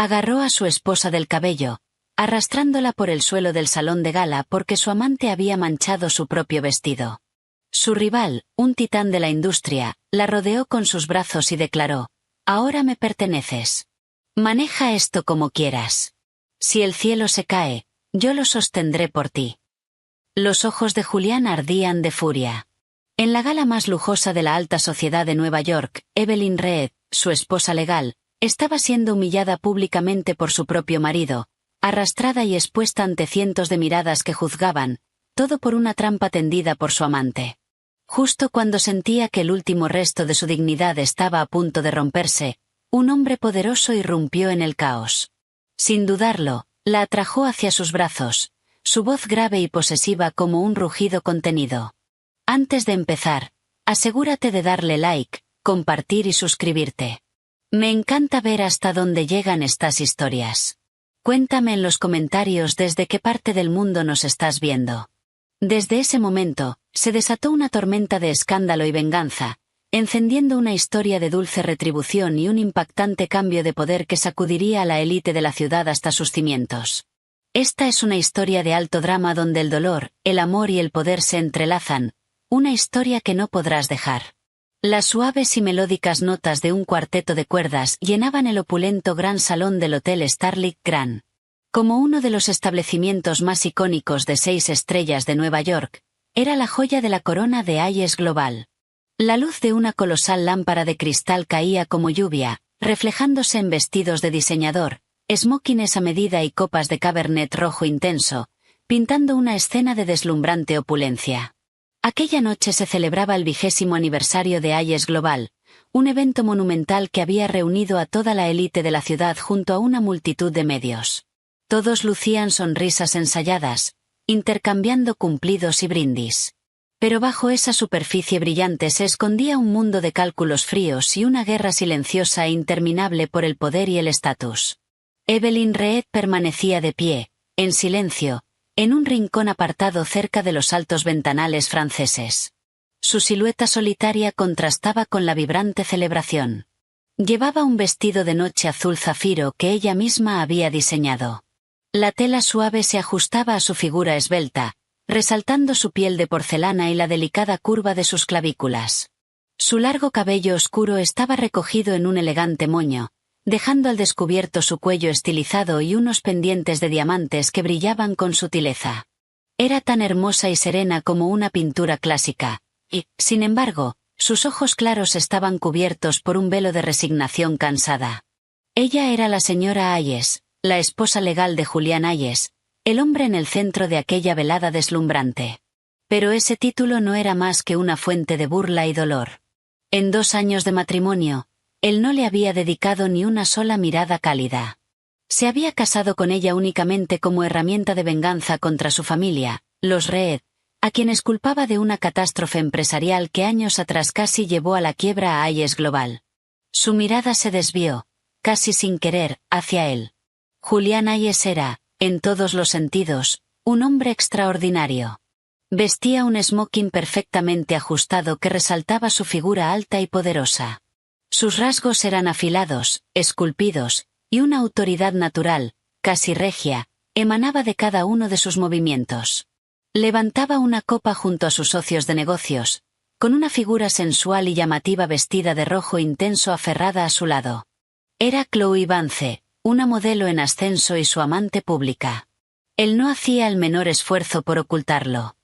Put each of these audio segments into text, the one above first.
Agarró a su esposa del cabello, arrastrándola por el suelo del salón de gala porque su amante había manchado su propio vestido. Su rival, un titán de la industria, la rodeó con sus brazos y declaró: «Ahora me perteneces. Maneja esto como quieras. Si el cielo se cae, yo lo sostendré por ti». Los ojos de Julián ardían de furia. En la gala más lujosa de la alta sociedad de Nueva York, Evelyn Reed, su esposa legal, estaba siendo humillada públicamente por su propio marido, arrastrada y expuesta ante cientos de miradas que juzgaban, todo por una trampa tendida por su amante. Justo cuando sentía que el último resto de su dignidad estaba a punto de romperse, un hombre poderoso irrumpió en el caos. Sin dudarlo, la atrajo hacia sus brazos, su voz grave y posesiva como un rugido contenido. Antes de empezar, asegúrate de darle like, compartir y suscribirte. Me encanta ver hasta dónde llegan estas historias. Cuéntame en los comentarios desde qué parte del mundo nos estás viendo. Desde ese momento, se desató una tormenta de escándalo y venganza, encendiendo una historia de dulce retribución y un impactante cambio de poder que sacudiría a la élite de la ciudad hasta sus cimientos. Esta es una historia de alto drama donde el dolor, el amor y el poder se entrelazan, una historia que no podrás dejar. Las suaves y melódicas notas de un cuarteto de cuerdas llenaban el opulento gran salón del Hotel Starlight Grand. Como uno de los establecimientos más icónicos de 6 estrellas de Nueva York, era la joya de la corona de Hayes Global. La luz de una colosal lámpara de cristal caía como lluvia, reflejándose en vestidos de diseñador, smokines a medida y copas de Cabernet rojo intenso, pintando una escena de deslumbrante opulencia. Aquella noche se celebraba el 20º aniversario de Hayes Global, un evento monumental que había reunido a toda la élite de la ciudad junto a una multitud de medios. Todos lucían sonrisas ensayadas, intercambiando cumplidos y brindis. Pero bajo esa superficie brillante se escondía un mundo de cálculos fríos y una guerra silenciosa e interminable por el poder y el estatus. Evelyn Reed permanecía de pie, en silencio, en un rincón apartado cerca de los altos ventanales franceses. Su silueta solitaria contrastaba con la vibrante celebración. Llevaba un vestido de noche azul zafiro que ella misma había diseñado. La tela suave se ajustaba a su figura esbelta, resaltando su piel de porcelana y la delicada curva de sus clavículas. Su largo cabello oscuro estaba recogido en un elegante moño, dejando al descubierto su cuello estilizado y unos pendientes de diamantes que brillaban con sutileza. Era tan hermosa y serena como una pintura clásica, y, sin embargo, sus ojos claros estaban cubiertos por un velo de resignación cansada. Ella era la señora Hayes, la esposa legal de Julián Hayes, el hombre en el centro de aquella velada deslumbrante. Pero ese título no era más que una fuente de burla y dolor. En 2 años de matrimonio, él no le había dedicado ni una sola mirada cálida. Se había casado con ella únicamente como herramienta de venganza contra su familia, los Reed, a quienes culpaba de una catástrofe empresarial que años atrás casi llevó a la quiebra a Hayes Global. Su mirada se desvió, casi sin querer, hacia él. Julián Hayes era, en todos los sentidos, un hombre extraordinario. Vestía un smoking perfectamente ajustado que resaltaba su figura alta y poderosa. Sus rasgos eran afilados, esculpidos, y una autoridad natural, casi regia, emanaba de cada uno de sus movimientos. Levantaba una copa junto a sus socios de negocios, con una figura sensual y llamativa vestida de rojo intenso aferrada a su lado. Era Chloe Vance, una modelo en ascenso y su amante pública. Él no hacía el menor esfuerzo por ocultarlo.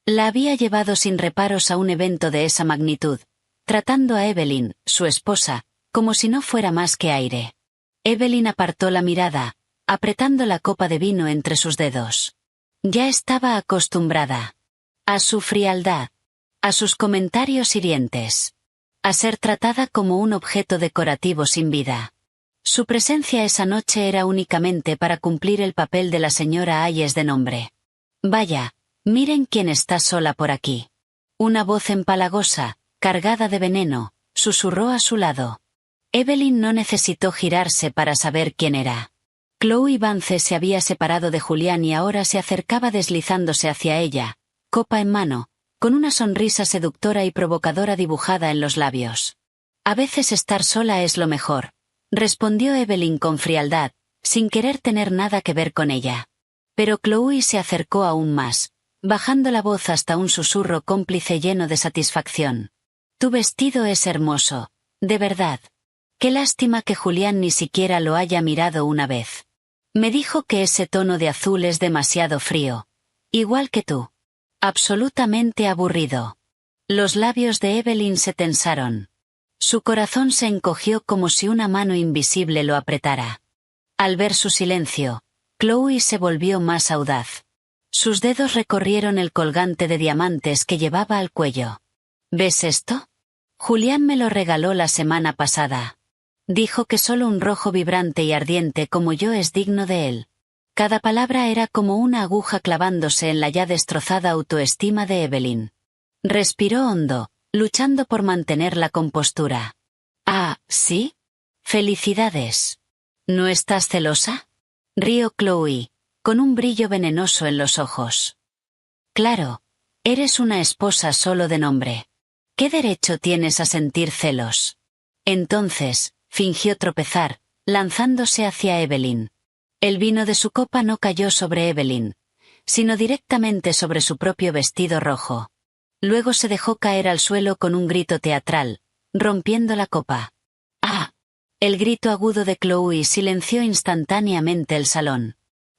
La había llevado sin reparos a un evento de esa magnitud, tratando a Evelyn, su esposa, como si no fuera más que aire. Evelyn apartó la mirada, apretando la copa de vino entre sus dedos. Ya estaba acostumbrada a su frialdad, a sus comentarios hirientes, a ser tratada como un objeto decorativo sin vida. Su presencia esa noche era únicamente para cumplir el papel de la señora Hayes de nombre. «Vaya, miren quién está sola por aquí». Una voz empalagosa, cargada de veneno, susurró a su lado. Evelyn no necesitó girarse para saber quién era. Chloe Vance se había separado de Julián y ahora se acercaba deslizándose hacia ella, copa en mano, con una sonrisa seductora y provocadora dibujada en los labios. «A veces estar sola es lo mejor», respondió Evelyn con frialdad, sin querer tener nada que ver con ella. Pero Chloe se acercó aún más, bajando la voz hasta un susurro cómplice lleno de satisfacción. Tu vestido es hermoso, de verdad. Qué lástima que Julián ni siquiera lo haya mirado una vez. Me dijo que ese tono de azul es demasiado frío. Igual que tú. Absolutamente aburrido. Los labios de Evelyn se tensaron. Su corazón se encogió como si una mano invisible lo apretara. Al ver su silencio, Chloe se volvió más audaz. Sus dedos recorrieron el colgante de diamantes que llevaba al cuello. ¿Ves esto? Julián me lo regaló la semana pasada. Dijo que solo un rojo vibrante y ardiente como yo es digno de él. Cada palabra era como una aguja clavándose en la ya destrozada autoestima de Evelyn. Respiró hondo, luchando por mantener la compostura. Ah, ¿sí? Felicidades. ¿No estás celosa? Rió Chloe, con un brillo venenoso en los ojos. Claro, eres una esposa solo de nombre. ¿Qué derecho tienes a sentir celos? Entonces, fingió tropezar, lanzándose hacia Evelyn. El vino de su copa no cayó sobre Evelyn, sino directamente sobre su propio vestido rojo. Luego se dejó caer al suelo con un grito teatral, rompiendo la copa. ¡Ah! El grito agudo de Chloe silenció instantáneamente el salón.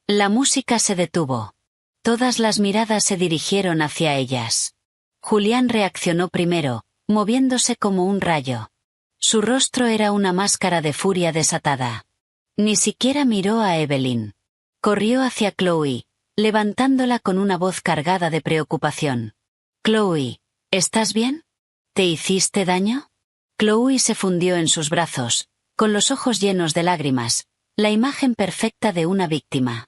La música se detuvo. Todas las miradas se dirigieron hacia ellas. Julián reaccionó primero, moviéndose como un rayo. Su rostro era una máscara de furia desatada. Ni siquiera miró a Evelyn. Corrió hacia Chloe, levantándola con una voz cargada de preocupación. Chloe, ¿estás bien? ¿Te hiciste daño? Chloe se fundió en sus brazos, con los ojos llenos de lágrimas, la imagen perfecta de una víctima.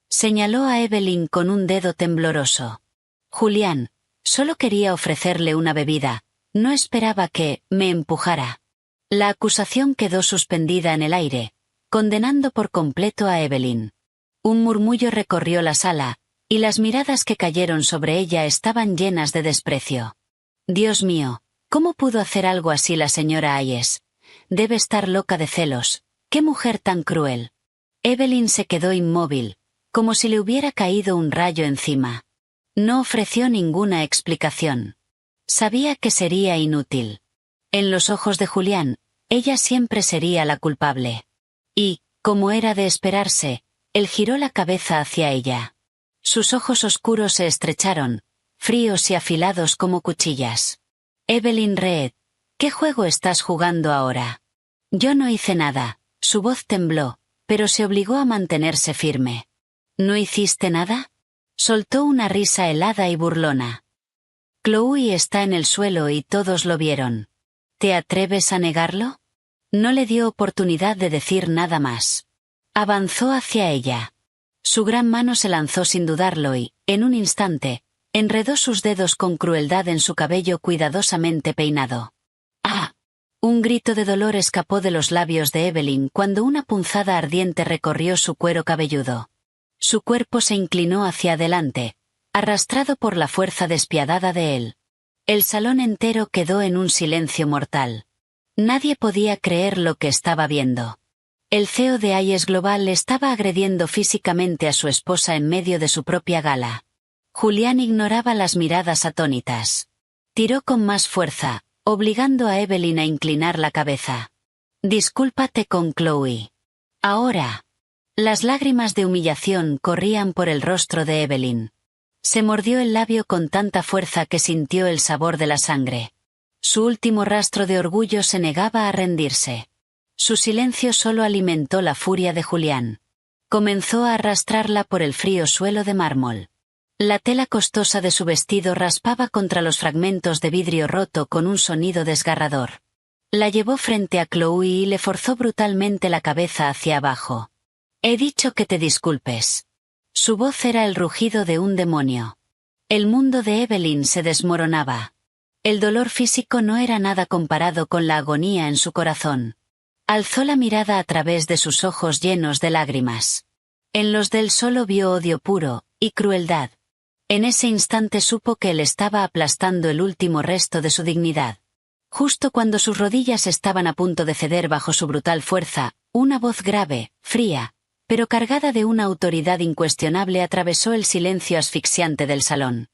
Señaló a Evelyn con un dedo tembloroso. Julián, solo quería ofrecerle una bebida, no esperaba que me empujara. La acusación quedó suspendida en el aire, condenando por completo a Evelyn. Un murmullo recorrió la sala, y las miradas que cayeron sobre ella estaban llenas de desprecio. Dios mío, ¿cómo pudo hacer algo así la señora Hayes? Debe estar loca de celos. ¡Qué mujer tan cruel! Evelyn se quedó inmóvil, como si le hubiera caído un rayo encima. No ofreció ninguna explicación. Sabía que sería inútil. En los ojos de Julián, ella siempre sería la culpable. Y, como era de esperarse, él giró la cabeza hacia ella. Sus ojos oscuros se estrecharon, fríos y afilados como cuchillas. Evelyn Reed, ¿qué juego estás jugando ahora? Yo no hice nada. Su voz tembló, pero se obligó a mantenerse firme. ¿No hiciste nada? Soltó una risa helada y burlona. Chloe está en el suelo y todos lo vieron. ¿Te atreves a negarlo? No le dio oportunidad de decir nada más. Avanzó hacia ella. Su gran mano se lanzó sin dudarlo y, en un instante, enredó sus dedos con crueldad en su cabello cuidadosamente peinado. ¡Ah! Un grito de dolor escapó de los labios de Evelyn cuando una punzada ardiente recorrió su cuero cabelludo. Su cuerpo se inclinó hacia adelante, arrastrado por la fuerza despiadada de él. El salón entero quedó en un silencio mortal. Nadie podía creer lo que estaba viendo. El CEO de Hayes Global estaba agrediendo físicamente a su esposa en medio de su propia gala. Julián ignoraba las miradas atónitas. Tiró con más fuerza, obligando a Evelyn a inclinar la cabeza. Discúlpate con Chloe. Ahora. Las lágrimas de humillación corrían por el rostro de Evelyn. Se mordió el labio con tanta fuerza que sintió el sabor de la sangre. Su último rastro de orgullo se negaba a rendirse. Su silencio solo alimentó la furia de Julián. Comenzó a arrastrarla por el frío suelo de mármol. La tela costosa de su vestido raspaba contra los fragmentos de vidrio roto con un sonido desgarrador. La llevó frente a Chloe y le forzó brutalmente la cabeza hacia abajo. He dicho que te disculpes. Su voz era el rugido de un demonio. El mundo de Evelyn se desmoronaba. El dolor físico no era nada comparado con la agonía en su corazón. Alzó la mirada a través de sus ojos llenos de lágrimas. En los del solo vio odio puro, y crueldad. En ese instante supo que él estaba aplastando el último resto de su dignidad. Justo cuando sus rodillas estaban a punto de ceder bajo su brutal fuerza, una voz grave, fría, pero cargada de una autoridad incuestionable atravesó el silencio asfixiante del salón.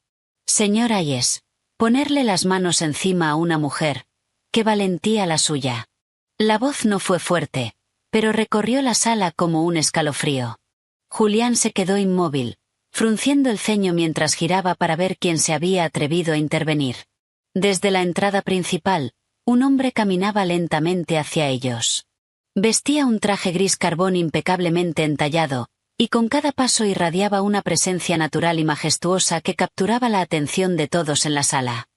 Señor Hayes, ponerle las manos encima a una mujer, qué valentía la suya. La voz no fue fuerte, pero recorrió la sala como un escalofrío. Julián se quedó inmóvil, frunciendo el ceño mientras giraba para ver quién se había atrevido a intervenir. Desde la entrada principal, un hombre caminaba lentamente hacia ellos. Vestía un traje gris carbón impecablemente entallado, y con cada paso irradiaba una presencia natural y majestuosa que capturaba la atención de todos en la sala.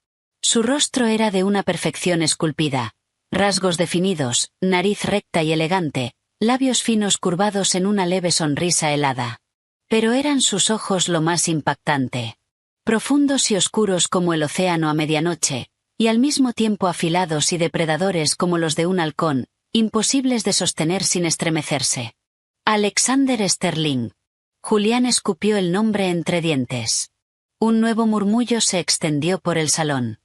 Su rostro era de una perfección esculpida, rasgos definidos, nariz recta y elegante, labios finos curvados en una leve sonrisa helada. Pero eran sus ojos lo más impactante. Profundos y oscuros como el océano a medianoche, y al mismo tiempo afilados y depredadores como los de un halcón, imposibles de sostener sin estremecerse. Alexander Sterling. Julián escupió el nombre entre dientes. Un nuevo murmullo se extendió por el salón.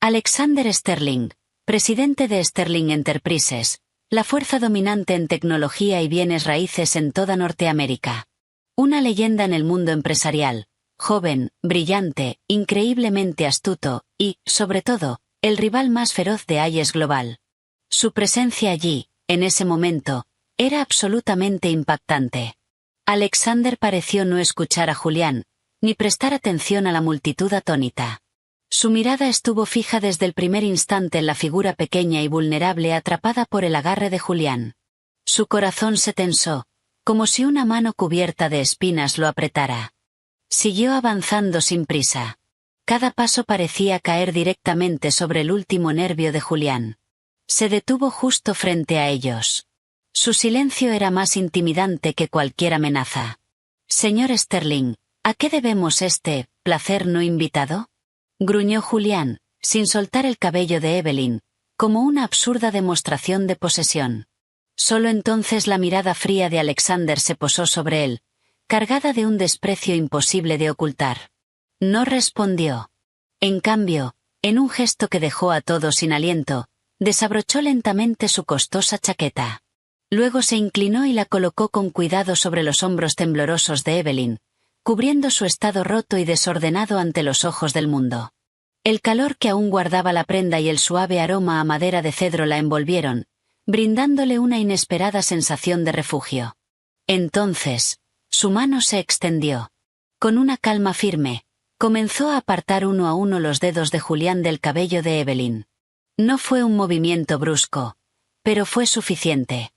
Alexander Sterling, presidente de Sterling Enterprises, la fuerza dominante en tecnología y bienes raíces en toda Norteamérica. Una leyenda en el mundo empresarial, joven, brillante, increíblemente astuto, y, sobre todo, el rival más feroz de Hayes Global. Su presencia allí, en ese momento, era absolutamente impactante. Alexander pareció no escuchar a Julián, ni prestar atención a la multitud atónita. Su mirada estuvo fija desde el primer instante en la figura pequeña y vulnerable atrapada por el agarre de Julián. Su corazón se tensó, como si una mano cubierta de espinas lo apretara. Siguió avanzando sin prisa. Cada paso parecía caer directamente sobre el último nervio de Julián. Se detuvo justo frente a ellos. Su silencio era más intimidante que cualquier amenaza. Señor Sterling, ¿a qué debemos este placer no invitado? Gruñó Julián, sin soltar el cabello de Evelyn, como una absurda demostración de posesión. Solo entonces la mirada fría de Alexander se posó sobre él, cargada de un desprecio imposible de ocultar. No respondió. En cambio, en un gesto que dejó a todos sin aliento, desabrochó lentamente su costosa chaqueta. Luego se inclinó y la colocó con cuidado sobre los hombros temblorosos de Evelyn, cubriendo su estado roto y desordenado ante los ojos del mundo. El calor que aún guardaba la prenda y el suave aroma a madera de cedro la envolvieron, brindándole una inesperada sensación de refugio. Entonces, su mano se extendió. Con una calma firme, comenzó a apartar uno a uno los dedos de Julián del cabello de Evelyn. No fue un movimiento brusco, pero fue suficiente.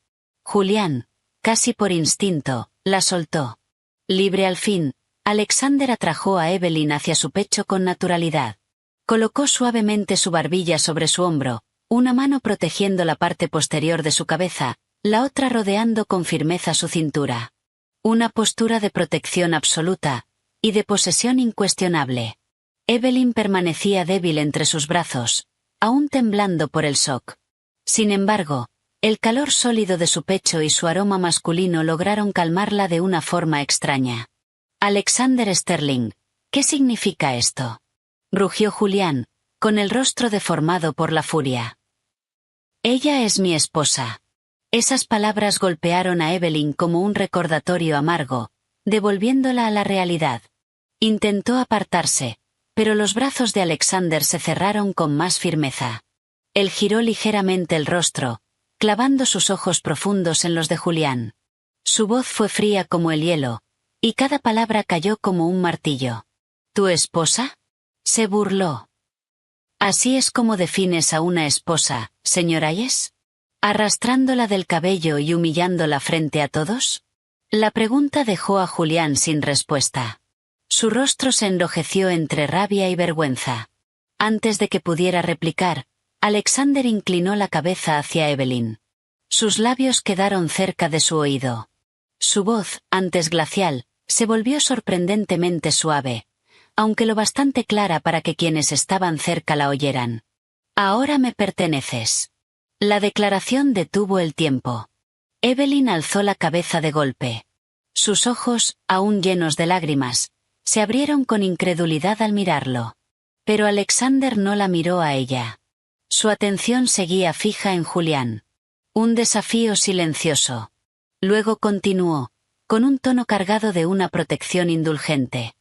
Julián, casi por instinto, la soltó. Libre al fin, Alexander atrajo a Evelyn hacia su pecho con naturalidad. Colocó suavemente su barbilla sobre su hombro, una mano protegiendo la parte posterior de su cabeza, la otra rodeando con firmeza su cintura. Una postura de protección absoluta, y de posesión incuestionable. Evelyn permanecía débil entre sus brazos, aún temblando por el shock. Sin embargo, el calor sólido de su pecho y su aroma masculino lograron calmarla de una forma extraña. Alexander Sterling, ¿qué significa esto? Rugió Julián, con el rostro deformado por la furia. Ella es mi esposa. Esas palabras golpearon a Evelyn como un recordatorio amargo, devolviéndola a la realidad. Intentó apartarse, pero los brazos de Alexander se cerraron con más firmeza. Él giró ligeramente el rostro, clavando sus ojos profundos en los de Julián. Su voz fue fría como el hielo, y cada palabra cayó como un martillo. ¿Tu esposa? Se burló. ¿Así es como defines a una esposa, señor Hayes? ¿Arrastrándola del cabello y humillándola frente a todos? La pregunta dejó a Julián sin respuesta. Su rostro se enrojeció entre rabia y vergüenza. Antes de que pudiera replicar, Alexander inclinó la cabeza hacia Evelyn. Sus labios quedaron cerca de su oído. Su voz, antes glacial, se volvió sorprendentemente suave, aunque lo bastante clara para que quienes estaban cerca la oyeran. Ahora me perteneces. La declaración detuvo el tiempo. Evelyn alzó la cabeza de golpe. Sus ojos, aún llenos de lágrimas, se abrieron con incredulidad al mirarlo. Pero Alexander no la miró a ella. Su atención seguía fija en Julián. Un desafío silencioso. Luego continuó, con un tono cargado de una protección indulgente.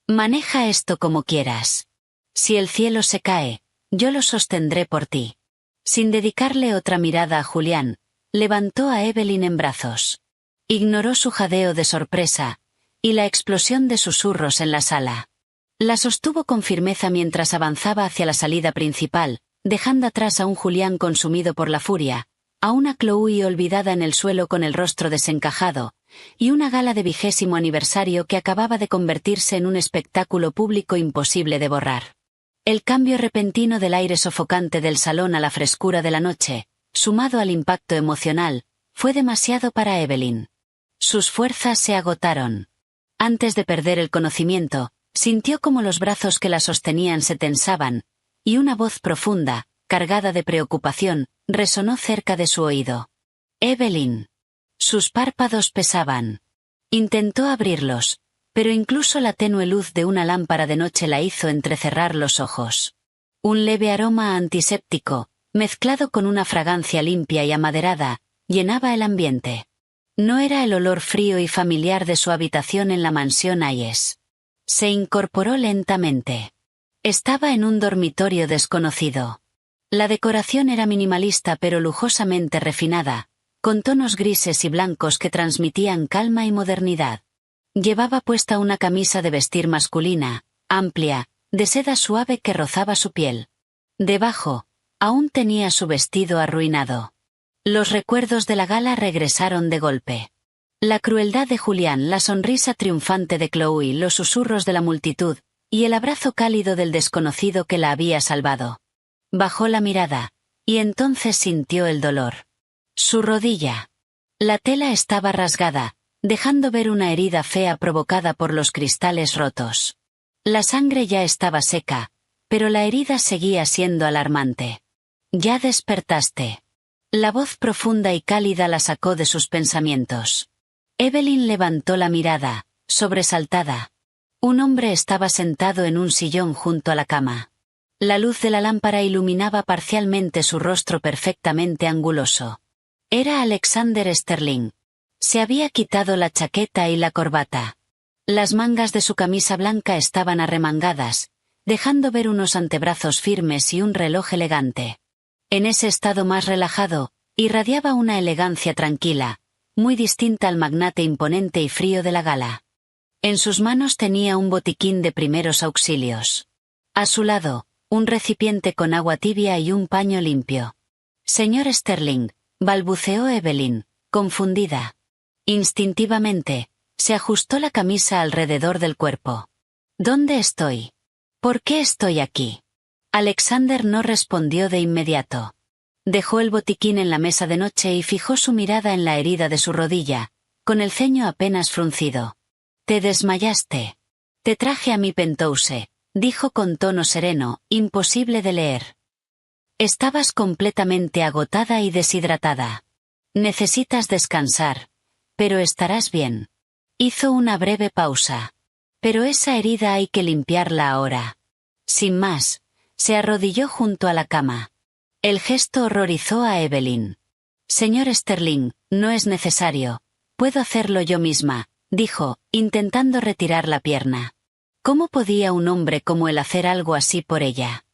Maneja esto como quieras. Si el cielo se cae, yo lo sostendré por ti. Sin dedicarle otra mirada a Julián, levantó a Evelyn en brazos. Ignoró su jadeo de sorpresa y la explosión de susurros en la sala. La sostuvo con firmeza mientras avanzaba hacia la salida principal, dejando atrás a un Julián consumido por la furia, a una Chloe olvidada en el suelo con el rostro desencajado, y una gala de 20º aniversario que acababa de convertirse en un espectáculo público imposible de borrar. El cambio repentino del aire sofocante del salón a la frescura de la noche, sumado al impacto emocional, fue demasiado para Evelyn. Sus fuerzas se agotaron. Antes de perder el conocimiento, sintió como los brazos que la sostenían se tensaban, y una voz profunda, cargada de preocupación, resonó cerca de su oído. «Evelyn». Sus párpados pesaban. Intentó abrirlos, pero incluso la tenue luz de una lámpara de noche la hizo entrecerrar los ojos. Un leve aroma antiséptico, mezclado con una fragancia limpia y amaderada, llenaba el ambiente. No era el olor frío y familiar de su habitación en la mansión Hayes. Se incorporó lentamente. Estaba en un dormitorio desconocido. La decoración era minimalista pero lujosamente refinada, con tonos grises y blancos que transmitían calma y modernidad. Llevaba puesta una camisa de vestir masculina, amplia, de seda suave que rozaba su piel. Debajo, aún tenía su vestido arruinado. Los recuerdos de la gala regresaron de golpe. La crueldad de Julián, la sonrisa triunfante de Chloe, los susurros de la multitud, y el abrazo cálido del desconocido que la había salvado. Bajó la mirada, y entonces sintió el dolor. Su rodilla. La tela estaba rasgada, dejando ver una herida fea provocada por los cristales rotos. La sangre ya estaba seca, pero la herida seguía siendo alarmante. «Ya despertaste». La voz profunda y cálida la sacó de sus pensamientos. Evelyn levantó la mirada, sobresaltada. Un hombre estaba sentado en un sillón junto a la cama. La luz de la lámpara iluminaba parcialmente su rostro perfectamente anguloso. Era Alexander Sterling. Se había quitado la chaqueta y la corbata. Las mangas de su camisa blanca estaban arremangadas, dejando ver unos antebrazos firmes y un reloj elegante. En ese estado más relajado, irradiaba una elegancia tranquila, muy distinta al magnate imponente y frío de la gala. En sus manos tenía un botiquín de primeros auxilios. A su lado, un recipiente con agua tibia y un paño limpio. «Señor Sterling», balbuceó Evelyn, confundida. Instintivamente, se ajustó la camisa alrededor del cuerpo. «¿Dónde estoy? ¿Por qué estoy aquí?» Alexander no respondió de inmediato. Dejó el botiquín en la mesa de noche y fijó su mirada en la herida de su rodilla, con el ceño apenas fruncido. «Te desmayaste. Te traje a mi penthouse», dijo con tono sereno, imposible de leer. «Estabas completamente agotada y deshidratada. Necesitas descansar, pero estarás bien». Hizo una breve pausa. «Pero esa herida hay que limpiarla ahora». Sin más, se arrodilló junto a la cama. El gesto horrorizó a Evelyn. «Señor Sterling, no es necesario. Puedo hacerlo yo misma», dijo, intentando retirar la pierna. ¿Cómo podía un hombre como él hacer algo así por ella?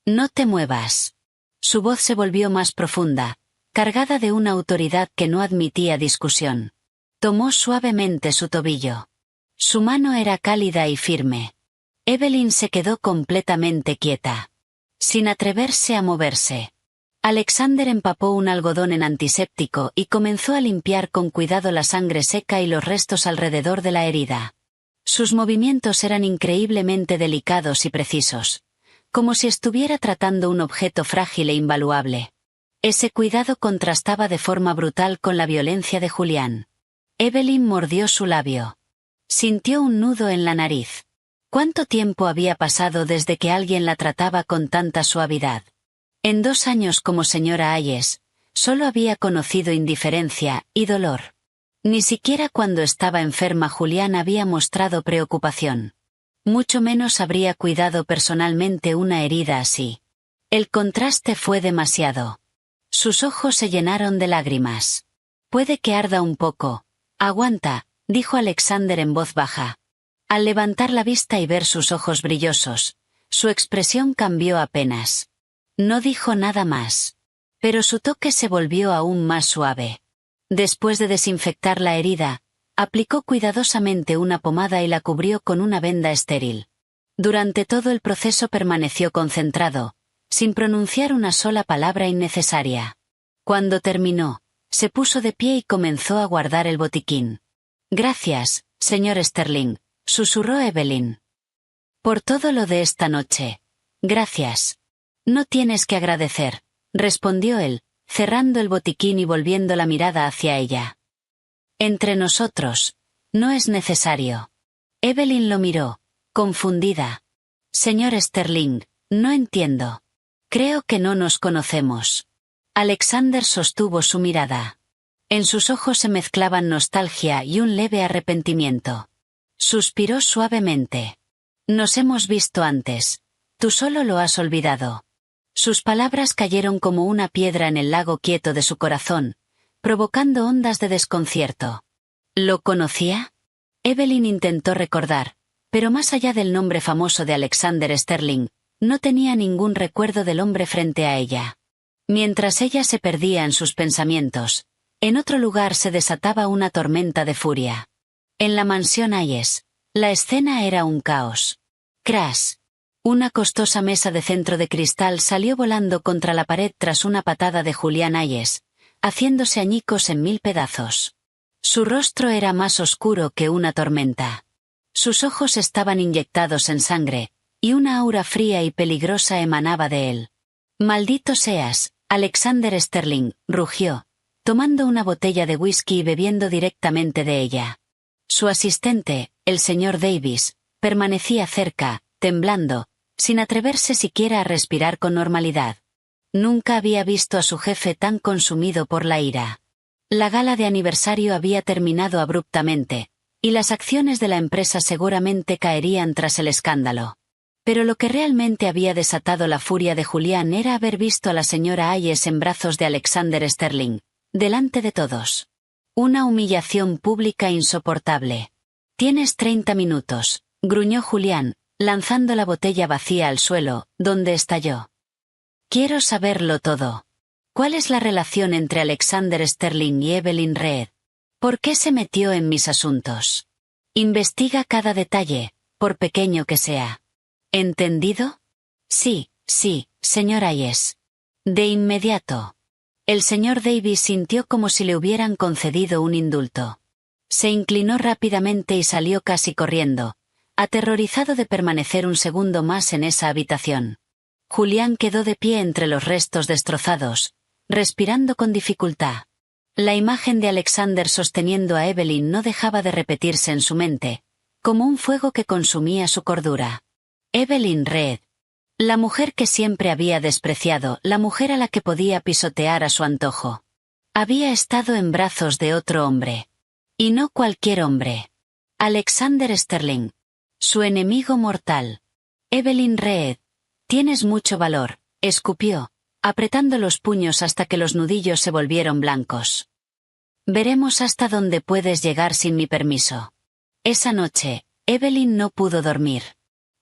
«No te muevas». Su voz se volvió más profunda, cargada de una autoridad que no admitía discusión. Tomó suavemente su tobillo. Su mano era cálida y firme. Evelyn se quedó completamente quieta, sin atreverse a moverse. Alexander empapó un algodón en antiséptico y comenzó a limpiar con cuidado la sangre seca y los restos alrededor de la herida. Sus movimientos eran increíblemente delicados y precisos, como si estuviera tratando un objeto frágil e invaluable. Ese cuidado contrastaba de forma brutal con la violencia de Julián. Evelyn mordió su labio. Sintió un nudo en la nariz. ¿Cuánto tiempo había pasado desde que alguien la trataba con tanta suavidad? En 2 años como señora Hayes, solo había conocido indiferencia y dolor. Ni siquiera cuando estaba enferma Julián había mostrado preocupación. Mucho menos habría cuidado personalmente una herida así. El contraste fue demasiado. Sus ojos se llenaron de lágrimas. «Puede que arda un poco. Aguanta», dijo Alexander en voz baja. Al levantar la vista y ver sus ojos brillosos, su expresión cambió apenas. No dijo nada más. Pero su toque se volvió aún más suave. Después de desinfectar la herida, aplicó cuidadosamente una pomada y la cubrió con una venda estéril. Durante todo el proceso permaneció concentrado, sin pronunciar una sola palabra innecesaria. Cuando terminó, se puso de pie y comenzó a guardar el botiquín. «Gracias, señor Sterling», susurró Evelyn. «Por todo lo de esta noche. Gracias». «No tienes que agradecer», respondió él, cerrando el botiquín y volviendo la mirada hacia ella. «Entre nosotros, no es necesario». Evelyn lo miró, confundida. «Señor Sterling, no entiendo. Creo que no nos conocemos». Alexander sostuvo su mirada. En sus ojos se mezclaban nostalgia y un leve arrepentimiento. Suspiró suavemente. «Nos hemos visto antes. Tú solo lo has olvidado». Sus palabras cayeron como una piedra en el lago quieto de su corazón, provocando ondas de desconcierto. ¿Lo conocía? Evelyn intentó recordar, pero más allá del nombre famoso de Alexander Sterling, no tenía ningún recuerdo del hombre frente a ella. Mientras ella se perdía en sus pensamientos, en otro lugar se desataba una tormenta de furia. En la mansión Hayes, la escena era un caos. Crash. Una costosa mesa de centro de cristal salió volando contra la pared tras una patada de Julián Hayes, haciéndose añicos en 1000 pedazos. Su rostro era más oscuro que una tormenta. Sus ojos estaban inyectados en sangre, y una aura fría y peligrosa emanaba de él. «Maldito seas, Alexander Sterling», rugió, tomando una botella de whisky y bebiendo directamente de ella. Su asistente, el señor Davis, permanecía cerca, temblando, sin atreverse siquiera a respirar con normalidad. Nunca había visto a su jefe tan consumido por la ira. La gala de aniversario había terminado abruptamente, y las acciones de la empresa seguramente caerían tras el escándalo. Pero lo que realmente había desatado la furia de Julián era haber visto a la señora Hayes en brazos de Alexander Sterling, delante de todos. Una humillación pública insoportable. «Tienes 30 minutos», gruñó Julián, lanzando la botella vacía al suelo, donde estalló. «Quiero saberlo todo. ¿Cuál es la relación entre Alexander Sterling y Evelyn Reed? ¿Por qué se metió en mis asuntos? Investiga cada detalle, por pequeño que sea. ¿Entendido?» «Sí, señor Hayes». «De inmediato». El señor Davis sintió como si le hubieran concedido un indulto. Se inclinó rápidamente y salió casi corriendo, aterrorizado de permanecer un segundo más en esa habitación. Julián quedó de pie entre los restos destrozados, respirando con dificultad. La imagen de Alexander sosteniendo a Evelyn no dejaba de repetirse en su mente, como un fuego que consumía su cordura. Evelyn Reed. La mujer que siempre había despreciado, la mujer a la que podía pisotear a su antojo. Había estado en brazos de otro hombre. Y no cualquier hombre. Alexander Sterling. Su enemigo mortal. Evelyn Reed. «Tienes mucho valor», escupió, apretando los puños hasta que los nudillos se volvieron blancos. «Veremos hasta dónde puedes llegar sin mi permiso». Esa noche, Evelyn no pudo dormir.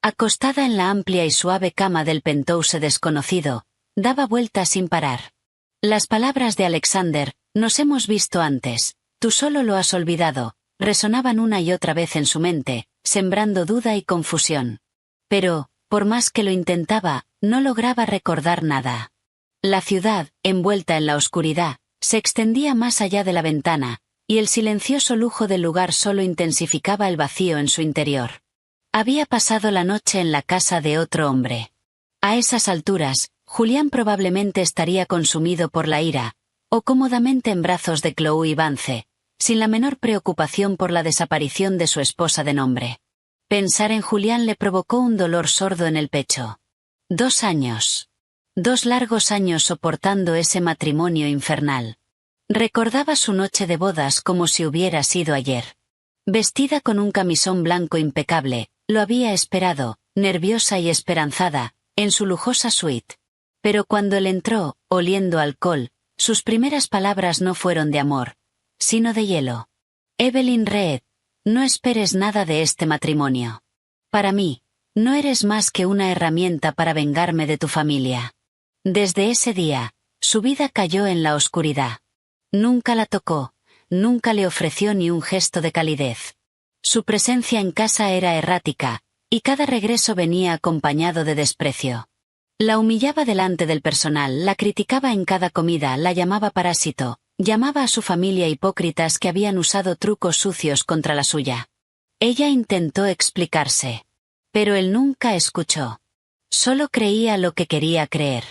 Acostada en la amplia y suave cama del penthouse desconocido, daba vueltas sin parar. Las palabras de Alexander, «nos hemos visto antes, tú solo lo has olvidado», resonaban una y otra vez en su mente, sembrando duda y confusión. Pero, por más que lo intentaba, no lograba recordar nada. La ciudad, envuelta en la oscuridad, se extendía más allá de la ventana, y el silencioso lujo del lugar solo intensificaba el vacío en su interior. Había pasado la noche en la casa de otro hombre. A esas alturas, Julián probablemente estaría consumido por la ira, o cómodamente en brazos de Chloe y Vance, sin la menor preocupación por la desaparición de su esposa de nombre. Pensar en Julián le provocó un dolor sordo en el pecho. 2 años. 2 largos años soportando ese matrimonio infernal. Recordaba su noche de bodas como si hubiera sido ayer. Vestida con un camisón blanco impecable, lo había esperado, nerviosa y esperanzada, en su lujosa suite. Pero cuando él entró, oliendo alcohol, sus primeras palabras no fueron de amor, sino de hielo. Evelyn Reed, no esperes nada de este matrimonio. Para mí, no eres más que una herramienta para vengarme de tu familia. Desde ese día, su vida cayó en la oscuridad. Nunca la tocó, nunca le ofreció ni un gesto de calidez. Su presencia en casa era errática, y cada regreso venía acompañado de desprecio. La humillaba delante del personal, la criticaba en cada comida, la llamaba parásito, llamaba a su familia hipócritas que habían usado trucos sucios contra la suya. Ella intentó explicarse. Pero él nunca escuchó. Solo creía lo que quería creer.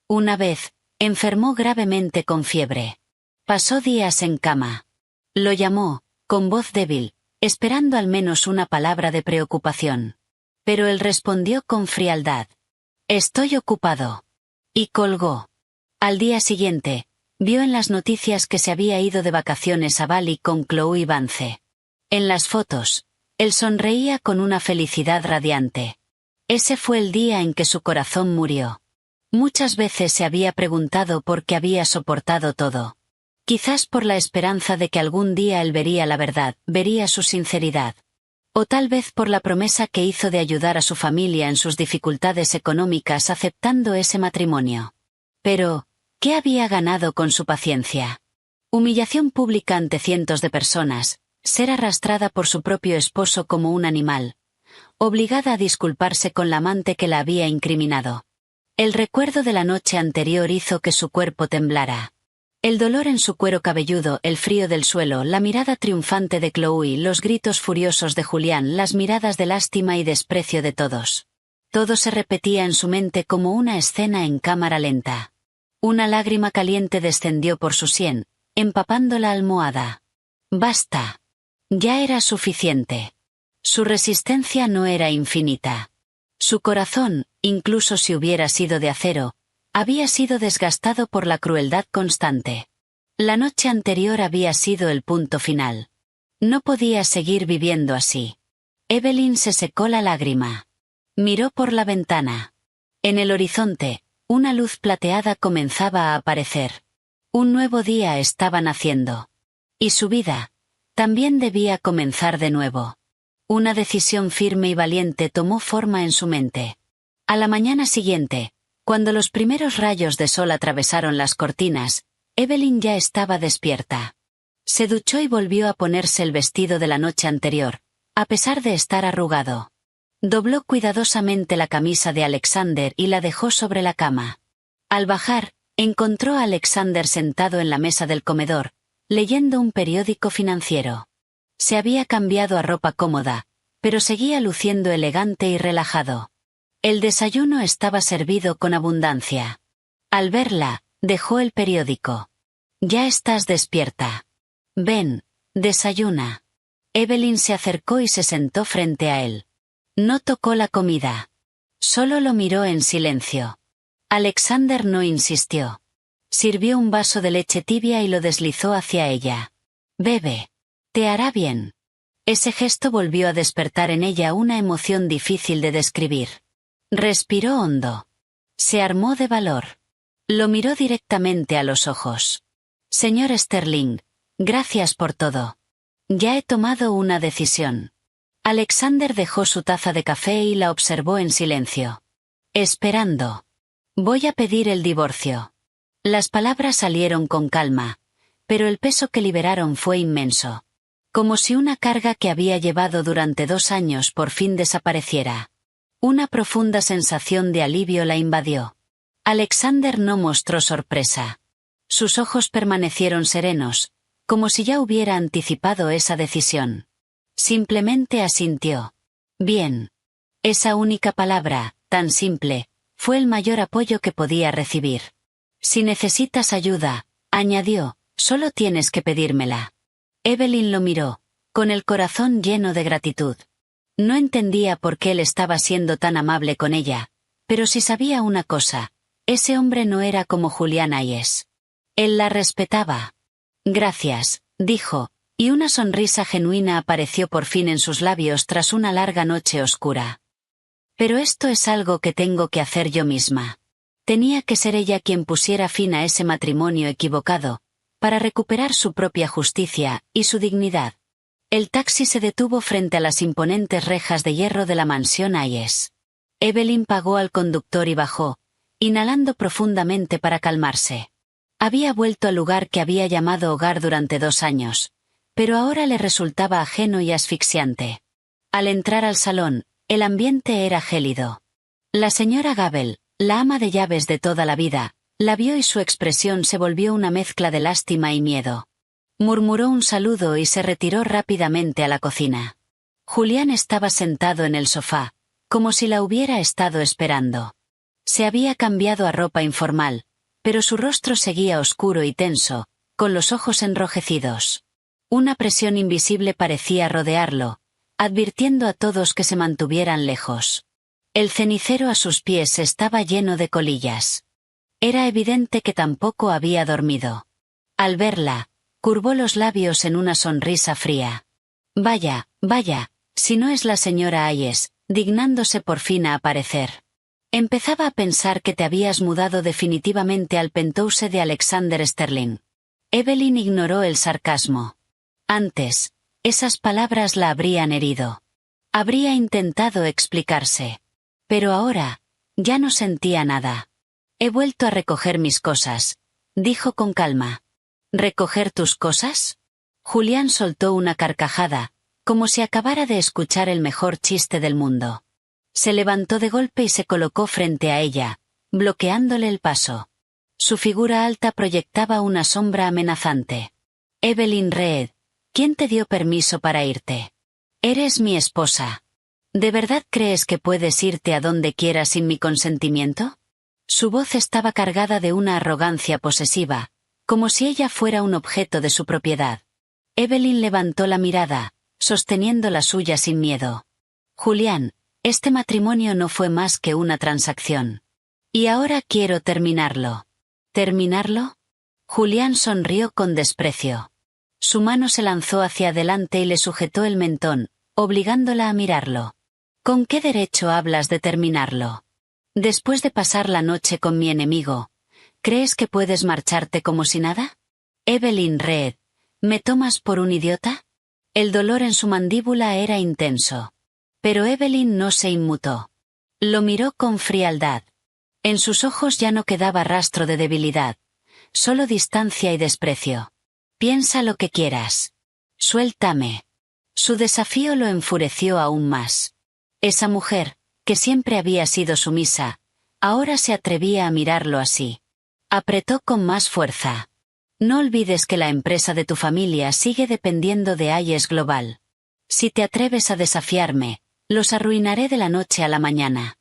Una vez, enfermó gravemente con fiebre. Pasó días en cama. Lo llamó, con voz débil, esperando al menos una palabra de preocupación. Pero él respondió con frialdad. «Estoy ocupado». Y colgó. Al día siguiente, vio en las noticias que se había ido de vacaciones a Bali con Chloe Vance. En las fotos, él sonreía con una felicidad radiante. Ese fue el día en que su corazón murió. Muchas veces se había preguntado por qué había soportado todo. Quizás por la esperanza de que algún día él vería la verdad, vería su sinceridad. O tal vez por la promesa que hizo de ayudar a su familia en sus dificultades económicas aceptando ese matrimonio. Pero, ¿qué había ganado con su paciencia? Humillación pública ante cientos de personas, ser arrastrada por su propio esposo como un animal, obligada a disculparse con la amante que la había incriminado. El recuerdo de la noche anterior hizo que su cuerpo temblara. El dolor en su cuero cabelludo, el frío del suelo, la mirada triunfante de Chloe, los gritos furiosos de Julián, las miradas de lástima y desprecio de todos. Todo se repetía en su mente como una escena en cámara lenta. Una lágrima caliente descendió por su sien, empapando la almohada. Basta. Ya era suficiente. Su resistencia no era infinita. Su corazón, incluso si hubiera sido de acero, había sido desgastado por la crueldad constante. La noche anterior había sido el punto final. No podía seguir viviendo así. Evelyn se secó la lágrima. Miró por la ventana. En el horizonte, una luz plateada comenzaba a aparecer. Un nuevo día estaba naciendo. Y su vida también debía comenzar de nuevo. Una decisión firme y valiente tomó forma en su mente. A la mañana siguiente, cuando los primeros rayos de sol atravesaron las cortinas, Evelyn ya estaba despierta. Se duchó y volvió a ponerse el vestido de la noche anterior, a pesar de estar arrugado. Dobló cuidadosamente la camisa de Alexander y la dejó sobre la cama. Al bajar, encontró a Alexander sentado en la mesa del comedor, leyendo un periódico financiero. Se había cambiado a ropa cómoda, pero seguía luciendo elegante y relajado. El desayuno estaba servido con abundancia. Al verla, dejó el periódico. «Ya estás despierta. Ven, desayuna». Evelyn se acercó y se sentó frente a él. No tocó la comida. Solo lo miró en silencio. Alexander no insistió. Sirvió un vaso de leche tibia y lo deslizó hacia ella. «Bebe. Te hará bien». Ese gesto volvió a despertar en ella una emoción difícil de describir. Respiró hondo. Se armó de valor. Lo miró directamente a los ojos. «Señor Sterling, gracias por todo. Ya he tomado una decisión». Alexander dejó su taza de café y la observó en silencio. «Esperando. Voy a pedir el divorcio». Las palabras salieron con calma, pero el peso que liberaron fue inmenso. Como si una carga que había llevado durante 2 años por fin desapareciera. Una profunda sensación de alivio la invadió. Alexander no mostró sorpresa. Sus ojos permanecieron serenos, como si ya hubiera anticipado esa decisión. Simplemente asintió. «Bien». Esa única palabra, tan simple, fue el mayor apoyo que podía recibir. «Si necesitas ayuda», añadió, «solo tienes que pedírmela». Evelyn lo miró, con el corazón lleno de gratitud. No entendía por qué él estaba siendo tan amable con ella, pero sí sabía una cosa, ese hombre no era como Julián Hayes. Él la respetaba. «Gracias», dijo, y una sonrisa genuina apareció por fin en sus labios tras una larga noche oscura. «Pero esto es algo que tengo que hacer yo misma». Tenía que ser ella quien pusiera fin a ese matrimonio equivocado, para recuperar su propia justicia y su dignidad. El taxi se detuvo frente a las imponentes rejas de hierro de la mansión Hayes. Evelyn pagó al conductor y bajó, inhalando profundamente para calmarse. Había vuelto al lugar que había llamado hogar durante 2 años, pero ahora le resultaba ajeno y asfixiante. Al entrar al salón, el ambiente era gélido. La señora Gable, la ama de llaves de toda la vida, la vio y su expresión se volvió una mezcla de lástima y miedo. Murmuró un saludo y se retiró rápidamente a la cocina. Julián estaba sentado en el sofá, como si la hubiera estado esperando. Se había cambiado a ropa informal, pero su rostro seguía oscuro y tenso, con los ojos enrojecidos. Una presión invisible parecía rodearlo, advirtiendo a todos que se mantuvieran lejos. El cenicero a sus pies estaba lleno de colillas. Era evidente que tampoco había dormido. Al verla, curvó los labios en una sonrisa fría. Vaya, si no es la señora Hayes, dignándose por fin a aparecer. Empezaba a pensar que te habías mudado definitivamente al penthouse de Alexander Sterling. Evelyn ignoró el sarcasmo. Antes, esas palabras la habrían herido. Habría intentado explicarse. Pero ahora, ya no sentía nada. He vuelto a recoger mis cosas, dijo con calma. ¿Recoger tus cosas? Julián soltó una carcajada, como si acabara de escuchar el mejor chiste del mundo. Se levantó de golpe y se colocó frente a ella, bloqueándole el paso. Su figura alta proyectaba una sombra amenazante. Evelyn Reed, ¿quién te dio permiso para irte? Eres mi esposa. ¿De verdad crees que puedes irte a donde quieras sin mi consentimiento? Su voz estaba cargada de una arrogancia posesiva, como si ella fuera un objeto de su propiedad. Evelyn levantó la mirada, sosteniendo la suya sin miedo. Julián, este matrimonio no fue más que una transacción. Y ahora quiero terminarlo. ¿Terminarlo? Julián sonrió con desprecio. Su mano se lanzó hacia adelante y le sujetó el mentón, obligándola a mirarlo. ¿Con qué derecho hablas de terminarlo? Después de pasar la noche con mi enemigo, ¿crees que puedes marcharte como si nada? Evelyn Reed, ¿me tomas por un idiota? El dolor en su mandíbula era intenso. Pero Evelyn no se inmutó. Lo miró con frialdad. En sus ojos ya no quedaba rastro de debilidad, solo distancia y desprecio. Piensa lo que quieras. Suéltame. Su desafío lo enfureció aún más. Esa mujer, que siempre había sido sumisa, ahora se atrevía a mirarlo así. Apretó con más fuerza. No olvides que la empresa de tu familia sigue dependiendo de Hayes Global. Si te atreves a desafiarme, los arruinaré de la noche a la mañana.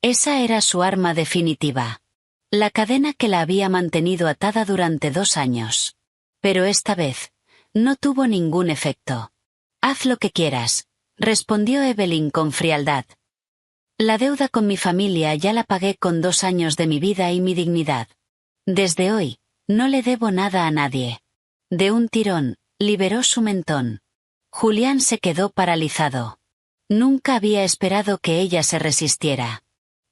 Esa era su arma definitiva. La cadena que la había mantenido atada durante 2 años. Pero esta vez, no tuvo ningún efecto. Haz lo que quieras, respondió Evelyn con frialdad. La deuda con mi familia ya la pagué con 2 años de mi vida y mi dignidad. Desde hoy, no le debo nada a nadie. De un tirón, liberó su mentón. Julián se quedó paralizado. Nunca había esperado que ella se resistiera.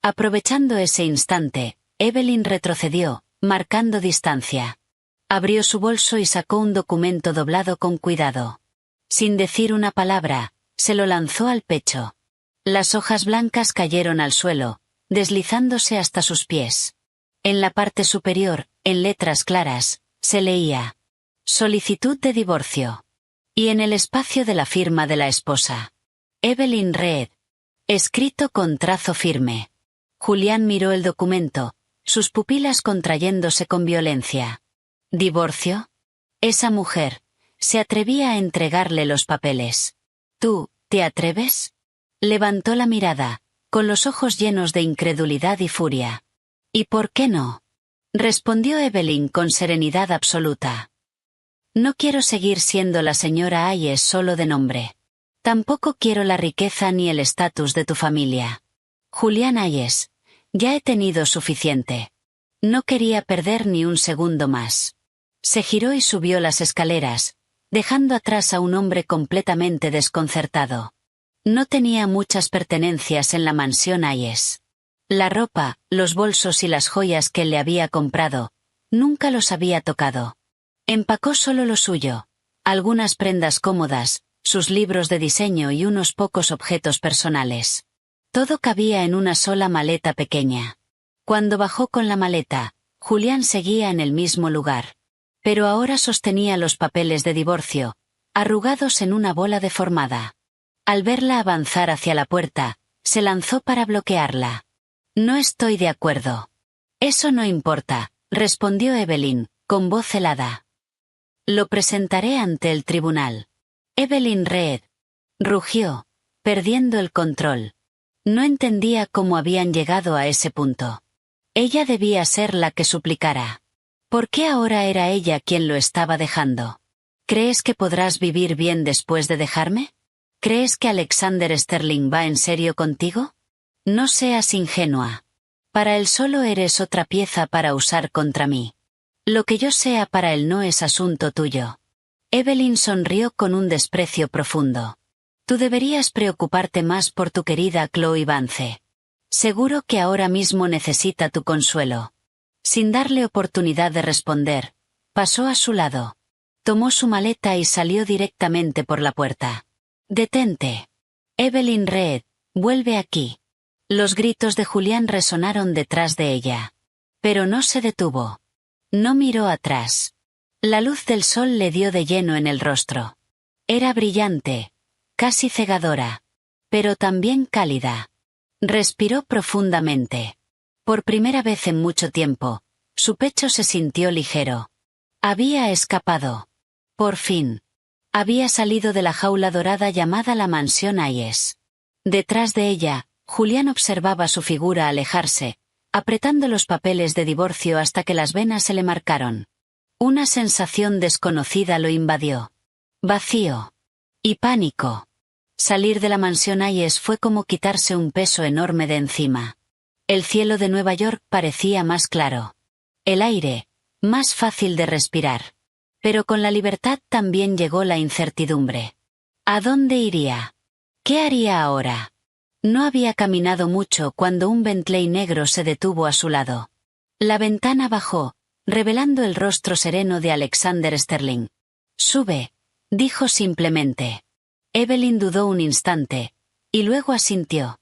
Aprovechando ese instante, Evelyn retrocedió, marcando distancia. Abrió su bolso y sacó un documento doblado con cuidado. Sin decir una palabra, se lo lanzó al pecho. Las hojas blancas cayeron al suelo, deslizándose hasta sus pies. En la parte superior, en letras claras, se leía: solicitud de divorcio. Y en el espacio de la firma de la esposa: Evelyn Reed. Escrito con trazo firme. Julián miró el documento, sus pupilas contrayéndose con violencia. ¿Divorcio? Esa mujer se atrevía a entregarle los papeles. ¿Tú, te atreves? Levantó la mirada, con los ojos llenos de incredulidad y furia. ¿Y por qué no? Respondió Evelyn con serenidad absoluta. No quiero seguir siendo la señora Hayes solo de nombre. Tampoco quiero la riqueza ni el estatus de tu familia. Julián Hayes, ya he tenido suficiente. No quería perder ni un segundo más. Se giró y subió las escaleras, dejando atrás a un hombre completamente desconcertado. No tenía muchas pertenencias en la mansión Hayes. La ropa, los bolsos y las joyas que le había comprado, nunca los había tocado. Empacó solo lo suyo, algunas prendas cómodas, sus libros de diseño y unos pocos objetos personales. Todo cabía en una sola maleta pequeña. Cuando bajó con la maleta, Julián seguía en el mismo lugar. Pero ahora sostenía los papeles de divorcio, arrugados en una bola deformada. Al verla avanzar hacia la puerta, se lanzó para bloquearla. No estoy de acuerdo. Eso no importa, respondió Evelyn, con voz helada. Lo presentaré ante el tribunal. Evelyn Reed. Rugió, perdiendo el control. No entendía cómo habían llegado a ese punto. Ella debía ser la que suplicara. ¿Por qué ahora era ella quien lo estaba dejando? ¿Crees que podrás vivir bien después de dejarme? ¿Crees que Alexander Sterling va en serio contigo? No seas ingenua. Para él solo eres otra pieza para usar contra mí. Lo que yo sea para él no es asunto tuyo. Evelyn sonrió con un desprecio profundo. Tú deberías preocuparte más por tu querida Chloe Vance. Seguro que ahora mismo necesita tu consuelo. Sin darle oportunidad de responder, pasó a su lado. Tomó su maleta y salió directamente por la puerta. «Detente. Evelyn Reed, vuelve aquí». Los gritos de Julián resonaron detrás de ella. Pero no se detuvo. No miró atrás. La luz del sol le dio de lleno en el rostro. Era brillante, casi cegadora, pero también cálida. Respiró profundamente. Por primera vez en mucho tiempo, su pecho se sintió ligero. Había escapado. Por fin. Había salido de la jaula dorada llamada la Mansión Hayes. Detrás de ella, Julián observaba su figura alejarse, apretando los papeles de divorcio hasta que las venas se le marcaron. Una sensación desconocida lo invadió. Vacío. Y pánico. Salir de la Mansión Hayes fue como quitarse un peso enorme de encima. El cielo de Nueva York parecía más claro. El aire, más fácil de respirar. Pero con la libertad también llegó la incertidumbre. ¿A dónde iría? ¿Qué haría ahora? No había caminado mucho cuando un Bentley negro se detuvo a su lado. La ventana bajó, revelando el rostro sereno de Alexander Sterling. «Sube», dijo simplemente. Evelyn dudó un instante, y luego asintió.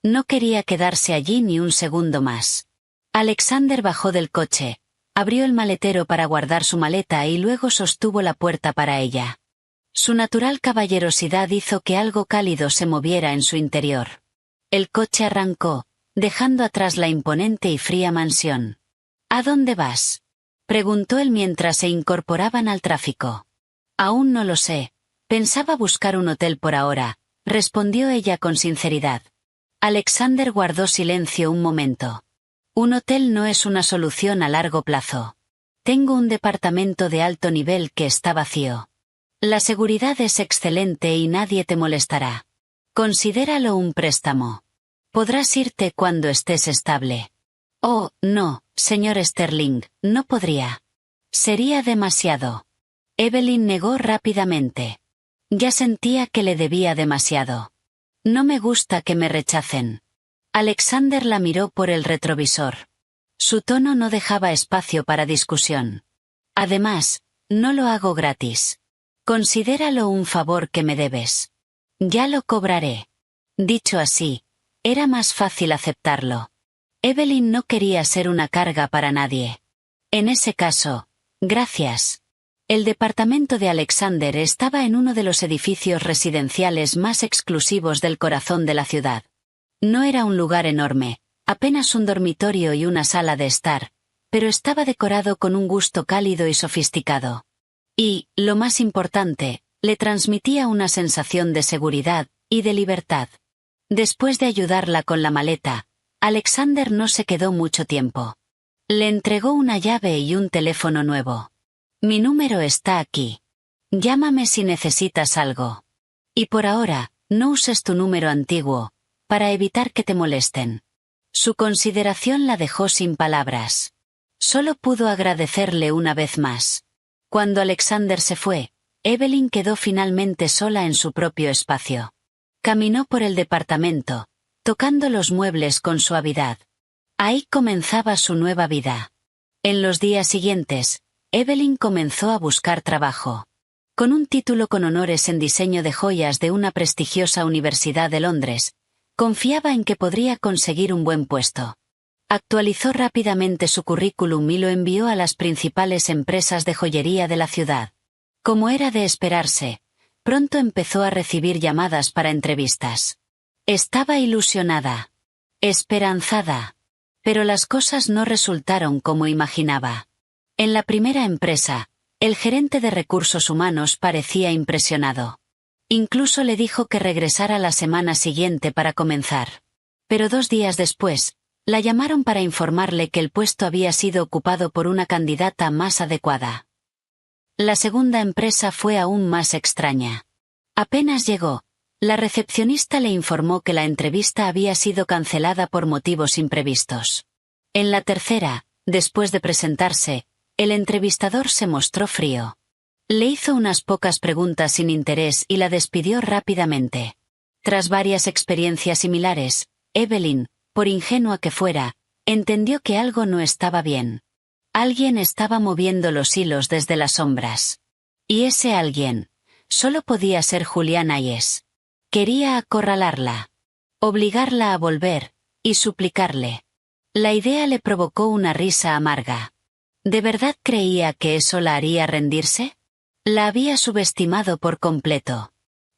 No quería quedarse allí ni un segundo más. Alexander bajó del coche, abrió el maletero para guardar su maleta y luego sostuvo la puerta para ella. Su natural caballerosidad hizo que algo cálido se moviera en su interior. El coche arrancó, dejando atrás la imponente y fría mansión. «¿A dónde vas?», preguntó él mientras se incorporaban al tráfico. «Aún no lo sé. Pensaba buscar un hotel por ahora», respondió ella con sinceridad. Alexander guardó silencio un momento. «Un hotel no es una solución a largo plazo. Tengo un departamento de alto nivel que está vacío. La seguridad es excelente y nadie te molestará. Considéralo un préstamo. Podrás irte cuando estés estable». «Oh, no, señor Sterling, no podría. Sería demasiado». Evelyn negó rápidamente. Ya sentía que le debía demasiado. «No me gusta que me rechacen». Alexander la miró por el retrovisor. Su tono no dejaba espacio para discusión. «Además, no lo hago gratis. Considéralo un favor que me debes. Ya lo cobraré». Dicho así, era más fácil aceptarlo. Evelyn no quería ser una carga para nadie. En ese caso, gracias. El departamento de Alexander estaba en uno de los edificios residenciales más exclusivos del corazón de la ciudad. No era un lugar enorme, apenas un dormitorio y una sala de estar, pero estaba decorado con un gusto cálido y sofisticado. Y, lo más importante, le transmitía una sensación de seguridad y de libertad. Después de ayudarla con la maleta, Alexander no se quedó mucho tiempo. Le entregó una llave y un teléfono nuevo. «Mi número está aquí. Llámame si necesitas algo. Y por ahora, no uses tu número antiguo, para evitar que te molesten». Su consideración la dejó sin palabras. Solo pudo agradecerle una vez más. Cuando Alexander se fue, Evelyn quedó finalmente sola en su propio espacio. Caminó por el departamento, tocando los muebles con suavidad. Ahí comenzaba su nueva vida. En los días siguientes, Evelyn comenzó a buscar trabajo. Con un título con honores en diseño de joyas de una prestigiosa universidad de Londres, confiaba en que podría conseguir un buen puesto. Actualizó rápidamente su currículum y lo envió a las principales empresas de joyería de la ciudad. Como era de esperarse, pronto empezó a recibir llamadas para entrevistas. Estaba ilusionada, esperanzada, pero las cosas no resultaron como imaginaba. En la primera empresa, el gerente de recursos humanos parecía impresionado. Incluso le dijo que regresara la semana siguiente para comenzar. Pero 2 días después, la llamaron para informarle que el puesto había sido ocupado por una candidata más adecuada. La segunda empresa fue aún más extraña. Apenas llegó, la recepcionista le informó que la entrevista había sido cancelada por motivos imprevistos. En la tercera, después de presentarse, el entrevistador se mostró frío. Le hizo unas pocas preguntas sin interés y la despidió rápidamente. Tras varias experiencias similares, Evelyn, por ingenua que fuera, entendió que algo no estaba bien. Alguien estaba moviendo los hilos desde las sombras. Y ese alguien solo podía ser Julián Hayes. Quería acorralarla, obligarla a volver, y suplicarle. La idea le provocó una risa amarga. ¿De verdad creía que eso la haría rendirse? La había subestimado por completo.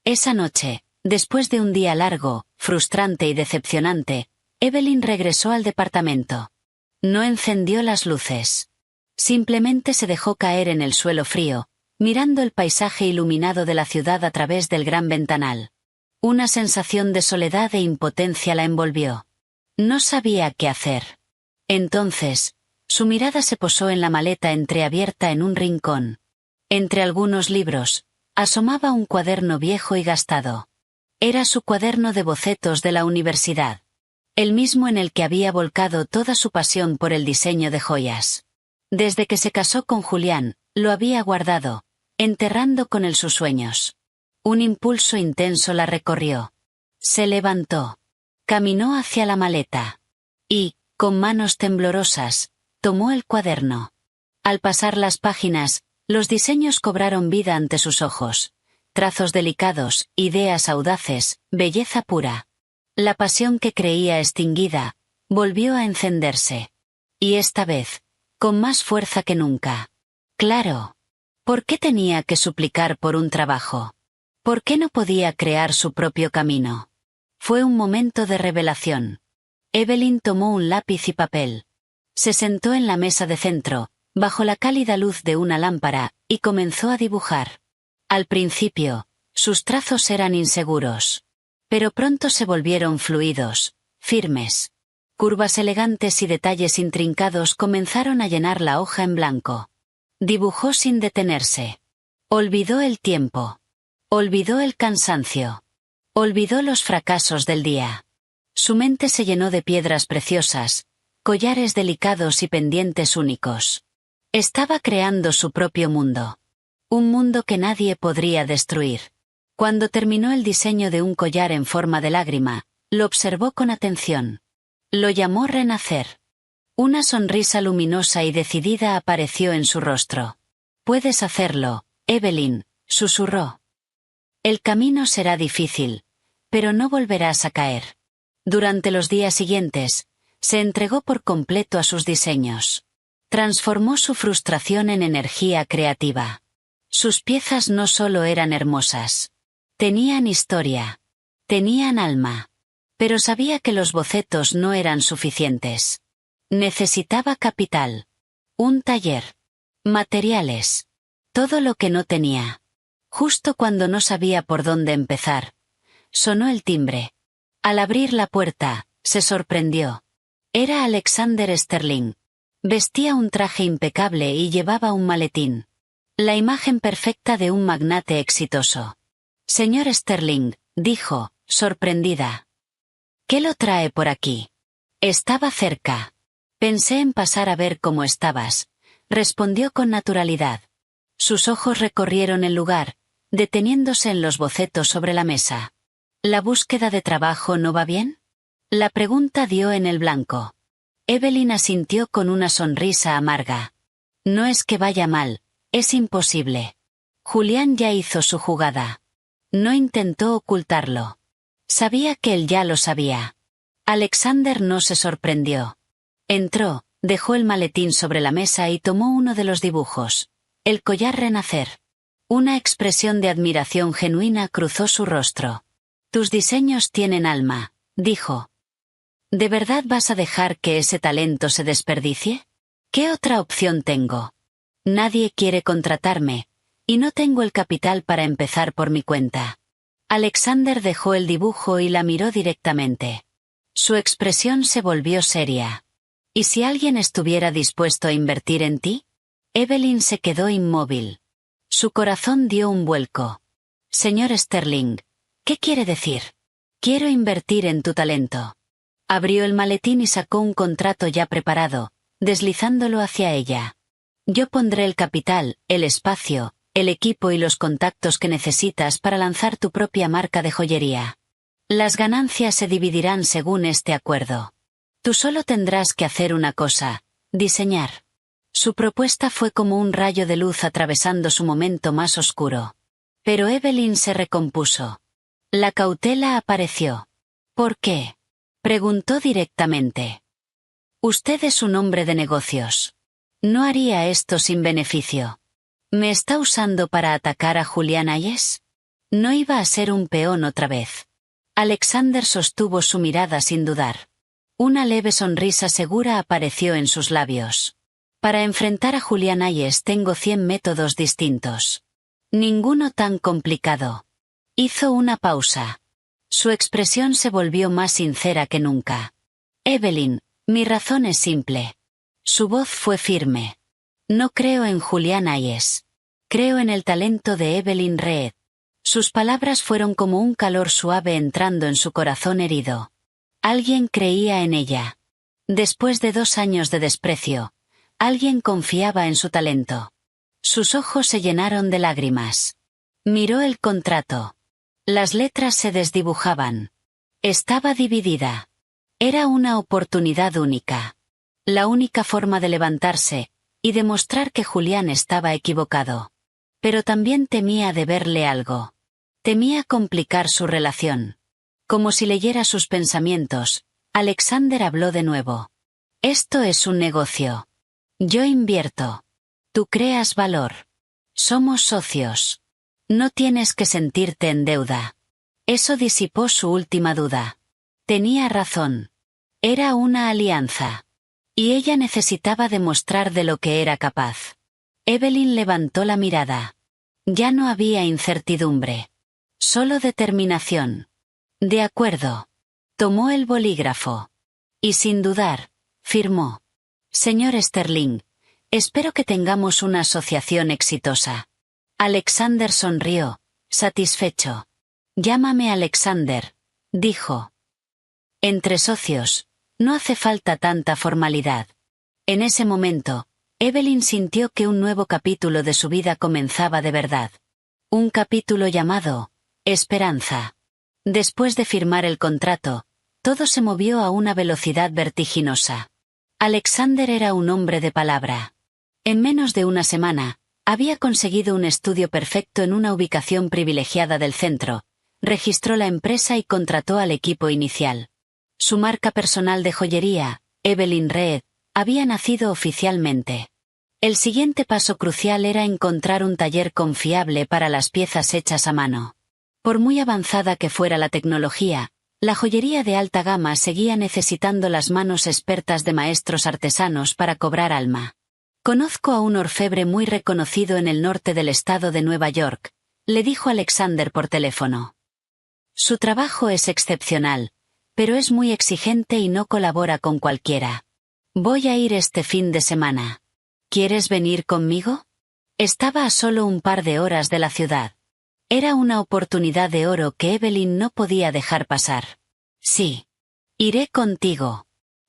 Esa noche, después de un día largo, frustrante y decepcionante, Evelyn regresó al departamento. No encendió las luces. Simplemente se dejó caer en el suelo frío, mirando el paisaje iluminado de la ciudad a través del gran ventanal. Una sensación de soledad e impotencia la envolvió. No sabía qué hacer. Entonces, su mirada se posó en la maleta entreabierta en un rincón. Entre algunos libros, asomaba un cuaderno viejo y gastado. Era su cuaderno de bocetos de la universidad. El mismo en el que había volcado toda su pasión por el diseño de joyas. Desde que se casó con Julián, lo había guardado, enterrando con él sus sueños. Un impulso intenso la recorrió. Se levantó. Caminó hacia la maleta. Y, con manos temblorosas, tomó el cuaderno. Al pasar las páginas, los diseños cobraron vida ante sus ojos. Trazos delicados, ideas audaces, belleza pura. La pasión que creía extinguida, volvió a encenderse. Y esta vez, con más fuerza que nunca. Claro. ¿Por qué tenía que suplicar por un trabajo? ¿Por qué no podía crear su propio camino? Fue un momento de revelación. Evelyn tomó un lápiz y papel. Se sentó en la mesa de centro, bajo la cálida luz de una lámpara, y comenzó a dibujar. Al principio, sus trazos eran inseguros. Pero pronto se volvieron fluidos, firmes. Curvas elegantes y detalles intrincados comenzaron a llenar la hoja en blanco. Dibujó sin detenerse. Olvidó el tiempo. Olvidó el cansancio. Olvidó los fracasos del día. Su mente se llenó de piedras preciosas, collares delicados y pendientes únicos. Estaba creando su propio mundo. Un mundo que nadie podría destruir. Cuando terminó el diseño de un collar en forma de lágrima, lo observó con atención. Lo llamó Renacer. Una sonrisa luminosa y decidida apareció en su rostro. «Puedes hacerlo, Evelyn», susurró. «El camino será difícil, pero no volverás a caer». Durante los días siguientes, se entregó por completo a sus diseños. Transformó su frustración en energía creativa. Sus piezas no solo eran hermosas. Tenían historia. Tenían alma. Pero sabía que los bocetos no eran suficientes. Necesitaba capital. Un taller. Materiales. Todo lo que no tenía. Justo cuando no sabía por dónde empezar, sonó el timbre. Al abrir la puerta, se sorprendió. Era Alexander Sterling. Vestía un traje impecable y llevaba un maletín. La imagen perfecta de un magnate exitoso. «Señor Sterling», dijo, sorprendida. «¿Qué lo trae por aquí?» «Estaba cerca. Pensé en pasar a ver cómo estabas», respondió con naturalidad. Sus ojos recorrieron el lugar, deteniéndose en los bocetos sobre la mesa. «¿La búsqueda de trabajo no va bien?» La pregunta dio en el blanco. Evelyn asintió con una sonrisa amarga. «No es que vaya mal, es imposible. Julián ya hizo su jugada. No intentó ocultarlo. Sabía que él ya lo sabía. Alexander no se sorprendió. Entró, dejó el maletín sobre la mesa y tomó uno de los dibujos. El collar Renacer. Una expresión de admiración genuina cruzó su rostro. Tus diseños tienen alma, dijo. ¿De verdad vas a dejar que ese talento se desperdicie? ¿Qué otra opción tengo? Nadie quiere contratarme, y no tengo el capital para empezar por mi cuenta. Alexander dejó el dibujo y la miró directamente. Su expresión se volvió seria. ¿Y si alguien estuviera dispuesto a invertir en ti? Evelyn se quedó inmóvil. Su corazón dio un vuelco. Señor Sterling, ¿qué quiere decir? Quiero invertir en tu talento. Abrió el maletín y sacó un contrato ya preparado, deslizándolo hacia ella. Yo pondré el capital, el espacio, el equipo y los contactos que necesitas para lanzar tu propia marca de joyería. Las ganancias se dividirán según este acuerdo. Tú solo tendrás que hacer una cosa, diseñar. Su propuesta fue como un rayo de luz atravesando su momento más oscuro. Pero Evelyn se recompuso. La cautela apareció. ¿Por qué? Preguntó directamente. Usted es un hombre de negocios. No haría esto sin beneficio. ¿Me está usando para atacar a Julián Hayes? No iba a ser un peón otra vez. Alexander sostuvo su mirada sin dudar. Una leve sonrisa segura apareció en sus labios. Para enfrentar a Julián Hayes tengo 100 métodos distintos. Ninguno tan complicado. Hizo una pausa. Su expresión se volvió más sincera que nunca. Evelyn, mi razón es simple. Su voz fue firme. No creo en Julián Hayes. Creo en el talento de Evelyn Reed. Sus palabras fueron como un calor suave entrando en su corazón herido. Alguien creía en ella. Después de 2 años de desprecio, alguien confiaba en su talento. Sus ojos se llenaron de lágrimas. Miró el contrato. Las letras se desdibujaban. Estaba dividida. Era una oportunidad única. La única forma de levantarse y demostrar que Julián estaba equivocado. Pero también temía deberle algo. Temía complicar su relación. Como si leyera sus pensamientos, Alexander habló de nuevo. Esto es un negocio. Yo invierto. Tú creas valor. Somos socios. No tienes que sentirte en deuda. Eso disipó su última duda. Tenía razón. Era una alianza. Y ella necesitaba demostrar de lo que era capaz. Evelyn levantó la mirada. Ya no había incertidumbre. Solo determinación. De acuerdo. Tomó el bolígrafo. Y sin dudar, firmó. Señor Sterling, espero que tengamos una asociación exitosa. Alexander sonrió, satisfecho. Llámame Alexander, dijo. Entre socios, no hace falta tanta formalidad. En ese momento, Evelyn sintió que un nuevo capítulo de su vida comenzaba de verdad. Un capítulo llamado Esperanza. Después de firmar el contrato, todo se movió a una velocidad vertiginosa. Alexander era un hombre de palabra. En menos de una semana, había conseguido un estudio perfecto en una ubicación privilegiada del centro, registró la empresa y contrató al equipo inicial. Su marca personal de joyería, Evelyn Reed, había nacido oficialmente. El siguiente paso crucial era encontrar un taller confiable para las piezas hechas a mano. Por muy avanzada que fuera la tecnología, la joyería de alta gama seguía necesitando las manos expertas de maestros artesanos para cobrar alma. Conozco a un orfebre muy reconocido en el norte del estado de Nueva York, le dijo Alexander por teléfono. Su trabajo es excepcional, pero es muy exigente y no colabora con cualquiera. Voy a ir este fin de semana. ¿Quieres venir conmigo? Estaba a solo un par de horas de la ciudad. Era una oportunidad de oro que Evelyn no podía dejar pasar. Sí. Iré contigo.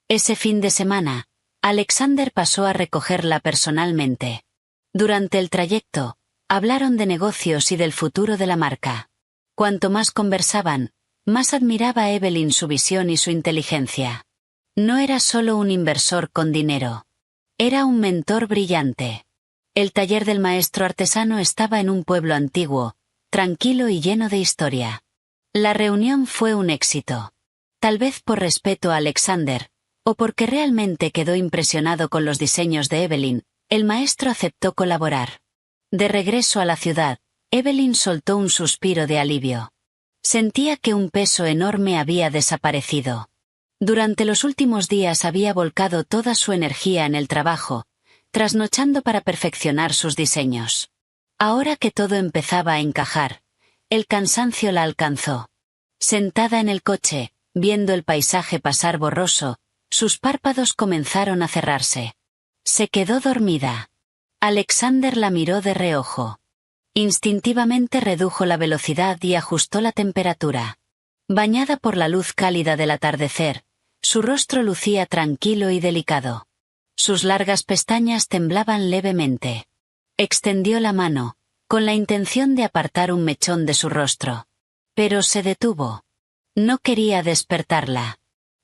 Ese fin de semana, Alexander pasó a recogerla personalmente. Durante el trayecto, hablaron de negocios y del futuro de la marca. Cuanto más conversaban, más admiraba Evelyn su visión y su inteligencia. No era solo un inversor con dinero. Era un mentor brillante. El taller del maestro artesano estaba en un pueblo antiguo, tranquilo y lleno de historia. La reunión fue un éxito. Tal vez por respeto a Alexander, o porque realmente quedó impresionado con los diseños de Evelyn, el maestro aceptó colaborar. De regreso a la ciudad, Evelyn soltó un suspiro de alivio. Sentía que un peso enorme había desaparecido. Durante los últimos días había volcado toda su energía en el trabajo, trasnochando para perfeccionar sus diseños. Ahora que todo empezaba a encajar, el cansancio la alcanzó. Sentada en el coche, viendo el paisaje pasar borroso, sus párpados comenzaron a cerrarse. Se quedó dormida. Alexander la miró de reojo. Instintivamente redujo la velocidad y ajustó la temperatura. Bañada por la luz cálida del atardecer, su rostro lucía tranquilo y delicado. Sus largas pestañas temblaban levemente. Extendió la mano, con la intención de apartar un mechón de su rostro. Pero se detuvo. No quería despertarla.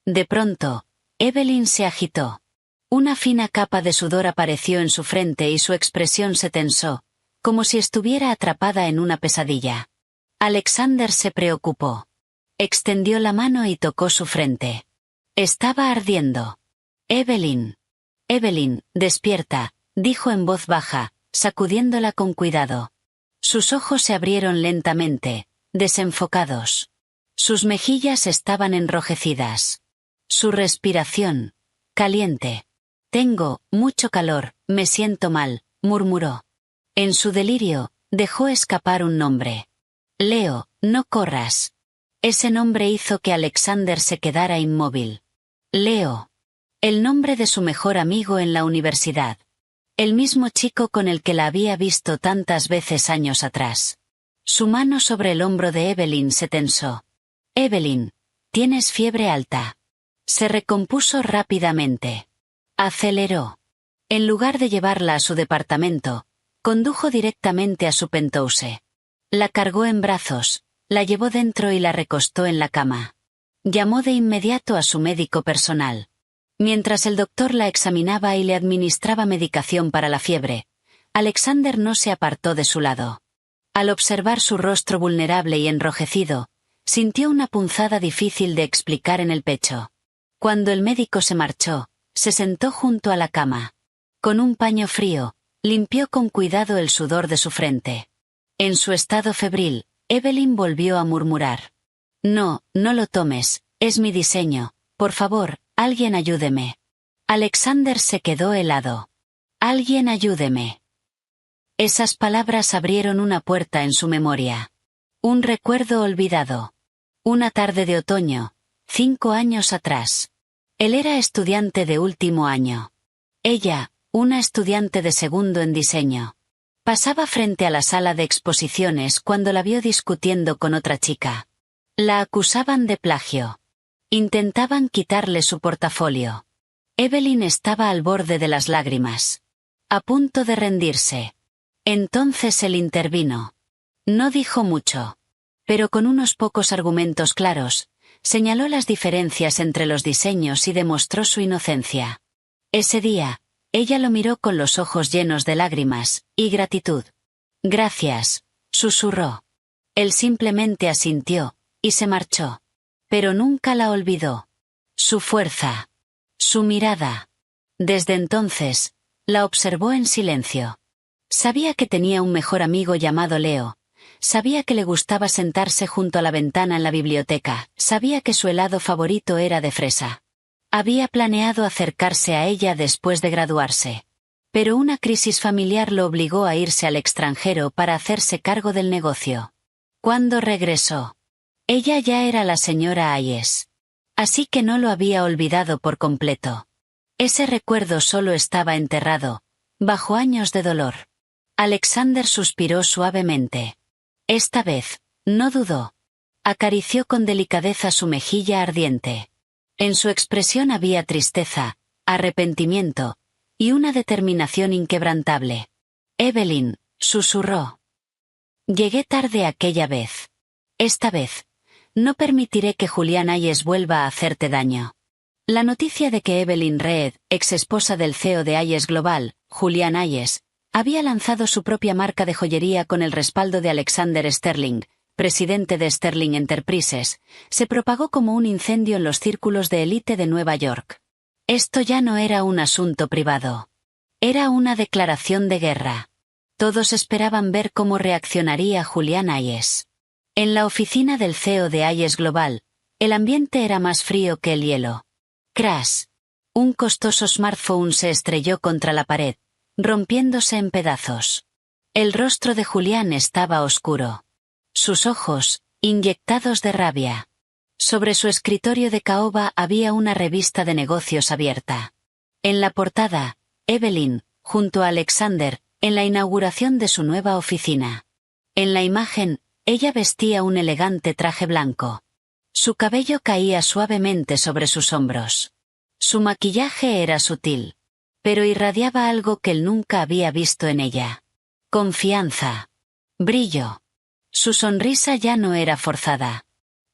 De pronto, Evelyn se agitó. Una fina capa de sudor apareció en su frente y su expresión se tensó, como si estuviera atrapada en una pesadilla. Alexander se preocupó. Extendió la mano y tocó su frente. Estaba ardiendo. Evelyn. Evelyn, despierta, dijo en voz baja, sacudiéndola con cuidado. Sus ojos se abrieron lentamente, desenfocados. Sus mejillas estaban enrojecidas. Su respiración, caliente. Tengo mucho calor, me siento mal, murmuró. En su delirio, dejó escapar un nombre. Leo, no corras. Ese nombre hizo que Alexander se quedara inmóvil. Leo. El nombre de su mejor amigo en la universidad. El mismo chico con el que la había visto tantas veces años atrás. Su mano sobre el hombro de Evelyn se tensó. Evelyn, tienes fiebre alta. Se recompuso rápidamente. Aceleró. En lugar de llevarla a su departamento, condujo directamente a su penthouse. La cargó en brazos, la llevó dentro y la recostó en la cama. Llamó de inmediato a su médico personal. Mientras el doctor la examinaba y le administraba medicación para la fiebre, Alexander no se apartó de su lado. Al observar su rostro vulnerable y enrojecido, sintió una punzada difícil de explicar en el pecho. Cuando el médico se marchó, se sentó junto a la cama. Con un paño frío, limpió con cuidado el sudor de su frente. En su estado febril, Evelyn volvió a murmurar. No, no lo tomes, es mi diseño, por favor, alguien ayúdeme. Alexander se quedó helado. Alguien ayúdeme. Esas palabras abrieron una puerta en su memoria. Un recuerdo olvidado. Una tarde de otoño, 5 años atrás. Él era estudiante de último año. Ella, una estudiante de segundo en diseño. Pasaba frente a la sala de exposiciones cuando la vio discutiendo con otra chica. La acusaban de plagio. Intentaban quitarle su portafolio. Evelyn estaba al borde de las lágrimas. A punto de rendirse. Entonces él intervino. No dijo mucho. Pero con unos pocos argumentos claros, señaló las diferencias entre los diseños y demostró su inocencia. Ese día, ella lo miró con los ojos llenos de lágrimas y gratitud. Gracias, susurró. Él simplemente asintió, y se marchó. Pero nunca la olvidó. Su fuerza. Su mirada. Desde entonces, la observó en silencio. Sabía que tenía un mejor amigo llamado Leo. Sabía que le gustaba sentarse junto a la ventana en la biblioteca. Sabía que su helado favorito era de fresa. Había planeado acercarse a ella después de graduarse. Pero una crisis familiar lo obligó a irse al extranjero para hacerse cargo del negocio. Cuando regresó, ella ya era la señora Hayes. Así que no lo había olvidado por completo. Ese recuerdo solo estaba enterrado, bajo años de dolor. Alexander suspiró suavemente. Esta vez, no dudó. Acarició con delicadeza su mejilla ardiente. En su expresión había tristeza, arrepentimiento, y una determinación inquebrantable. Evelyn, susurró. Llegué tarde aquella vez. Esta vez, no permitiré que Julián Hayes vuelva a hacerte daño. La noticia de que Evelyn Reed, ex esposa del CEO de Hayes Global, Julián Hayes, Había lanzado su propia marca de joyería con el respaldo de Alexander Sterling, presidente de Sterling Enterprises. Se propagó como un incendio en los círculos de élite de Nueva York. Esto ya no era un asunto privado. Era una declaración de guerra. Todos esperaban ver cómo reaccionaría Julián Hayes. En la oficina del CEO de Hayes Global, el ambiente era más frío que el hielo. Crash. Un costoso smartphone se estrelló contra la pared, rompiéndose en pedazos. El rostro de Julián estaba oscuro. Sus ojos, inyectados de rabia. Sobre su escritorio de caoba había una revista de negocios abierta. En la portada, Evelyn, junto a Alexander, en la inauguración de su nueva oficina. En la imagen, ella vestía un elegante traje blanco. Su cabello caía suavemente sobre sus hombros. Su maquillaje era sutil, pero irradiaba algo que él nunca había visto en ella. Confianza. Brillo. Su sonrisa ya no era forzada.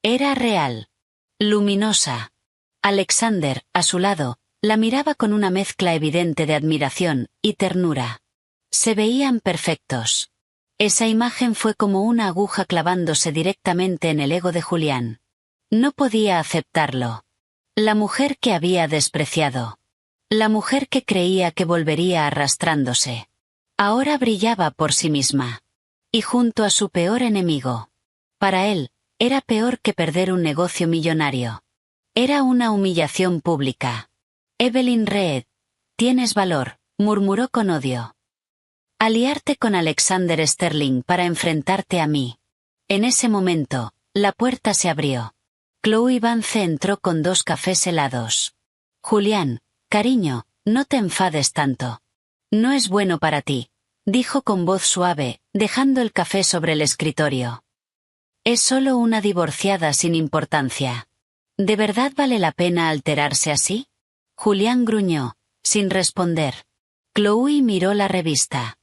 Era real. Luminosa. Alexander, a su lado, la miraba con una mezcla evidente de admiración y ternura. Se veían perfectos. Esa imagen fue como una aguja clavándose directamente en el ego de Julián. No podía aceptarlo. La mujer que había despreciado. La mujer que creía que volvería arrastrándose. Ahora brillaba por sí misma. Y junto a su peor enemigo. Para él, era peor que perder un negocio millonario. Era una humillación pública. Evelyn Reed, tienes valor, murmuró con odio. Aliarte con Alexander Sterling para enfrentarte a mí. En ese momento, la puerta se abrió. Chloe Vance entró con 2 cafés helados. Julián, cariño, no te enfades tanto. No es bueno para ti, dijo con voz suave, dejando el café sobre el escritorio. Es solo una divorciada sin importancia. ¿De verdad vale la pena alterarse así? Julián gruñó, sin responder. Chloe miró la revista.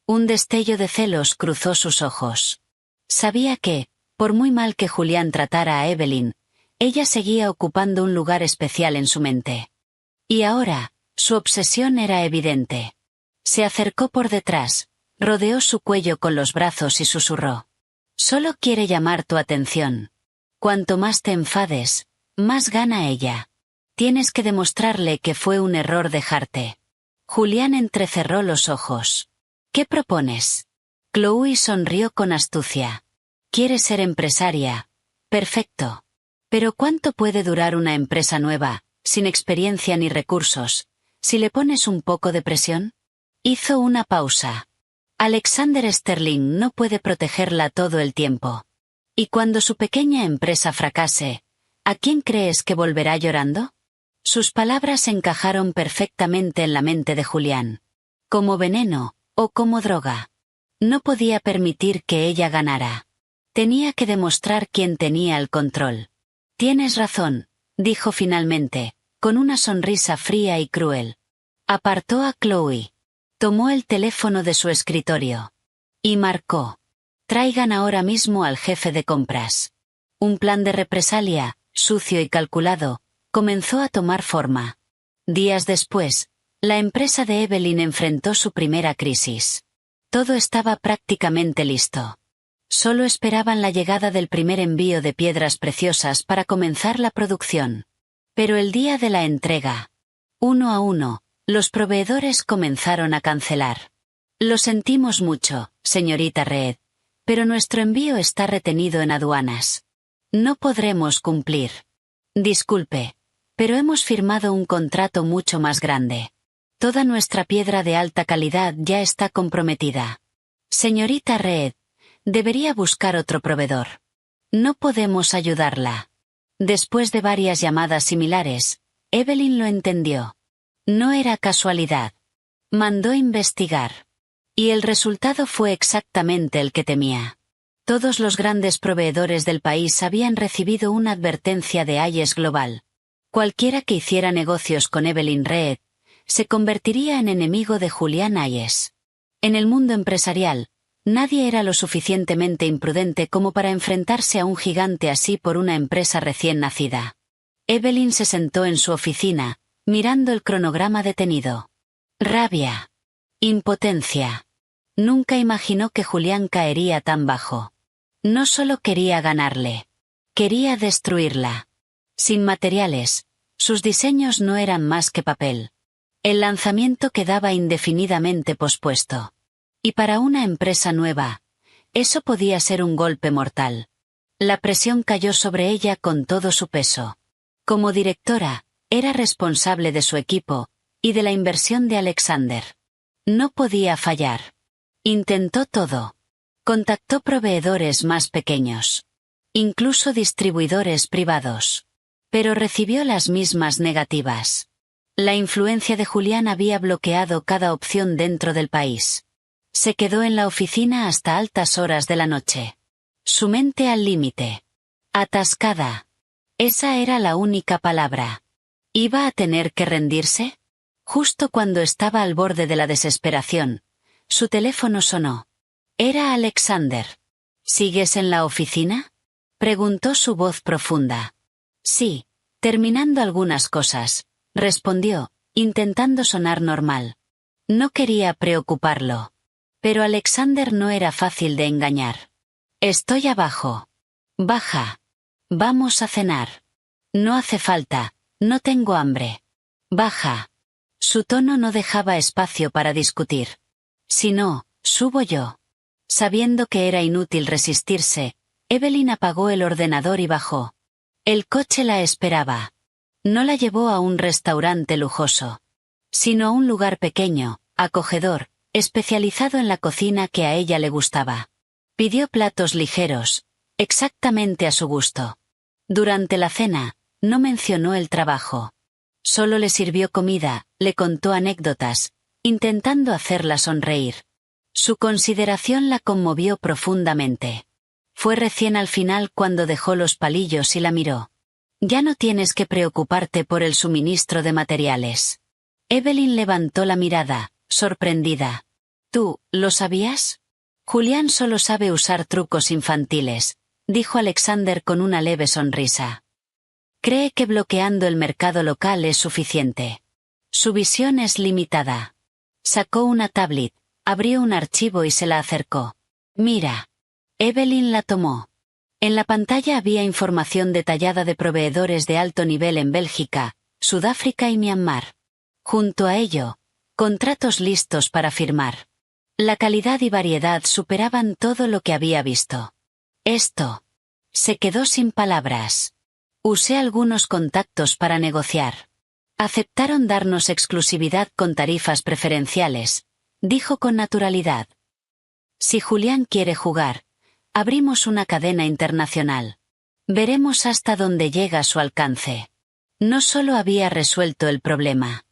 Un destello de celos cruzó sus ojos. Sabía que, por muy mal que Julián tratara a Evelyn, ella seguía ocupando un lugar especial en su mente. Y ahora, su obsesión era evidente. Se acercó por detrás, rodeó su cuello con los brazos y susurró. Solo quiere llamar tu atención. Cuanto más te enfades, más gana ella. Tienes que demostrarle que fue un error dejarte. Julián entrecerró los ojos. ¿Qué propones? Chloe sonrió con astucia. ¿Quieres ser empresaria? Perfecto. Pero ¿cuánto puede durar una empresa nueva, sin experiencia ni recursos, si le pones un poco de presión? Hizo una pausa. Alexander Sterling no puede protegerla todo el tiempo. Y cuando su pequeña empresa fracase, ¿a quién crees que volverá llorando? Sus palabras encajaron perfectamente en la mente de Julián. Como veneno, o como droga. No podía permitir que ella ganara. Tenía que demostrar quién tenía el control. Tienes razón, dijo finalmente, con una sonrisa fría y cruel. Apartó a Chloe. Tomó el teléfono de su escritorio. Y marcó. Traigan ahora mismo al jefe de compras. Un plan de represalia, sucio y calculado, comenzó a tomar forma. Días después, la empresa de Evelyn enfrentó su primera crisis. Todo estaba prácticamente listo. Solo esperaban la llegada del primer envío de piedras preciosas para comenzar la producción. Pero el día de la entrega, uno a uno, los proveedores comenzaron a cancelar. Lo sentimos mucho, señorita Reed, pero nuestro envío está retenido en aduanas. No podremos cumplir. Disculpe, pero hemos firmado un contrato mucho más grande. Toda nuestra piedra de alta calidad ya está comprometida. Señorita Reed, debería buscar otro proveedor. No podemos ayudarla. Después de varias llamadas similares, Evelyn lo entendió. No era casualidad. Mandó investigar. Y el resultado fue exactamente el que temía. Todos los grandes proveedores del país habían recibido una advertencia de Hayes Global. Cualquiera que hiciera negocios con Evelyn Reed, se convertiría en enemigo de Julián Hayes. En el mundo empresarial, nadie era lo suficientemente imprudente como para enfrentarse a un gigante así por una empresa recién nacida. Evelyn se sentó en su oficina, mirando el cronograma detenido. Rabia. Impotencia. Nunca imaginó que Julián caería tan bajo. No solo quería ganarle. Quería destruirla. Sin materiales, sus diseños no eran más que papel. El lanzamiento quedaba indefinidamente pospuesto. Y para una empresa nueva, eso podía ser un golpe mortal. La presión cayó sobre ella con todo su peso. Como directora, era responsable de su equipo, y de la inversión de Alexander. No podía fallar. Intentó todo. Contactó proveedores más pequeños. Incluso distribuidores privados. Pero recibió las mismas negativas. La influencia de Julián había bloqueado cada opción dentro del país. Se quedó en la oficina hasta altas horas de la noche. Su mente al límite. Atascada. Esa era la única palabra. ¿Iba a tener que rendirse? Justo cuando estaba al borde de la desesperación, su teléfono sonó. Era Alexander. ¿Sigues en la oficina?, preguntó su voz profunda. Sí, terminando algunas cosas, respondió, intentando sonar normal. No quería preocuparlo. Pero Alexander no era fácil de engañar. Estoy abajo. Baja. Vamos a cenar. No hace falta, no tengo hambre. Baja. Su tono no dejaba espacio para discutir. Si no, subo yo. Sabiendo que era inútil resistirse, Evelyn apagó el ordenador y bajó. El coche la esperaba. No la llevó a un restaurante lujoso, sino a un lugar pequeño, acogedor, especializado en la cocina que a ella le gustaba. Pidió platos ligeros, exactamente a su gusto. Durante la cena, no mencionó el trabajo. Solo le sirvió comida, le contó anécdotas, intentando hacerla sonreír. Su consideración la conmovió profundamente. Fue recién al final cuando dejó los palillos y la miró. Ya no tienes que preocuparte por el suministro de materiales. Evelyn levantó la mirada, sorprendida. ¿Tú, lo sabías? Julián solo sabe usar trucos infantiles, dijo Alexander con una leve sonrisa. Cree que bloqueando el mercado local es suficiente. Su visión es limitada. Sacó una tablet, abrió un archivo y se la acercó. Mira. Evelyn la tomó. En la pantalla había información detallada de proveedores de alto nivel en Bélgica, Sudáfrica y Myanmar. Junto a ello, contratos listos para firmar. La calidad y variedad superaban todo lo que había visto. Esto. Se quedó sin palabras. Usé algunos contactos para negociar. Aceptaron darnos exclusividad con tarifas preferenciales, dijo con naturalidad. Si Julián quiere jugar, abrimos una cadena internacional. Veremos hasta dónde llega su alcance. No solo había resuelto el problema.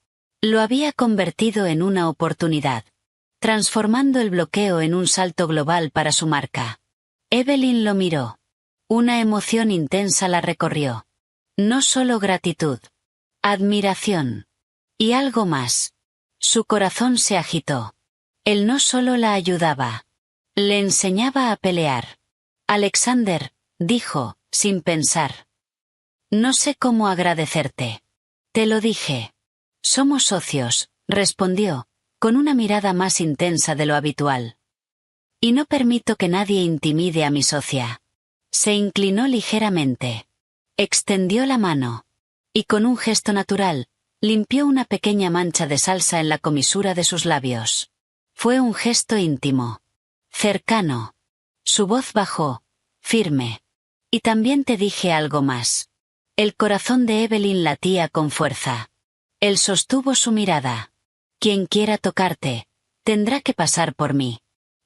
Lo había convertido en una oportunidad, transformando el bloqueo en un salto global para su marca. Evelyn lo miró. Una emoción intensa la recorrió. No solo gratitud. Admiración. Y algo más. Su corazón se agitó. Él no solo la ayudaba. Le enseñaba a pelear. Alexander, dijo, sin pensar. No sé cómo agradecerte. Te lo dije. Somos socios, respondió, con una mirada más intensa de lo habitual. Y no permito que nadie intimide a mi socia. Se inclinó ligeramente. Extendió la mano. Y con un gesto natural, limpió una pequeña mancha de salsa en la comisura de sus labios. Fue un gesto íntimo. Cercano. Su voz bajó, firme. Y también te dije algo más. El corazón de Evelyn latía con fuerza. Él sostuvo su mirada. Quien quiera tocarte, tendrá que pasar por mí.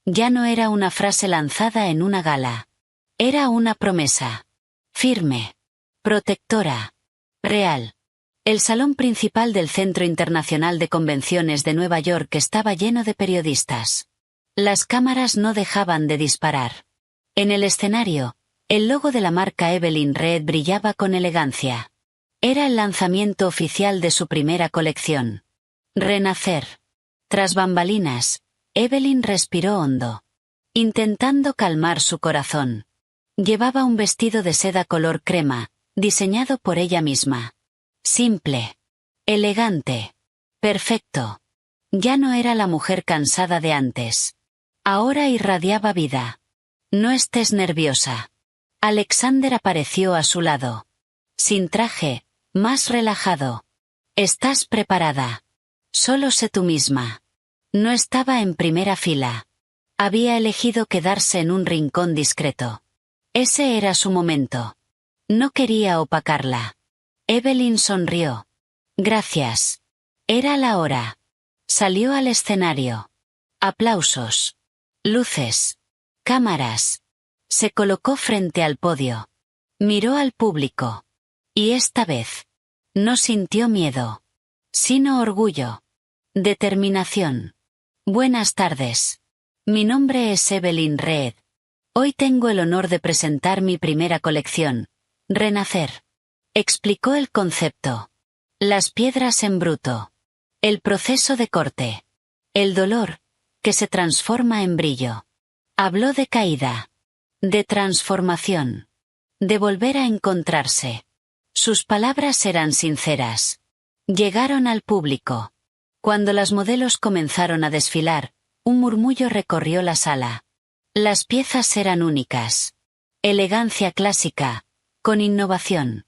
Ya no era una frase lanzada en una gala. Era una promesa. Firme. Protectora. Real. El salón principal del Centro Internacional de Convenciones de Nueva York estaba lleno de periodistas. Las cámaras no dejaban de disparar. En el escenario, el logo de la marca Evelyn Red brillaba con elegancia. Era el lanzamiento oficial de su primera colección. Renacer. Tras bambalinas, Evelyn respiró hondo, intentando calmar su corazón. Llevaba un vestido de seda color crema, diseñado por ella misma. Simple. Elegante. Perfecto. Ya no era la mujer cansada de antes. Ahora irradiaba vida. No estés nerviosa. Alexander apareció a su lado. Sin traje, más relajado. ¿Estás preparada? Solo sé tú misma. No estaba en primera fila. Había elegido quedarse en un rincón discreto. Ese era su momento. No quería opacarla. Evelyn sonrió. Gracias. Era la hora. Salió al escenario. Aplausos. Luces. Cámaras. Se colocó frente al podio. Miró al público. Y esta vez, no sintió miedo, sino orgullo. Determinación. Buenas tardes. Mi nombre es Evelyn Reed. Hoy tengo el honor de presentar mi primera colección, Renacer. Explicó el concepto. Las piedras en bruto. El proceso de corte. El dolor, que se transforma en brillo. Habló de caída. De transformación. De volver a encontrarse. Sus palabras eran sinceras. Llegaron al público. Cuando las modelos comenzaron a desfilar, un murmullo recorrió la sala. Las piezas eran únicas. Elegancia clásica, con innovación.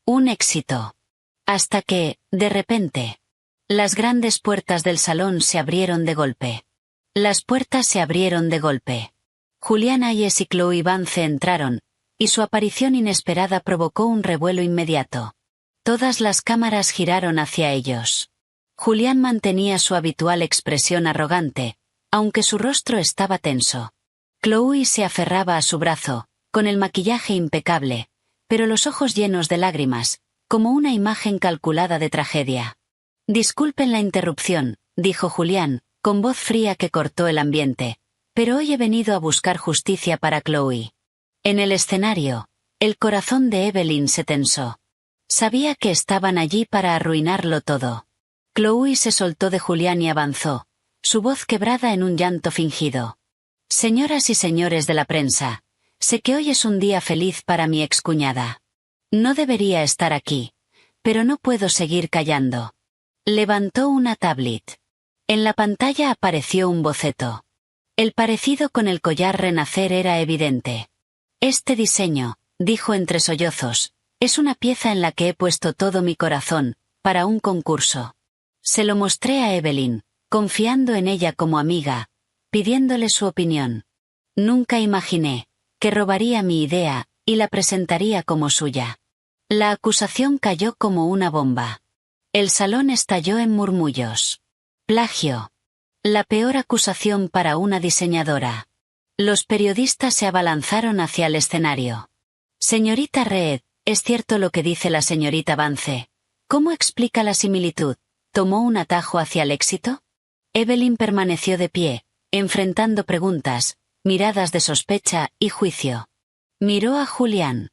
Un éxito. Hasta que, de repente, las grandes puertas del salón se abrieron de golpe. Las puertas se abrieron de golpe. Julián Hayes y Chloe Vance entraron, y su aparición inesperada provocó un revuelo inmediato. Todas las cámaras giraron hacia ellos. Julián mantenía su habitual expresión arrogante, aunque su rostro estaba tenso. Chloe se aferraba a su brazo, con el maquillaje impecable, pero los ojos llenos de lágrimas, como una imagen calculada de tragedia. Disculpen la interrupción, dijo Julián, con voz fría que cortó el ambiente, pero hoy he venido a buscar justicia para Chloe. En el escenario, el corazón de Evelyn se tensó. Sabía que estaban allí para arruinarlo todo. Chloe se soltó de Julián y avanzó, su voz quebrada en un llanto fingido. Señoras y señores de la prensa, sé que hoy es un día feliz para mi excuñada. No debería estar aquí, pero no puedo seguir callando. Levantó una tablet. En la pantalla apareció un boceto. El parecido con el collar Renacer era evidente. Este diseño, dijo entre sollozos, es una pieza en la que he puesto todo mi corazón, para un concurso. Se lo mostré a Evelyn, confiando en ella como amiga, pidiéndole su opinión. Nunca imaginé que robaría mi idea y la presentaría como suya. La acusación cayó como una bomba. El salón estalló en murmullos. Plagio. La peor acusación para una diseñadora. Los periodistas se abalanzaron hacia el escenario. Señorita Reed, ¿es cierto lo que dice la señorita Vance? ¿Cómo explica la similitud? ¿Tomó un atajo hacia el éxito? Evelyn permaneció de pie, enfrentando preguntas, miradas de sospecha y juicio. Miró a Julián.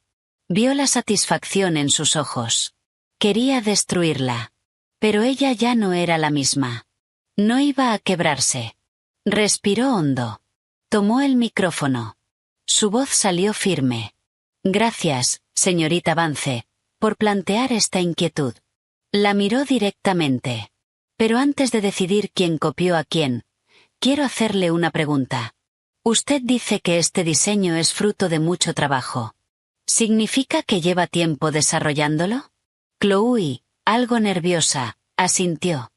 Vio la satisfacción en sus ojos. Quería destruirla. Pero ella ya no era la misma. No iba a quebrarse. Respiró hondo. Tomó el micrófono. Su voz salió firme. Gracias, señorita Vance, por plantear esta inquietud. La miró directamente. Pero antes de decidir quién copió a quién, quiero hacerle una pregunta. Usted dice que este diseño es fruto de mucho trabajo. ¿Significa que lleva tiempo desarrollándolo? Chloe, algo nerviosa, asintió.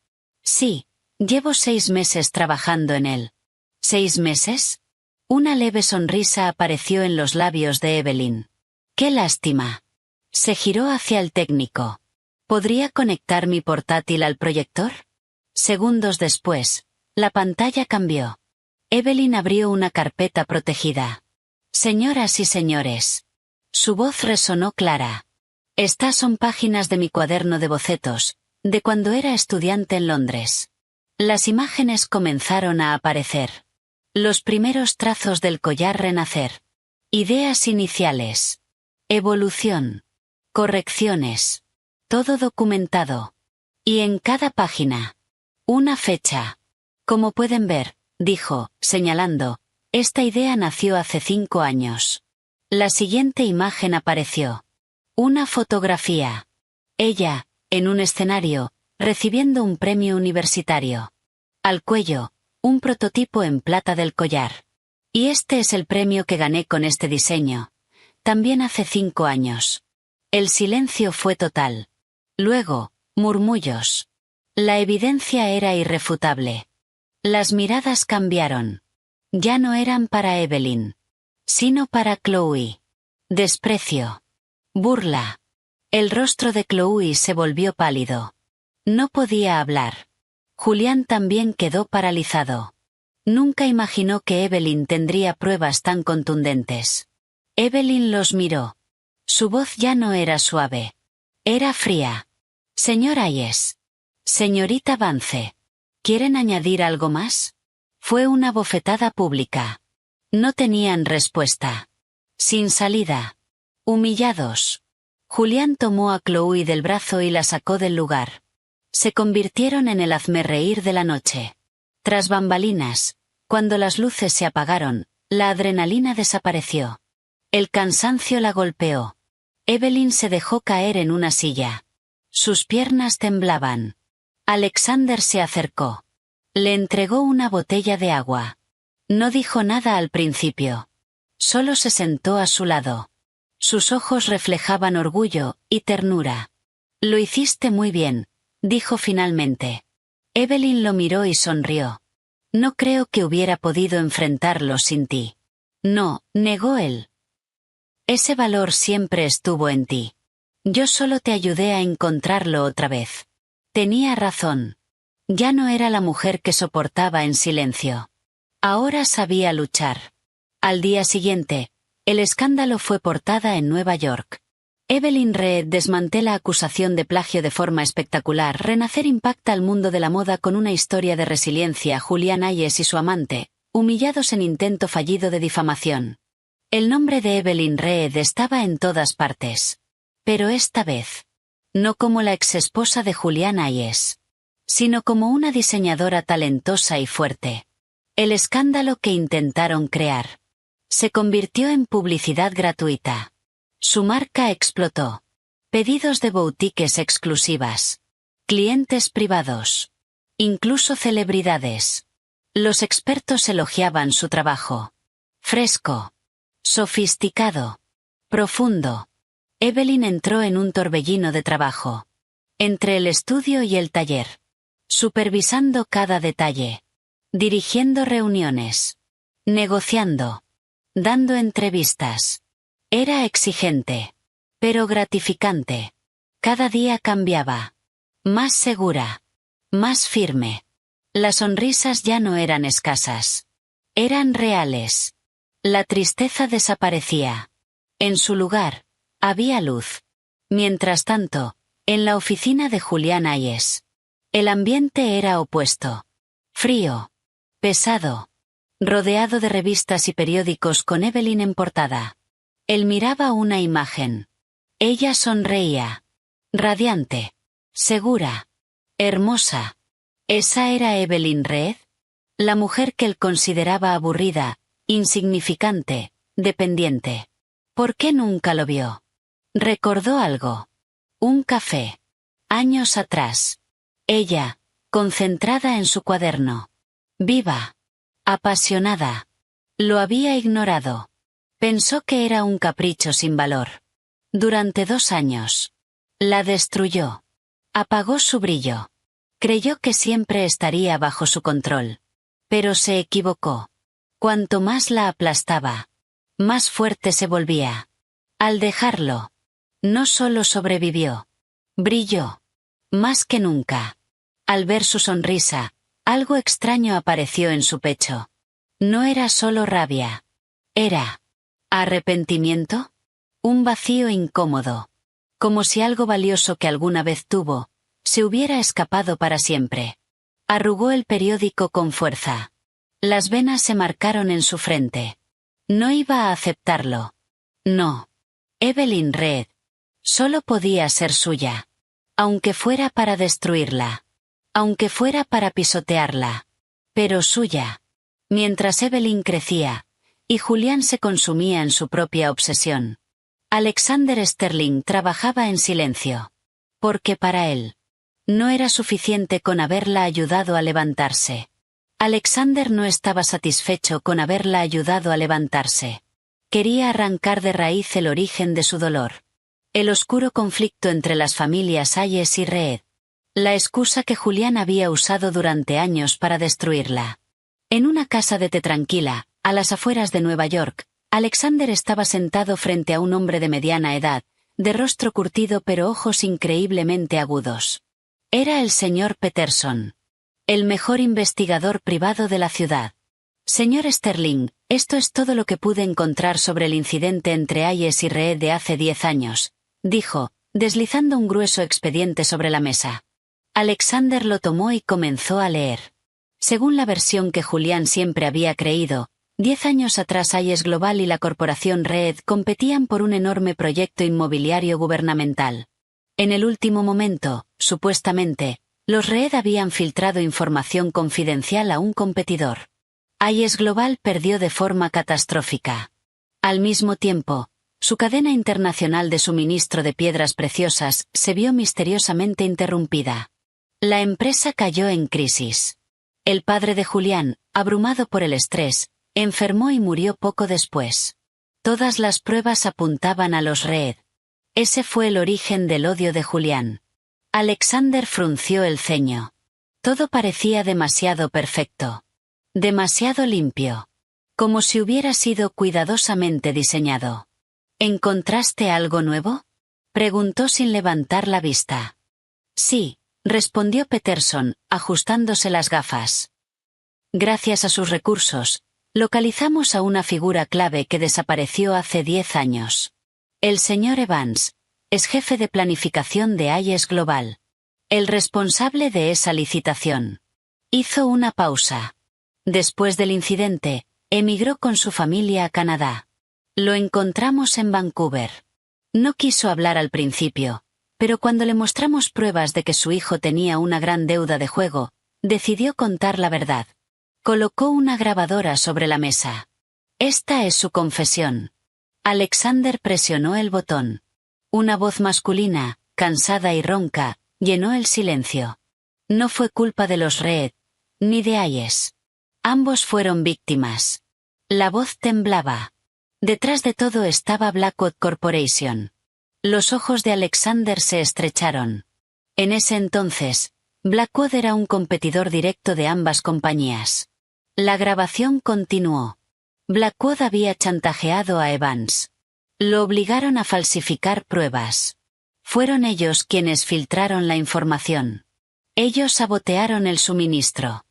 Sí, llevo 6 meses trabajando en él. ¿6 meses? Una leve sonrisa apareció en los labios de Evelyn. ¡Qué lástima! Se giró hacia el técnico. ¿Podría conectar mi portátil al proyector? Segundos después, la pantalla cambió. Evelyn abrió una carpeta protegida. Señoras y señores. Su voz resonó clara. Estas son páginas de mi cuaderno de bocetos, de cuando era estudiante en Londres. Las imágenes comenzaron a aparecer. Los primeros trazos del collar Renacer. Ideas iniciales. Evolución. Correcciones. Todo documentado. Y en cada página, una fecha. Como pueden ver, dijo, señalando, esta idea nació hace 5 años. La siguiente imagen apareció. Una fotografía. Ella, en un escenario, recibiendo un premio universitario. Al cuello, un prototipo en plata del collar. Y este es el premio que gané con este diseño. También hace 5 años. El silencio fue total. Luego, murmullos. La evidencia era irrefutable. Las miradas cambiaron. Ya no eran para Evelyn, sino para Chloe. Desprecio. Burla. El rostro de Chloe se volvió pálido. No podía hablar. Julián también quedó paralizado. Nunca imaginó que Evelyn tendría pruebas tan contundentes. Evelyn los miró. Su voz ya no era suave. Era fría. Señor Hayes. Señorita Vance. ¿Quieren añadir algo más? Fue una bofetada pública. No tenían respuesta. Sin salida. Humillados. Julián tomó a Chloe del brazo y la sacó del lugar. Se convirtieron en el hazmerreír de la noche. Tras bambalinas, cuando las luces se apagaron, la adrenalina desapareció. El cansancio la golpeó. Evelyn se dejó caer en una silla. Sus piernas temblaban. Alexander se acercó. Le entregó una botella de agua. No dijo nada al principio. Solo se sentó a su lado. Sus ojos reflejaban orgullo y ternura. Lo hiciste muy bien, dijo finalmente. Evelyn lo miró y sonrió. No creo que hubiera podido enfrentarlo sin ti. No, negó él. Ese valor siempre estuvo en ti. Yo solo te ayudé a encontrarlo otra vez. Tenía razón. Ya no era la mujer que soportaba en silencio. Ahora sabía luchar. Al día siguiente, el escándalo fue portada en Nueva York. Evelyn Reed desmantela acusación de plagio de forma espectacular. Renacer impacta al mundo de la moda con una historia de resiliencia. Julián Hayes y su amante, humillados en intento fallido de difamación. El nombre de Evelyn Reed estaba en todas partes. Pero esta vez, no como la exesposa de Julián Hayes, sino como una diseñadora talentosa y fuerte. El escándalo que intentaron crear se convirtió en publicidad gratuita. Su marca explotó. Pedidos de boutiques exclusivas. Clientes privados. Incluso celebridades. Los expertos elogiaban su trabajo. Fresco. Sofisticado. Profundo. Evelyn entró en un torbellino de trabajo. Entre el estudio y el taller. Supervisando cada detalle. Dirigiendo reuniones. Negociando. Dando entrevistas. Era exigente. Pero gratificante. Cada día cambiaba. Más segura. Más firme. Las sonrisas ya no eran escasas. Eran reales. La tristeza desaparecía. En su lugar, había luz. Mientras tanto, en la oficina de Julián Hayes, el ambiente era opuesto. Frío. Pesado. Rodeado de revistas y periódicos con Evelyn en portada. Él miraba una imagen. Ella sonreía. Radiante. Segura. Hermosa. ¿Esa era Evelyn Reed? La mujer que él consideraba aburrida, insignificante, dependiente. ¿Por qué nunca lo vio? Recordó algo. Un café. Años atrás. Ella, concentrada en su cuaderno. Viva. Apasionada. Lo había ignorado. Pensó que era un capricho sin valor. Durante 2 años. La destruyó. Apagó su brillo. Creyó que siempre estaría bajo su control. Pero se equivocó. Cuanto más la aplastaba, más fuerte se volvía. Al dejarlo, no solo sobrevivió, brilló. Más que nunca. Al ver su sonrisa, algo extraño apareció en su pecho. No era solo rabia. Era arrepentimiento. Un vacío incómodo. Como si algo valioso que alguna vez tuvo, se hubiera escapado para siempre. Arrugó el periódico con fuerza. Las venas se marcaron en su frente. No iba a aceptarlo. No. Evelyn Reed. Solo podía ser suya. Aunque fuera para destruirla. Aunque fuera para pisotearla. Pero suya. Mientras Evelyn crecía, y Julián se consumía en su propia obsesión. Alexander Sterling trabajaba en silencio. Porque para él, no era suficiente con haberla ayudado a levantarse. Alexander no estaba satisfecho con haberla ayudado a levantarse. Quería arrancar de raíz el origen de su dolor. El oscuro conflicto entre las familias Hayes y Reed. La excusa que Julián había usado durante años para destruirla. En una casa de té tranquila, a las afueras de Nueva York, Alexander estaba sentado frente a un hombre de mediana edad, de rostro curtido pero ojos increíblemente agudos. Era el señor Peterson. El mejor investigador privado de la ciudad. Señor Sterling, esto es todo lo que pude encontrar sobre el incidente entre Hayes y Reed de hace 10 años, dijo, deslizando un grueso expediente sobre la mesa. Alexander lo tomó y comenzó a leer. Según la versión que Julián siempre había creído, 10 años atrás Hayes Global y la corporación Reed competían por un enorme proyecto inmobiliario gubernamental. En el último momento, supuestamente, los Reed habían filtrado información confidencial a un competidor. Hayes Global perdió de forma catastrófica. Al mismo tiempo, su cadena internacional de suministro de piedras preciosas se vio misteriosamente interrumpida. La empresa cayó en crisis. El padre de Julián, abrumado por el estrés, enfermó y murió poco después. Todas las pruebas apuntaban a los Reed. Ese fue el origen del odio de Julián. Alexander frunció el ceño. Todo parecía demasiado perfecto. Demasiado limpio. Como si hubiera sido cuidadosamente diseñado. ¿Encontraste algo nuevo?, preguntó sin levantar la vista. Sí, respondió Peterson, ajustándose las gafas. Gracias a sus recursos, localizamos a una figura clave que desapareció hace 10 años. El señor Evans, es jefe de planificación de Hayes Global. El responsable de esa licitación. Hizo una pausa. Después del incidente, emigró con su familia a Canadá. Lo encontramos en Vancouver. No quiso hablar al principio, pero cuando le mostramos pruebas de que su hijo tenía una gran deuda de juego, decidió contar la verdad. Colocó una grabadora sobre la mesa. Esta es su confesión. Alexander presionó el botón. Una voz masculina, cansada y ronca, llenó el silencio. No fue culpa de los Reed, ni de Hayes. Ambos fueron víctimas. La voz temblaba. Detrás de todo estaba Blackwood Corporation. Los ojos de Alexander se estrecharon. En ese entonces, Blackwood era un competidor directo de ambas compañías. La grabación continuó. Blackwood había chantajeado a Evans. Lo obligaron a falsificar pruebas. Fueron ellos quienes filtraron la información. Ellos sabotearon el suministro.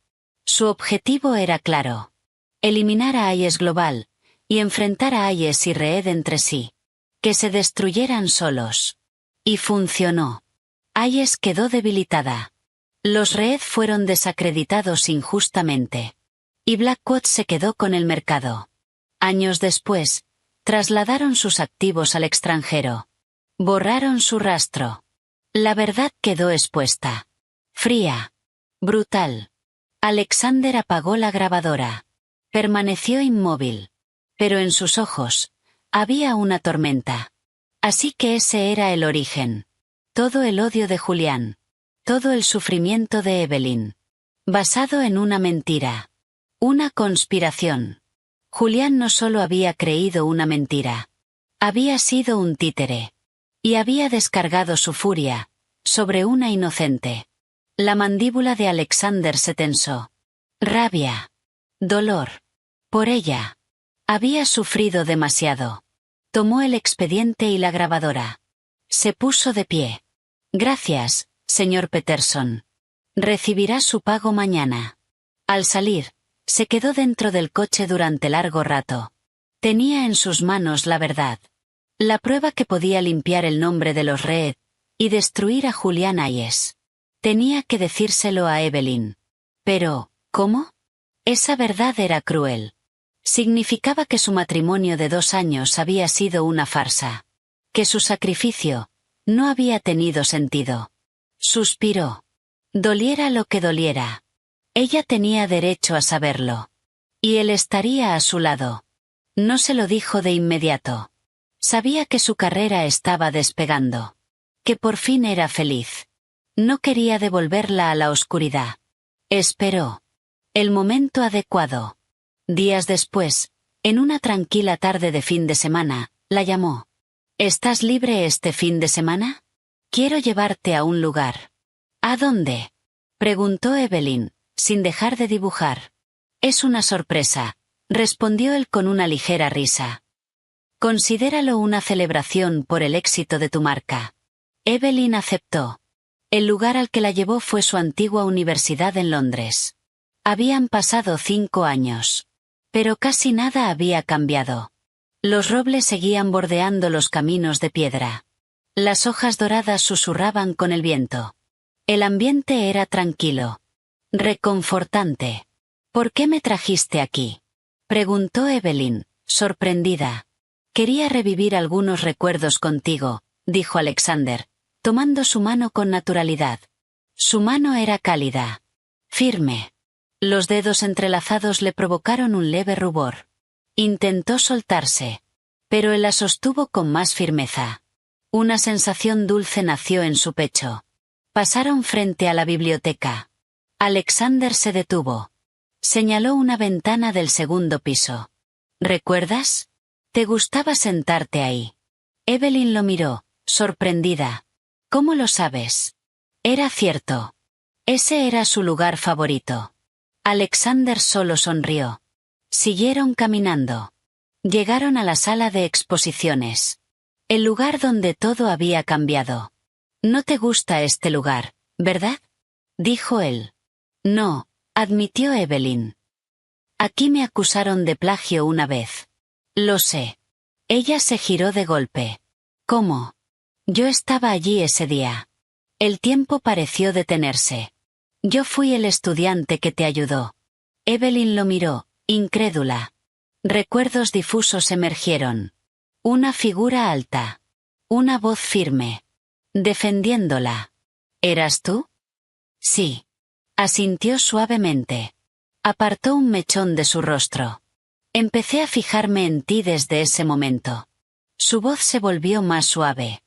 Su objetivo era claro. Eliminar a Hayes Global, y enfrentar a Hayes y Reed entre sí. Que se destruyeran solos. Y funcionó. Hayes quedó debilitada. Los Reed fueron desacreditados injustamente. Y Blackwood se quedó con el mercado. Años después, trasladaron sus activos al extranjero. Borraron su rastro. La verdad quedó expuesta. Fría. Brutal. Alexander apagó la grabadora. Permaneció inmóvil. Pero en sus ojos, había una tormenta. Así que ese era el origen. Todo el odio de Julián. Todo el sufrimiento de Evelyn. Basado en una mentira. Una conspiración. Julián no solo había creído una mentira. Había sido un títere. Y había descargado su furia sobre una inocente. La mandíbula de Alexander se tensó. Rabia. Dolor. Por ella. Había sufrido demasiado. Tomó el expediente y la grabadora. Se puso de pie. Gracias, señor Peterson. Recibirá su pago mañana. Al salir, se quedó dentro del coche durante largo rato. Tenía en sus manos la verdad. La prueba que podía limpiar el nombre de los Reed y destruir a Julián Hayes. Tenía que decírselo a Evelyn. Pero, ¿cómo? Esa verdad era cruel. Significaba que su matrimonio de 2 años había sido una farsa. Que su sacrificio no había tenido sentido. Suspiró. Doliera lo que doliera. Ella tenía derecho a saberlo. Y él estaría a su lado. No se lo dijo de inmediato. Sabía que su carrera estaba despegando. Que por fin era feliz. No quería devolverla a la oscuridad. Esperó. El momento adecuado. Días después, en una tranquila tarde de fin de semana, la llamó. ¿Estás libre este fin de semana? Quiero llevarte a un lugar. ¿A dónde? Preguntó Evelyn, sin dejar de dibujar. Es una sorpresa, respondió él con una ligera risa. Considéralo una celebración por el éxito de tu marca. Evelyn aceptó. El lugar al que la llevó fue su antigua universidad en Londres. Habían pasado 5 años. Pero casi nada había cambiado. Los robles seguían bordeando los caminos de piedra. Las hojas doradas susurraban con el viento. El ambiente era tranquilo. Reconfortante. ¿Por qué me trajiste aquí? Preguntó Evelyn, sorprendida. Quería revivir algunos recuerdos contigo, dijo Alexander, tomando su mano con naturalidad. Su mano era cálida. Firme. Los dedos entrelazados le provocaron un leve rubor. Intentó soltarse. Pero él la sostuvo con más firmeza. Una sensación dulce nació en su pecho. Pasaron frente a la biblioteca. Alexander se detuvo. Señaló una ventana del segundo piso. ¿Recuerdas? ¿Te gustaba sentarte ahí? Evelyn lo miró, sorprendida. ¿Cómo lo sabes? Era cierto. Ese era su lugar favorito. Alexander solo sonrió. Siguieron caminando. Llegaron a la sala de exposiciones. El lugar donde todo había cambiado. No te gusta este lugar, ¿verdad? Dijo él. No, admitió Evelyn. Aquí me acusaron de plagio una vez. Lo sé. Ella se giró de golpe. ¿Cómo? Yo estaba allí ese día. El tiempo pareció detenerse. Yo fui el estudiante que te ayudó. Evelyn lo miró, incrédula. Recuerdos difusos emergieron. Una figura alta. Una voz firme. Defendiéndola. ¿Eras tú? Sí. Asintió suavemente. Apartó un mechón de su rostro. Empecé a fijarme en ti desde ese momento. Su voz se volvió más suave.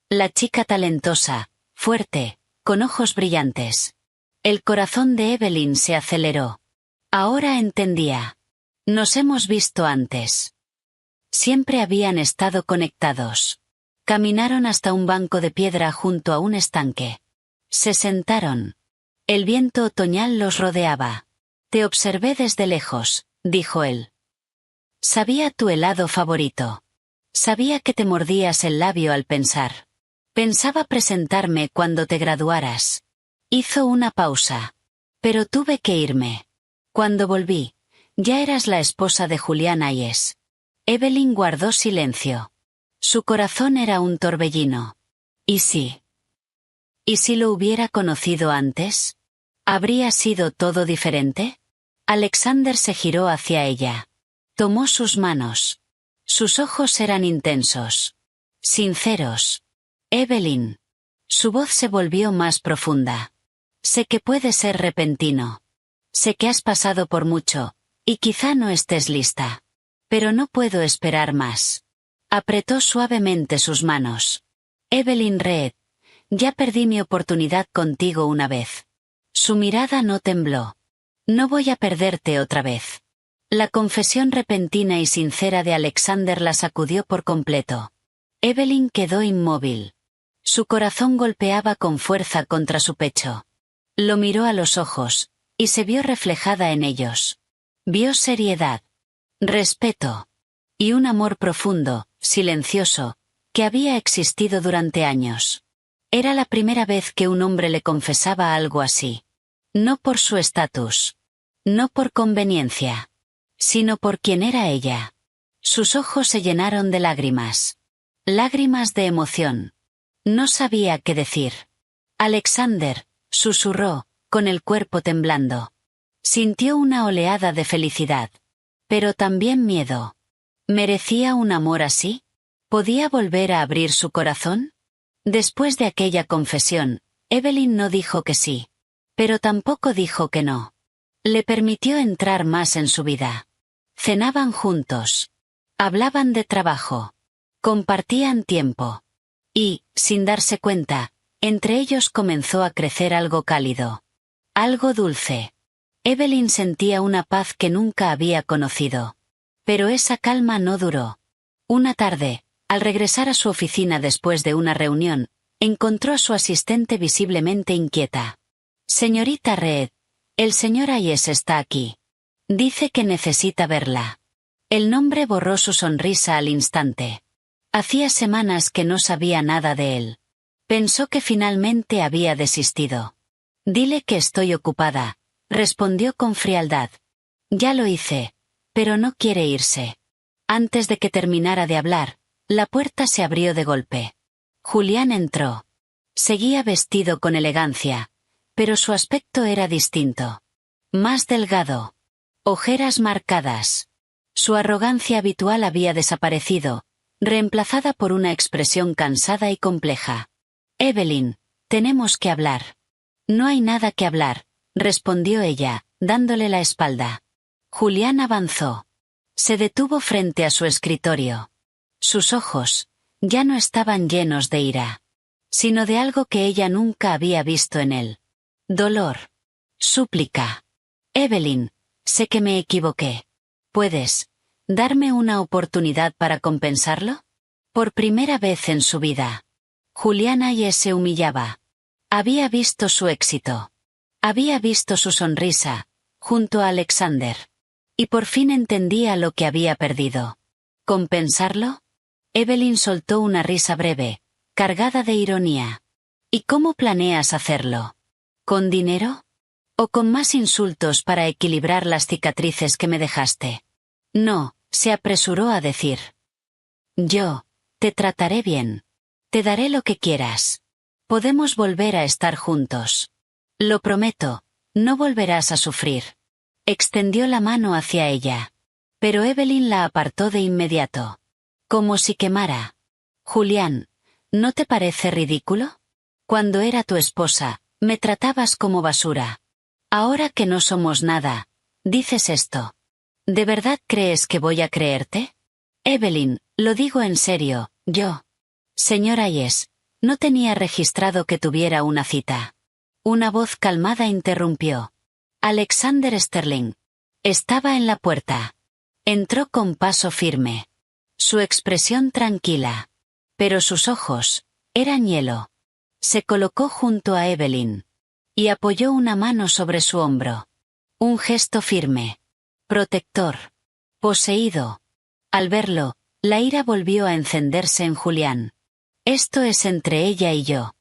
La chica talentosa, fuerte, con ojos brillantes. El corazón de Evelyn se aceleró. Ahora entendía. Nos hemos visto antes. Siempre habían estado conectados. Caminaron hasta un banco de piedra junto a un estanque. Se sentaron. El viento otoñal los rodeaba. Te observé desde lejos, dijo él. Sabía tu helado favorito. Sabía que te mordías el labio al pensar. Pensaba presentarme cuando te graduaras. Hizo una pausa. Pero tuve que irme. Cuando volví, ya eras la esposa de Julián Hayes. Evelyn guardó silencio. Su corazón era un torbellino. ¿Y si? ¿Y si lo hubiera conocido antes? ¿Habría sido todo diferente? Alexander se giró hacia ella. Tomó sus manos. Sus ojos eran intensos. Sinceros. Evelyn. Su voz se volvió más profunda. Sé que puede ser repentino. Sé que has pasado por mucho, y quizá no estés lista. Pero no puedo esperar más. Apretó suavemente sus manos. Evelyn Reed, ya perdí mi oportunidad contigo una vez. Su mirada no tembló. No voy a perderte otra vez. La confesión repentina y sincera de Alexander la sacudió por completo. Evelyn quedó inmóvil. Su corazón golpeaba con fuerza contra su pecho. Lo miró a los ojos, y se vio reflejada en ellos. Vio seriedad, respeto, y un amor profundo, silencioso, que había existido durante años. Era la primera vez que un hombre le confesaba algo así. No por su estatus. No por conveniencia. Sino por quien era ella. Sus ojos se llenaron de lágrimas. Lágrimas de emoción. No sabía qué decir. Alexander, susurró, con el cuerpo temblando. Sintió una oleada de felicidad. Pero también miedo. ¿Merecía un amor así? ¿Podía volver a abrir su corazón? Después de aquella confesión, Evelyn no dijo que sí. Pero tampoco dijo que no. Le permitió entrar más en su vida. Cenaban juntos. Hablaban de trabajo. Compartían tiempo. Y, sin darse cuenta, entre ellos comenzó a crecer algo cálido. Algo dulce. Evelyn sentía una paz que nunca había conocido. Pero esa calma no duró. Una tarde, al regresar a su oficina después de una reunión, encontró a su asistente visiblemente inquieta. Señorita Reed, el señor Hayes está aquí. Dice que necesita verla. El nombre borró su sonrisa al instante. Hacía semanas que no sabía nada de él. Pensó que finalmente había desistido. Dile que estoy ocupada, respondió con frialdad. Ya lo hice, pero no quiere irse. Antes de que terminara de hablar, la puerta se abrió de golpe. Julián entró. Seguía vestido con elegancia, pero su aspecto era distinto. Más delgado. Ojeras marcadas. Su arrogancia habitual había desaparecido, reemplazada por una expresión cansada y compleja. Evelyn, tenemos que hablar. No hay nada que hablar, respondió ella, dándole la espalda. Julián avanzó. Se detuvo frente a su escritorio. Sus ojos ya no estaban llenos de ira, sino de algo que ella nunca había visto en él. Dolor. Súplica. Evelyn, sé que me equivoqué. ¿Puedes darme una oportunidad para compensarlo? Por primera vez en su vida, Julián Hayes se humillaba. Había visto su éxito. Había visto su sonrisa, junto a Alexander. Y por fin entendía lo que había perdido. ¿Compensarlo? Evelyn soltó una risa breve, cargada de ironía. ¿Y cómo planeas hacerlo? ¿Con dinero? ¿O con más insultos para equilibrar las cicatrices que me dejaste? No, se apresuró a decir. Yo te trataré bien. Te daré lo que quieras. Podemos volver a estar juntos. Lo prometo, no volverás a sufrir. Extendió la mano hacia ella. Pero Evelyn la apartó de inmediato. Como si quemara. Julián, ¿no te parece ridículo? Cuando era tu esposa, me tratabas como basura. Ahora que no somos nada, dices esto. ¿De verdad crees que voy a creerte? Evelyn, lo digo en serio, yo. Señor Hayes, no tenía registrado que tuviera una cita. Una voz calmada interrumpió. Alexander Sterling. Estaba en la puerta. Entró con paso firme. Su expresión tranquila. Pero sus ojos eran hielo. Se colocó junto a Evelyn. Y apoyó una mano sobre su hombro. Un gesto firme. Protector. Poseído. Al verlo, la ira volvió a encenderse en Julián. Esto es entre ella y yo.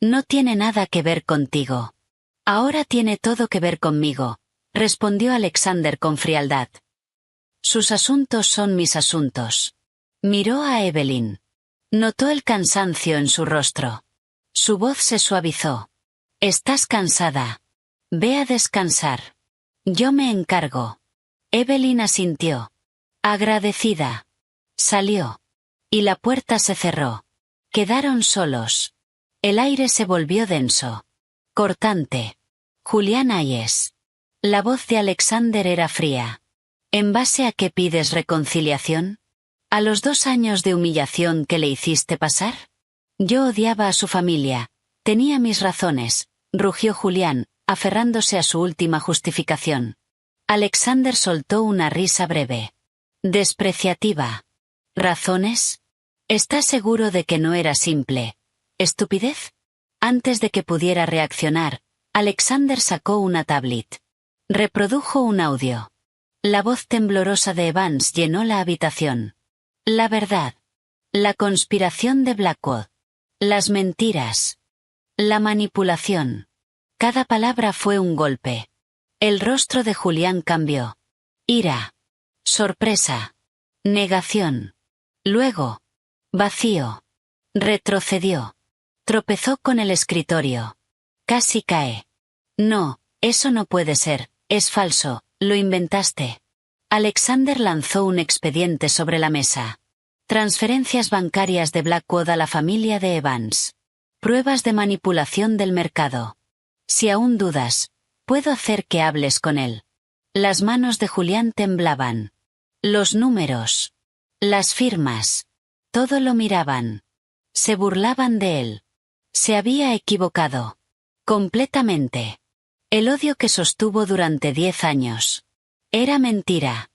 No tiene nada que ver contigo. Ahora tiene todo que ver conmigo, respondió Alexander con frialdad. Sus asuntos son mis asuntos. Miró a Evelyn. Notó el cansancio en su rostro. Su voz se suavizó. Estás cansada. Ve a descansar. Yo me encargo. Evelyn asintió. Agradecida. Salió. Y la puerta se cerró. Quedaron solos. El aire se volvió denso. Cortante. Julián Hayes. La voz de Alexander era fría. ¿En base a qué pides reconciliación? ¿A los 2 años de humillación que le hiciste pasar? Yo odiaba a su familia. Tenía mis razones, rugió Julián, aferrándose a su última justificación. Alexander soltó una risa breve. Despreciativa. ¿Razones? ¿Estás seguro de que no era simple estupidez? Antes de que pudiera reaccionar, Alexander sacó una tablet. Reprodujo un audio. La voz temblorosa de Evans llenó la habitación. La verdad. La conspiración de Blackwood. Las mentiras. La manipulación. Cada palabra fue un golpe. El rostro de Julián cambió. Ira. Sorpresa. Negación. Luego. Vacío. Retrocedió. Tropezó con el escritorio. Casi cae. No, eso no puede ser, es falso, lo inventaste. Alexander lanzó un expediente sobre la mesa. Transferencias bancarias de Blackwood a la familia de Evans. Pruebas de manipulación del mercado. Si aún dudas, puedo hacer que hables con él. Las manos de Julián temblaban. Los números. Las firmas. Todo lo miraban. Se burlaban de él. Se había equivocado. Completamente. El odio que sostuvo durante 10 años. Era mentira.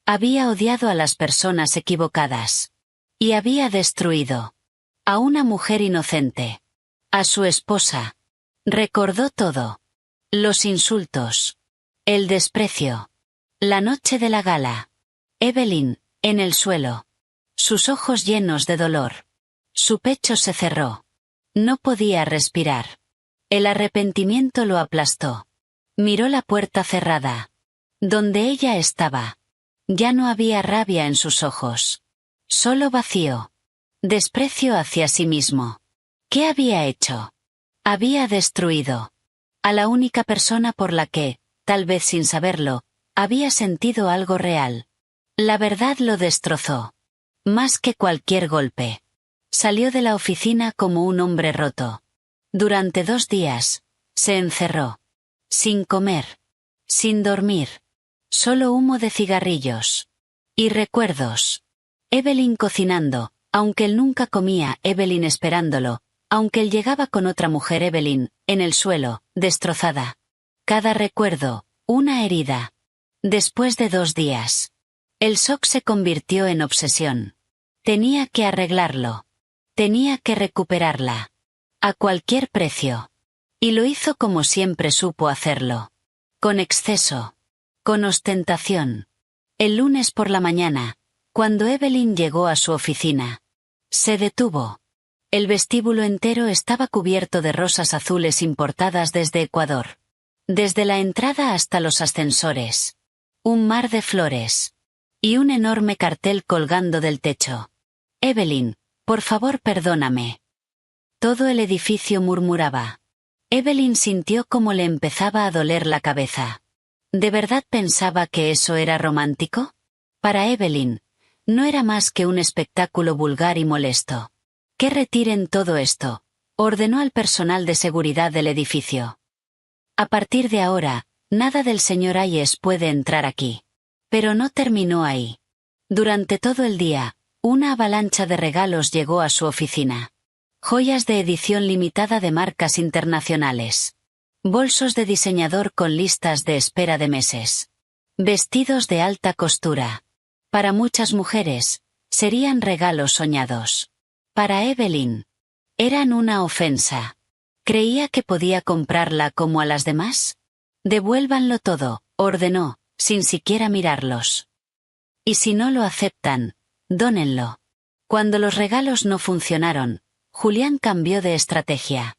Había odiado a las personas equivocadas. Y había destruido a una mujer inocente. A su esposa. Recordó todo. Los insultos. El desprecio. La noche de la gala. Evelyn, en el suelo. Sus ojos llenos de dolor. Su pecho se cerró. No podía respirar. El arrepentimiento lo aplastó. Miró la puerta cerrada. Donde ella estaba. Ya no había rabia en sus ojos. Solo vacío. Desprecio hacia sí mismo. ¿Qué había hecho? Había destruido a la única persona por la que, tal vez sin saberlo, había sentido algo real. La verdad lo destrozó. Más que cualquier golpe. Salió de la oficina como un hombre roto. Durante 2 días, se encerró. Sin comer. Sin dormir. Solo humo de cigarrillos. Y recuerdos. Evelyn cocinando, aunque él nunca comía, Evelyn esperándolo, aunque él llegaba con otra mujer, Evelyn, en el suelo, destrozada. Cada recuerdo, una herida. Después de 2 días. El shock se convirtió en obsesión. Tenía que arreglarlo. Tenía que recuperarla. A cualquier precio. Y lo hizo como siempre supo hacerlo. Con exceso. Con ostentación. El lunes por la mañana, cuando Evelyn llegó a su oficina. Se detuvo. El vestíbulo entero estaba cubierto de rosas azules importadas desde Ecuador. Desde la entrada hasta los ascensores. Un mar de flores. Y un enorme cartel colgando del techo. Evelyn, por favor perdóname. Todo el edificio murmuraba. Evelyn sintió como le empezaba a doler la cabeza. ¿De verdad pensaba que eso era romántico? Para Evelyn, no era más que un espectáculo vulgar y molesto. Que retiren todo esto, ordenó al personal de seguridad del edificio. A partir de ahora, nada del señor Hayes puede entrar aquí. Pero no terminó ahí. Durante todo el día, una avalancha de regalos llegó a su oficina. Joyas de edición limitada de marcas internacionales. Bolsos de diseñador con listas de espera de meses. Vestidos de alta costura. Para muchas mujeres, serían regalos soñados. Para Evelyn, eran una ofensa. ¿Creía que podía comprarla como a las demás? Devuélvanlo todo, ordenó, sin siquiera mirarlos. Y si no lo aceptan, dónenlo. Cuando los regalos no funcionaron, Julián cambió de estrategia.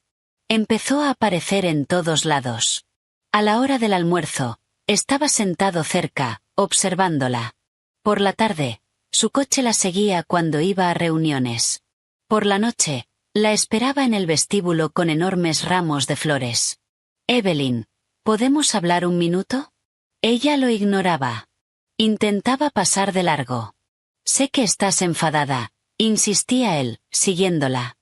Empezó a aparecer en todos lados. A la hora del almuerzo, estaba sentado cerca, observándola. Por la tarde, su coche la seguía cuando iba a reuniones. Por la noche, la esperaba en el vestíbulo con enormes ramos de flores. Evelyn, ¿podemos hablar un minuto? Ella lo ignoraba. Intentaba pasar de largo. Sé que estás enfadada, insistía él, siguiéndola.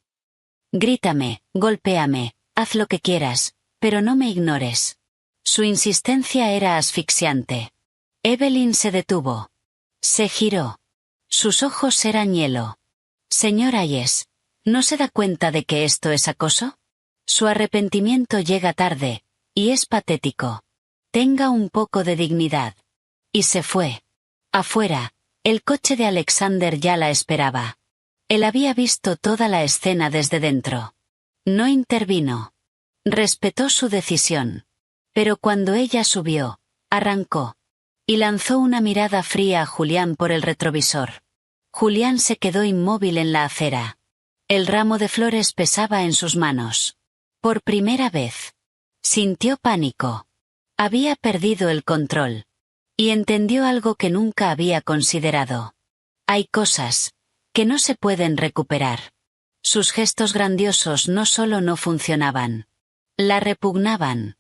Grítame, golpéame, haz lo que quieras, pero no me ignores. Su insistencia era asfixiante. Evelyn se detuvo. Se giró. Sus ojos eran hielo. Señor Hayes, ¿no se da cuenta de que esto es acoso? Su arrepentimiento llega tarde, y es patético. Tenga un poco de dignidad. Y se fue. Afuera, el coche de Alexander ya la esperaba. Él había visto toda la escena desde dentro. No intervino. Respetó su decisión. Pero cuando ella subió, arrancó. Y lanzó una mirada fría a Julián por el retrovisor. Julián se quedó inmóvil en la acera. El ramo de flores pesaba en sus manos. Por primera vez. Sintió pánico. Había perdido el control. Y entendió algo que nunca había considerado. Hay cosas que no se pueden recuperar. Sus gestos grandiosos no solo no funcionaban. La repugnaban.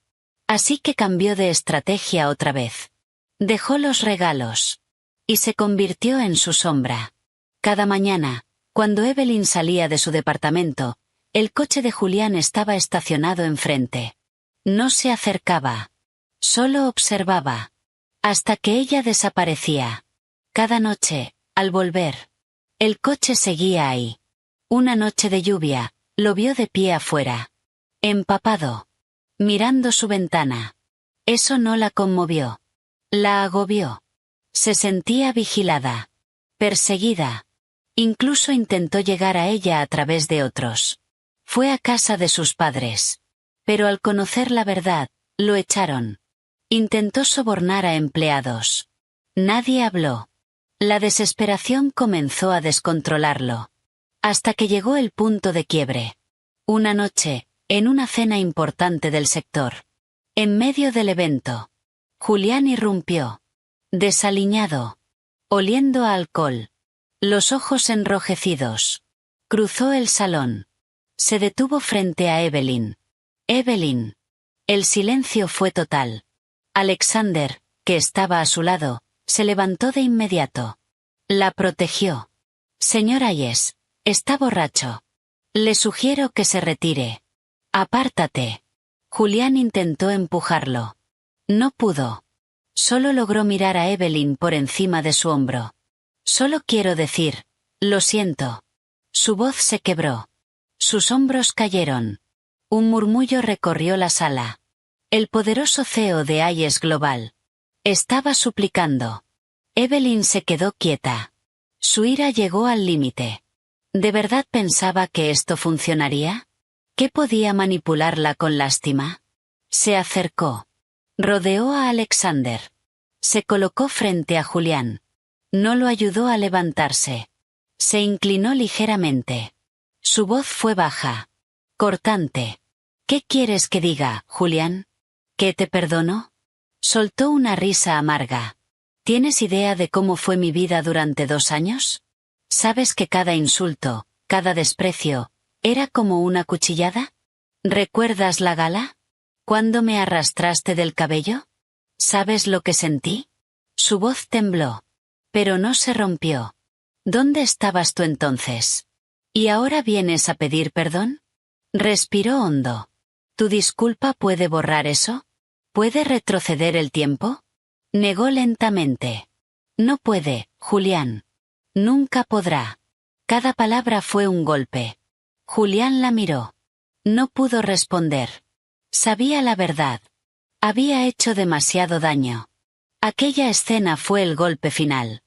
Así que cambió de estrategia otra vez. Dejó los regalos. Y se convirtió en su sombra. Cada mañana, cuando Evelyn salía de su departamento, el coche de Julián estaba estacionado enfrente. No se acercaba. Solo observaba. Hasta que ella desaparecía. Cada noche, al volver, el coche seguía ahí. Una noche de lluvia, lo vio de pie afuera. Empapado. Mirando su ventana. Eso no la conmovió. La agobió. Se sentía vigilada. Perseguida. Incluso intentó llegar a ella a través de otros. Fue a casa de sus padres. Pero al conocer la verdad, lo echaron. Intentó sobornar a empleados. Nadie habló. La desesperación comenzó a descontrolarlo. Hasta que llegó el punto de quiebre. Una noche, en una cena importante del sector. En medio del evento. Julián irrumpió. Desaliñado. Oliendo a alcohol. Los ojos enrojecidos. Cruzó el salón. Se detuvo frente a Evelyn. Evelyn. El silencio fue total. Alexander, que estaba a su lado, se levantó de inmediato. La protegió. Señora Yes, está borracho. Le sugiero que se retire. Apártate. Julián intentó empujarlo. No pudo. Solo logró mirar a Evelyn por encima de su hombro. Solo quiero decir, lo siento. Su voz se quebró. Sus hombros cayeron. Un murmullo recorrió la sala. El poderoso CEO de IES Global. Estaba suplicando. Evelyn se quedó quieta. Su ira llegó al límite. ¿De verdad pensaba que esto funcionaría? ¿Qué podía manipularla con lástima? Se acercó. Rodeó a Alexander. Se colocó frente a Julián. No lo ayudó a levantarse. Se inclinó ligeramente. Su voz fue baja. Cortante. ¿Qué quieres que diga, Julián? ¿Que te perdono? Soltó una risa amarga. ¿Tienes idea de cómo fue mi vida durante 2 años? ¿Sabes que cada insulto, cada desprecio, era como una cuchillada? ¿Recuerdas la gala? ¿Cuándo me arrastraste del cabello? ¿Sabes lo que sentí? Su voz tembló. Pero no se rompió. ¿Dónde estabas tú entonces? ¿Y ahora vienes a pedir perdón? Respiró hondo. ¿Tu disculpa puede borrar eso? ¿Puede retroceder el tiempo? Negó lentamente. No puede, Julián. Nunca podrá. Cada palabra fue un golpe. Julián la miró. No pudo responder. Sabía la verdad. Había hecho demasiado daño. Aquella escena fue el golpe final.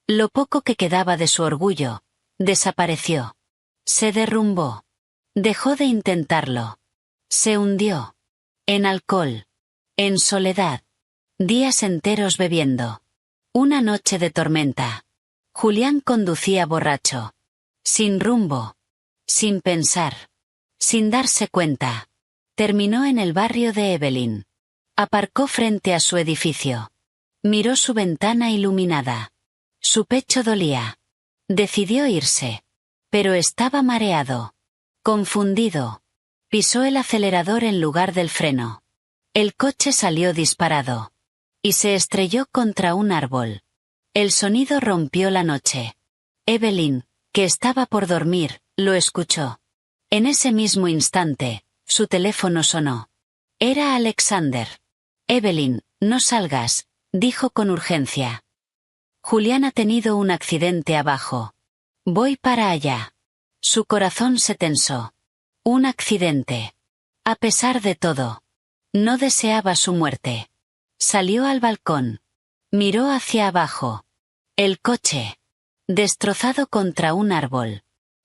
Lo poco que quedaba de su orgullo, desapareció. Se derrumbó. Dejó de intentarlo. Se hundió. En alcohol. En soledad. Días enteros bebiendo. Una noche de tormenta. Julián conducía borracho. Sin rumbo. Sin pensar. Sin darse cuenta. Terminó en el barrio de Evelyn. Aparcó frente a su edificio. Miró su ventana iluminada. Su pecho dolía. Decidió irse. Pero estaba mareado. Confundido. Pisó el acelerador en lugar del freno. El coche salió disparado. Y se estrelló contra un árbol. El sonido rompió la noche. Evelyn, que estaba por dormir, lo escuchó. En ese mismo instante, su teléfono sonó. Era Alexander. Evelyn, no salgas, dijo con urgencia. Julián ha tenido un accidente abajo. Voy para allá. Su corazón se tensó. Un accidente. A pesar de todo. No deseaba su muerte. Salió al balcón. Miró hacia abajo. El coche. Destrozado contra un árbol.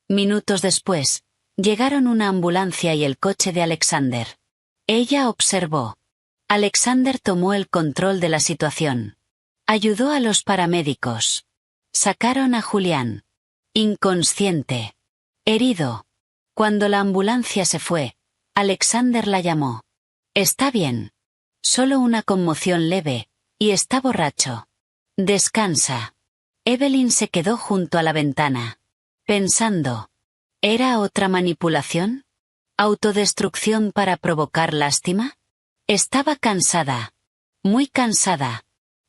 Minutos después, llegaron una ambulancia y el coche de Alexander. Ella observó. Alexander tomó el control de la situación. Ayudó a los paramédicos. Sacaron a Julián. Inconsciente. Herido. Cuando la ambulancia se fue, Alexander la llamó. Está bien. Solo una conmoción leve, y está borracho. Descansa. Evelyn se quedó junto a la ventana. Pensando. ¿Era otra manipulación? ¿Autodestrucción para provocar lástima? Estaba cansada. Muy cansada.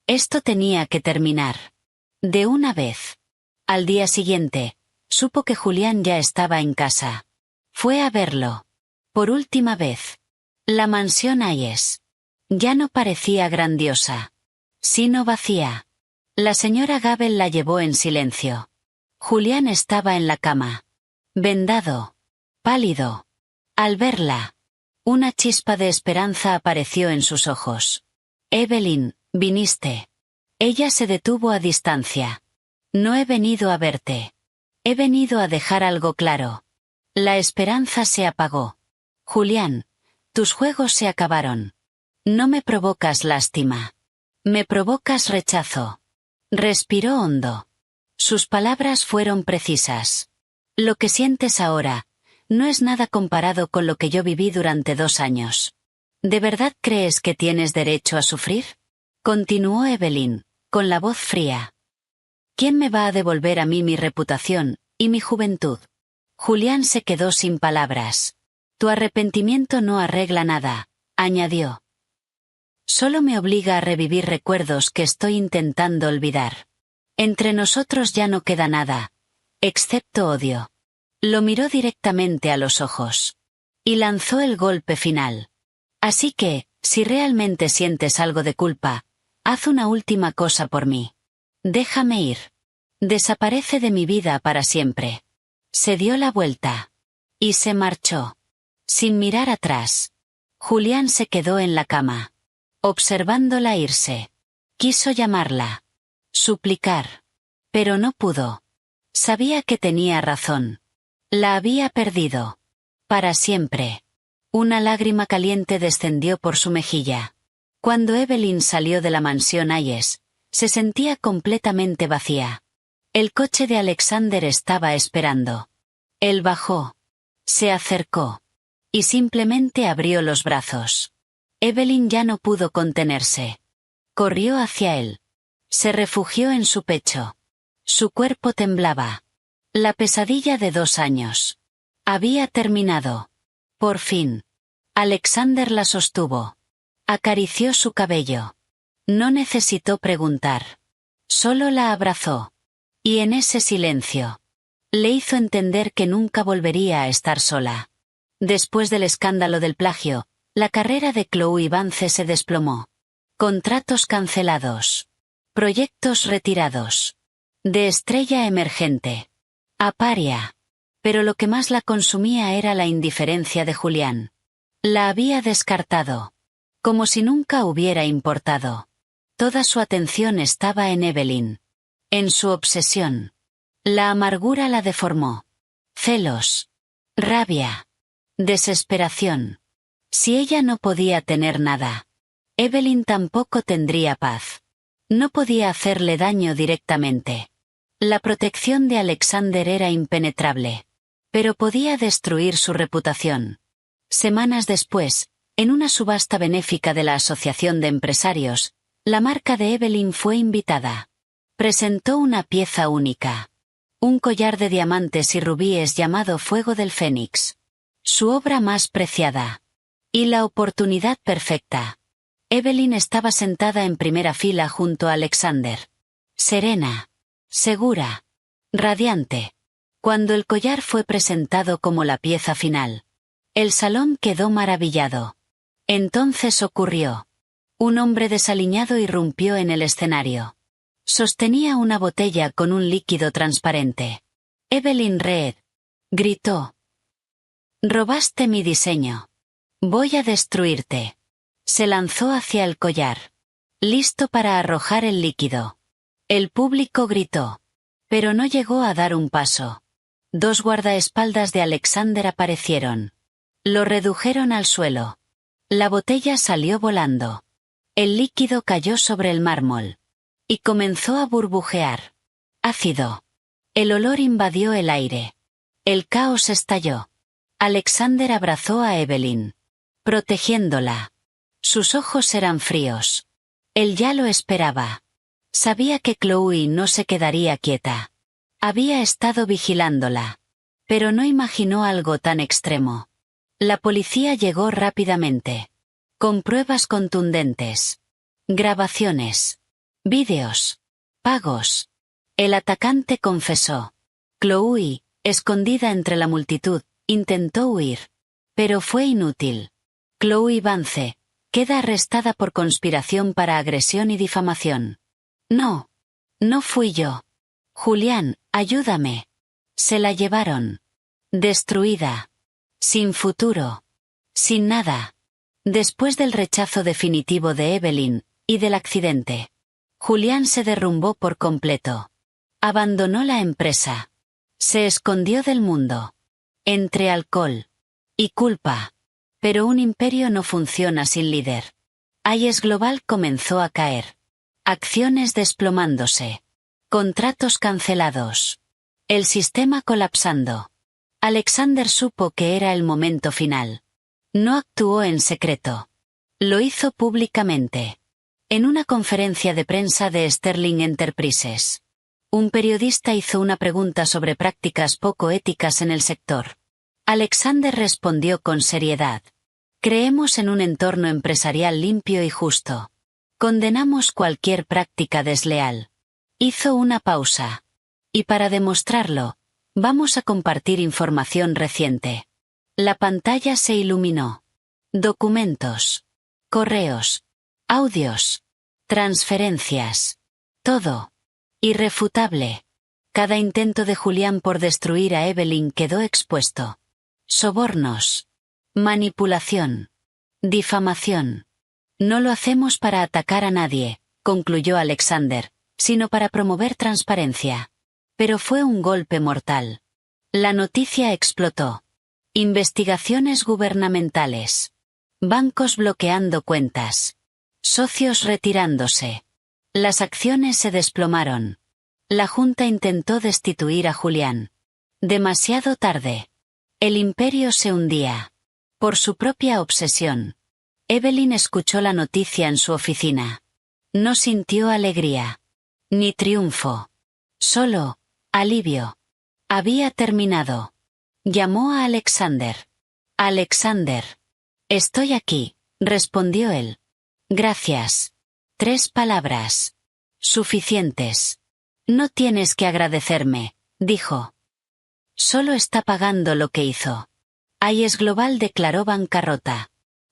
Esto tenía que terminar. De una vez. Al día siguiente, supo que Julián ya estaba en casa. Fue a verlo. Por última vez. La mansión IES. Ya no parecía grandiosa. Sino vacía. La señora Gabel la llevó en silencio. Julián estaba en la cama. Vendado. Pálido. Al verla, una chispa de esperanza apareció en sus ojos. Evelyn, viniste. Ella se detuvo a distancia. No he venido a verte. He venido a dejar algo claro. La esperanza se apagó. Julián, tus juegos se acabaron. No me provocas lástima. Me provocas rechazo. Respiró hondo. Sus palabras fueron precisas. Lo que sientes ahora no es nada comparado con lo que yo viví durante 2 años. ¿De verdad crees que tienes derecho a sufrir? Continuó Evelyn, con la voz fría. ¿Quién me va a devolver a mí mi reputación y mi juventud? Julián se quedó sin palabras. Tu arrepentimiento no arregla nada, añadió. Solo me obliga a revivir recuerdos que estoy intentando olvidar. Entre nosotros ya no queda nada, excepto odio. Lo miró directamente a los ojos. Y lanzó el golpe final. Así que, si realmente sientes algo de culpa, haz una última cosa por mí. Déjame ir. Desaparece de mi vida para siempre. Se dio la vuelta. Y se marchó. Sin mirar atrás. Julián se quedó en la cama. Observándola irse. Quiso llamarla. Suplicar. Pero no pudo. Sabía que tenía razón. La había perdido. Para siempre. Una lágrima caliente descendió por su mejilla. Cuando Evelyn salió de la mansión Hayes, se sentía completamente vacía. El coche de Alexander estaba esperando. Él bajó. Se acercó. Y simplemente abrió los brazos. Evelyn ya no pudo contenerse. Corrió hacia él. Se refugió en su pecho. Su cuerpo temblaba. La pesadilla de 2 años. Había terminado. Por fin. Alexander la sostuvo. Acarició su cabello. No necesitó preguntar. Solo la abrazó. Y en ese silencio, le hizo entender que nunca volvería a estar sola. Después del escándalo del plagio, la carrera de Chloe Vance se desplomó. Contratos cancelados. Proyectos retirados. De estrella emergente. A paria. Pero lo que más la consumía era la indiferencia de Julián. La había descartado. Como si nunca hubiera importado. Toda su atención estaba en Evelyn. En su obsesión. La amargura la deformó. Celos. Rabia. Desesperación. Si ella no podía tener nada, Evelyn tampoco tendría paz. No podía hacerle daño directamente. La protección de Alexander era impenetrable. Pero podía destruir su reputación. Semanas después, en una subasta benéfica de la Asociación de Empresarios, la marca de Evelyn fue invitada. Presentó una pieza única. Un collar de diamantes y rubíes llamado Fuego del Fénix. Su obra más preciada. Y la oportunidad perfecta. Evelyn estaba sentada en primera fila junto a Alexander. Serena. Segura. Radiante. Cuando el collar fue presentado como la pieza final, el salón quedó maravillado. Entonces ocurrió. Un hombre desaliñado irrumpió en el escenario. Sostenía una botella con un líquido transparente. Evelyn Reed. Gritó. Robaste mi diseño. Voy a destruirte. Se lanzó hacia el collar. Listo para arrojar el líquido. El público gritó. Pero no llegó a dar un paso. 2 guardaespaldas de Alexander aparecieron. Lo redujeron al suelo. La botella salió volando. El líquido cayó sobre el mármol. Y comenzó a burbujear. Ácido. El olor invadió el aire. El caos estalló. Alexander abrazó a Evelyn. Protegiéndola. Sus ojos eran fríos. Él ya lo esperaba. Sabía que Chloe no se quedaría quieta. Había estado vigilándola. Pero no imaginó algo tan extremo. La policía llegó rápidamente. Con pruebas contundentes. Grabaciones. Vídeos. Pagos. El atacante confesó. Chloe, escondida entre la multitud, intentó huir. Pero fue inútil. Chloe Vance queda arrestada por conspiración para agresión y difamación. No. No fui yo. Julián, ayúdame. Se la llevaron. Destruida. Sin futuro. Sin nada. Después del rechazo definitivo de Evelyn, Y del accidente. Julián se derrumbó por completo. Abandonó la empresa. Se escondió del mundo. Entre alcohol y culpa. Pero un imperio no funciona sin líder. AES Global comenzó a caer. Acciones desplomándose. Contratos cancelados. El sistema colapsando. Alexander supo que era el momento final. No actuó en secreto. Lo hizo públicamente. En una conferencia de prensa de Sterling Enterprises. Un periodista hizo una pregunta sobre prácticas poco éticas en el sector. Alexander respondió con seriedad. Creemos en un entorno empresarial limpio y justo. Condenamos cualquier práctica desleal. Hizo una pausa. Y para demostrarlo, vamos a compartir información reciente. La pantalla se iluminó. Documentos. Correos. Audios. Transferencias. Todo. Irrefutable. Cada intento de Julián por destruir a Evelyn quedó expuesto. Sobornos. Manipulación. Difamación. No lo hacemos para atacar a nadie, concluyó Alexander, sino para promover transparencia. Pero fue un golpe mortal. La noticia explotó. Investigaciones gubernamentales. Bancos bloqueando cuentas. Socios retirándose. Las acciones se desplomaron. La Junta intentó destituir a Julián. Demasiado tarde. El imperio se hundía. Por su propia obsesión. Evelyn escuchó la noticia en su oficina. No sintió alegría. Ni triunfo. Solo alivio. Había terminado. Llamó a Alexander. Alexander. Estoy aquí, respondió él. Gracias. 3 palabras. Suficientes. No tienes que agradecerme, dijo. Solo está pagando lo que hizo. AES Global declaró bancarrota.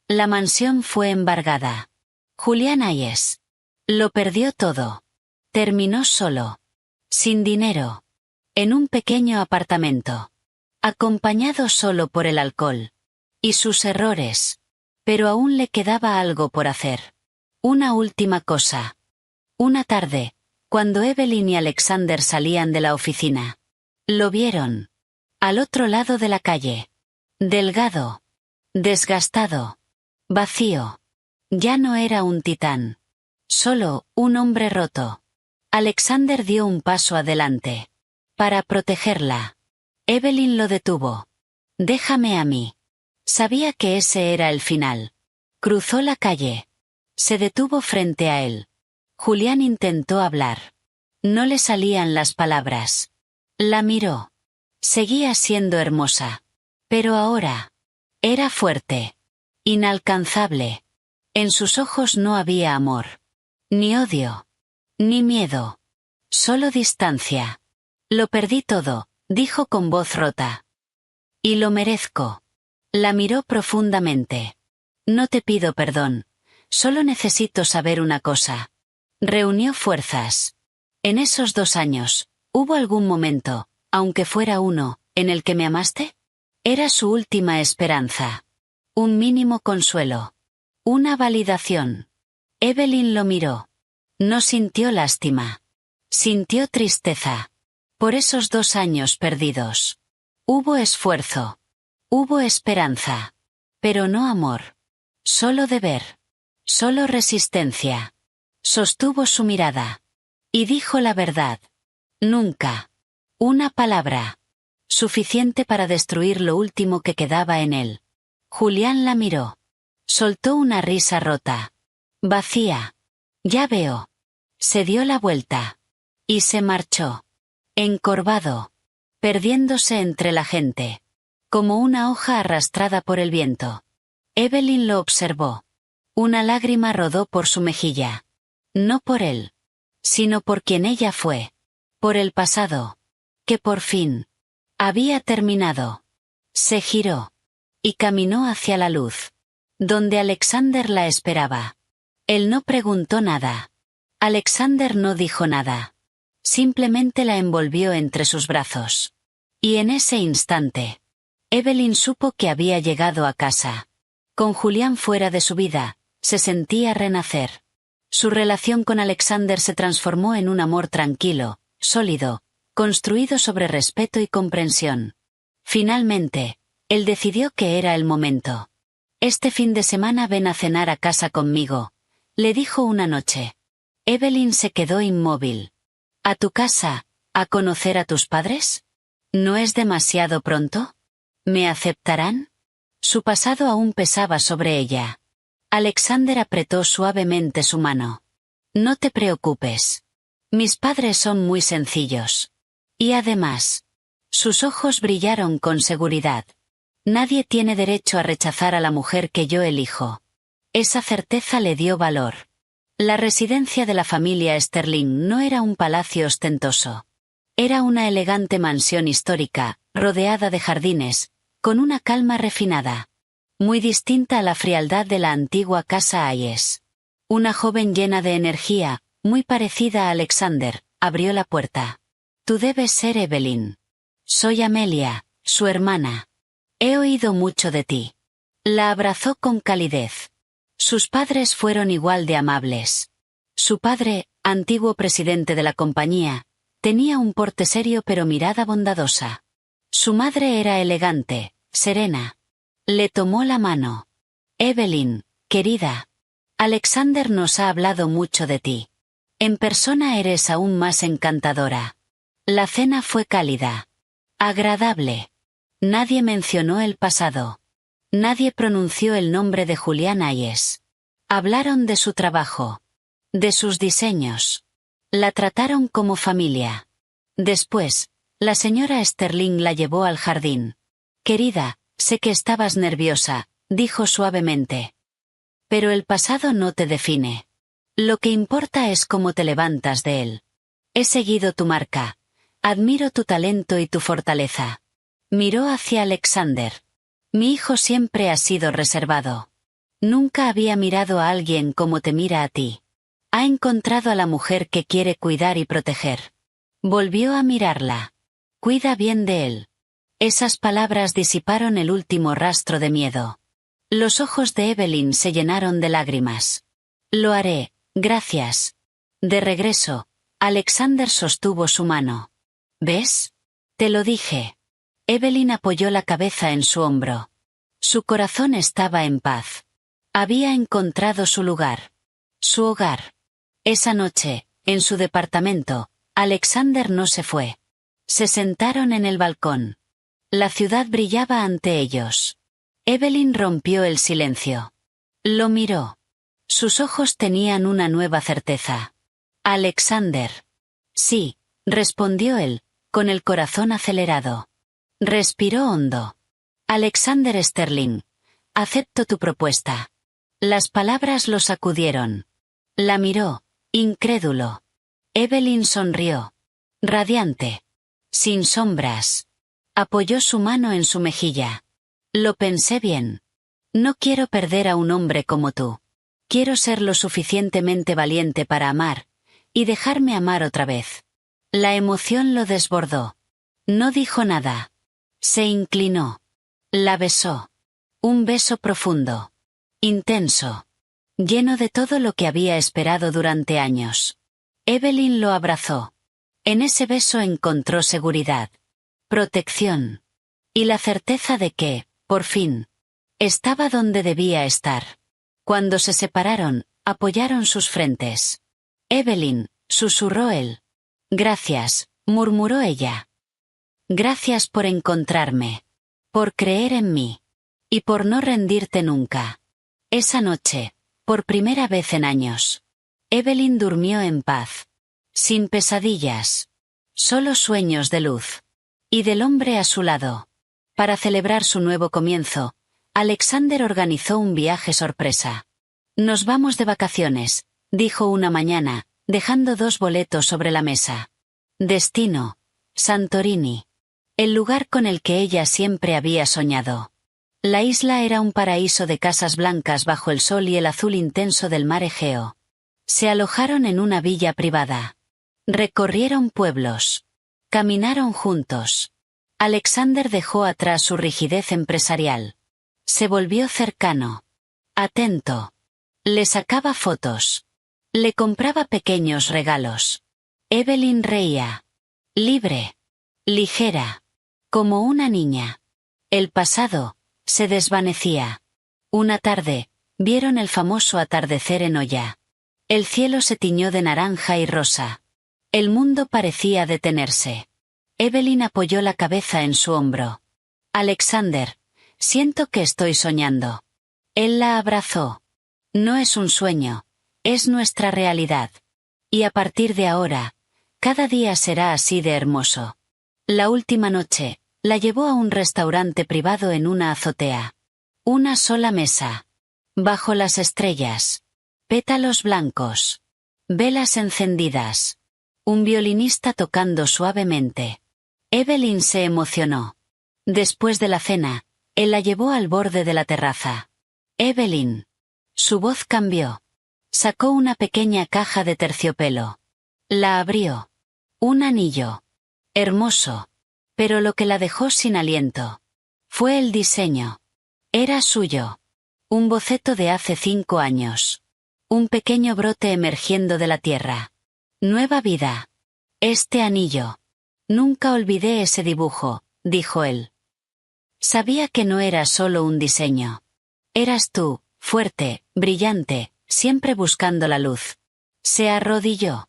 La mansión fue embargada. Julián AES. Lo perdió todo. Terminó solo. Sin dinero. En un pequeño apartamento. Acompañado solo por el alcohol. Y sus errores. Pero aún le quedaba algo por hacer. Una última cosa. Una tarde, cuando Evelyn y Alexander salían de la oficina. Lo vieron. Al otro lado de la calle. Delgado. Desgastado. Vacío. Ya no era un titán. Solo un hombre roto. Alexander dio un paso adelante. Para protegerla. Evelyn lo detuvo. Déjame a mí. Sabía que ese era el final. Cruzó la calle. Se detuvo frente a él. Julián intentó hablar. No le salían las palabras. La miró. Seguía siendo hermosa. Pero ahora. Era fuerte. Inalcanzable. En sus ojos no había amor. Ni odio. Ni miedo. Solo distancia. Lo perdí todo, dijo con voz rota. Y lo merezco. La miró profundamente. No te pido perdón. Solo necesito saber una cosa. Reunió fuerzas. En esos 2 años, ¿hubo algún momento, aunque fuera uno, en el que me amaste? Era su última esperanza. Un mínimo consuelo. Una validación. Evelyn lo miró. No sintió lástima. Sintió tristeza. Por esos 2 años perdidos. Hubo esfuerzo. Hubo esperanza. Pero no amor. Solo deber. Solo resistencia. Sostuvo su mirada. Y dijo la verdad. Nunca. Una palabra. Suficiente para destruir lo último que quedaba en él. Julián la miró. Soltó una risa rota. Vacía. Ya veo. Se dio la vuelta. Y se marchó. Encorvado. Perdiéndose entre la gente. Como una hoja arrastrada por el viento. Evelyn lo observó. Una lágrima rodó por su mejilla. No por él. Sino por quien ella fue. Por el pasado. Que por fin. Había terminado. Se giró. Y caminó hacia la luz. Donde Alexander la esperaba. Él no preguntó nada. Alexander no dijo nada. Simplemente la envolvió entre sus brazos. Y en ese instante, Evelyn supo que había llegado a casa. Con Julián fuera de su vida, se sentía renacer. Su relación con Alexander se transformó en un amor tranquilo, sólido, construido sobre respeto y comprensión. Finalmente, él decidió que era el momento. «Este fin de semana ven a cenar a casa conmigo», le dijo una noche. Evelyn se quedó inmóvil. «¿A tu casa? ¿A conocer a tus padres? ¿No es demasiado pronto? ¿Me aceptarán?» Su pasado aún pesaba sobre ella. Alexander apretó suavemente su mano. «No te preocupes. Mis padres son muy sencillos. Y además...» Sus ojos brillaron con seguridad. «Nadie tiene derecho a rechazar a la mujer que yo elijo». Esa certeza le dio valor. La residencia de la familia Sterling no era un palacio ostentoso. Era una elegante mansión histórica, rodeada de jardines, con una calma refinada. Muy distinta a la frialdad de la antigua casa Hayes. Una joven llena de energía, muy parecida a Alexander, abrió la puerta. «Tú debes ser Evelyn. Soy Amelia, su hermana. He oído mucho de ti». La abrazó con calidez. Sus padres fueron igual de amables. Su padre, antiguo presidente de la compañía, tenía un porte serio pero mirada bondadosa. Su madre era elegante, serena. Le tomó la mano. «Evelyn, querida. Alexander nos ha hablado mucho de ti. En persona eres aún más encantadora». La cena fue cálida. Agradable. Nadie mencionó el pasado. Nadie pronunció el nombre de Julián Hayes. Hablaron de su trabajo. De sus diseños. La trataron como familia. Después, la señora Sterling la llevó al jardín. «Querida, sé que estabas nerviosa», dijo suavemente. «Pero el pasado no te define. Lo que importa es cómo te levantas de él. He seguido tu marca. Admiro tu talento y tu fortaleza». Miró hacia Alexander. «Mi hijo siempre ha sido reservado. Nunca había mirado a alguien como te mira a ti. Ha encontrado a la mujer que quiere cuidar y proteger». Volvió a mirarla. «Cuida bien de él». Esas palabras disiparon el último rastro de miedo. Los ojos de Evelyn se llenaron de lágrimas. «Lo haré, gracias». De regreso, Alexander sostuvo su mano. «¿Ves? Te lo dije». Evelyn apoyó la cabeza en su hombro. Su corazón estaba en paz. Había encontrado su lugar. Su hogar. Esa noche, en su departamento, Alexander no se fue. Se sentaron en el balcón. La ciudad brillaba ante ellos. Evelyn rompió el silencio. Lo miró. Sus ojos tenían una nueva certeza. «Alexander». «Sí», respondió él, con el corazón acelerado. Respiró hondo. «Alexander Sterling, acepto tu propuesta». Las palabras lo sacudieron. La miró, incrédulo. Evelyn sonrió. Radiante. Sin sombras. Apoyó su mano en su mejilla. «Lo pensé bien. No quiero perder a un hombre como tú. Quiero ser lo suficientemente valiente para amar, y dejarme amar otra vez». La emoción lo desbordó. No dijo nada. Se inclinó. La besó. Un beso profundo. Intenso. Lleno de todo lo que había esperado durante años. Evelyn lo abrazó. En ese beso encontró seguridad. Protección. Y la certeza de que, por fin, estaba donde debía estar. Cuando se separaron, apoyaron sus frentes. «Evelyn», susurró él. «Gracias», murmuró ella. «Gracias por encontrarme. Por creer en mí. Y por no rendirte nunca». Esa noche, por primera vez en años, Evelyn durmió en paz. Sin pesadillas. Solo sueños de luz. Y del hombre a su lado. Para celebrar su nuevo comienzo, Alexander organizó un viaje sorpresa. «Nos vamos de vacaciones», dijo una mañana, dejando 2 boletos sobre la mesa. Destino: Santorini. El lugar con el que ella siempre había soñado. La isla era un paraíso de casas blancas bajo el sol y el azul intenso del mar Egeo. Se alojaron en una villa privada. Recorrieron pueblos. Caminaron juntos. Alexander dejó atrás su rigidez empresarial. Se volvió cercano. Atento. Le sacaba fotos. Le compraba pequeños regalos. Evelyn reía. Libre. Ligera. Como una niña. El pasado se desvanecía. Una tarde, vieron el famoso atardecer en Oya. El cielo se tiñó de naranja y rosa. El mundo parecía detenerse. Evelyn apoyó la cabeza en su hombro. Alexander, siento que estoy soñando. Él la abrazó. No es un sueño, es nuestra realidad. Y a partir de ahora, cada día será así de hermoso. La última noche, la llevó a un restaurante privado en una azotea. Una sola mesa. Bajo las estrellas. Pétalos blancos. Velas encendidas. Un violinista tocando suavemente. Evelyn se emocionó. Después de la cena, él la llevó al borde de la terraza. Evelyn. Su voz cambió. Sacó una pequeña caja de terciopelo. La abrió. Un anillo. Hermoso. Pero lo que la dejó sin aliento fue el diseño. Era suyo. Un boceto de hace 5 años. Un pequeño brote emergiendo de la tierra. Nueva vida. Este anillo. Nunca olvidé ese dibujo, dijo él. Sabía que no era solo un diseño. Eras tú, fuerte, brillante, siempre buscando la luz. Se arrodilló.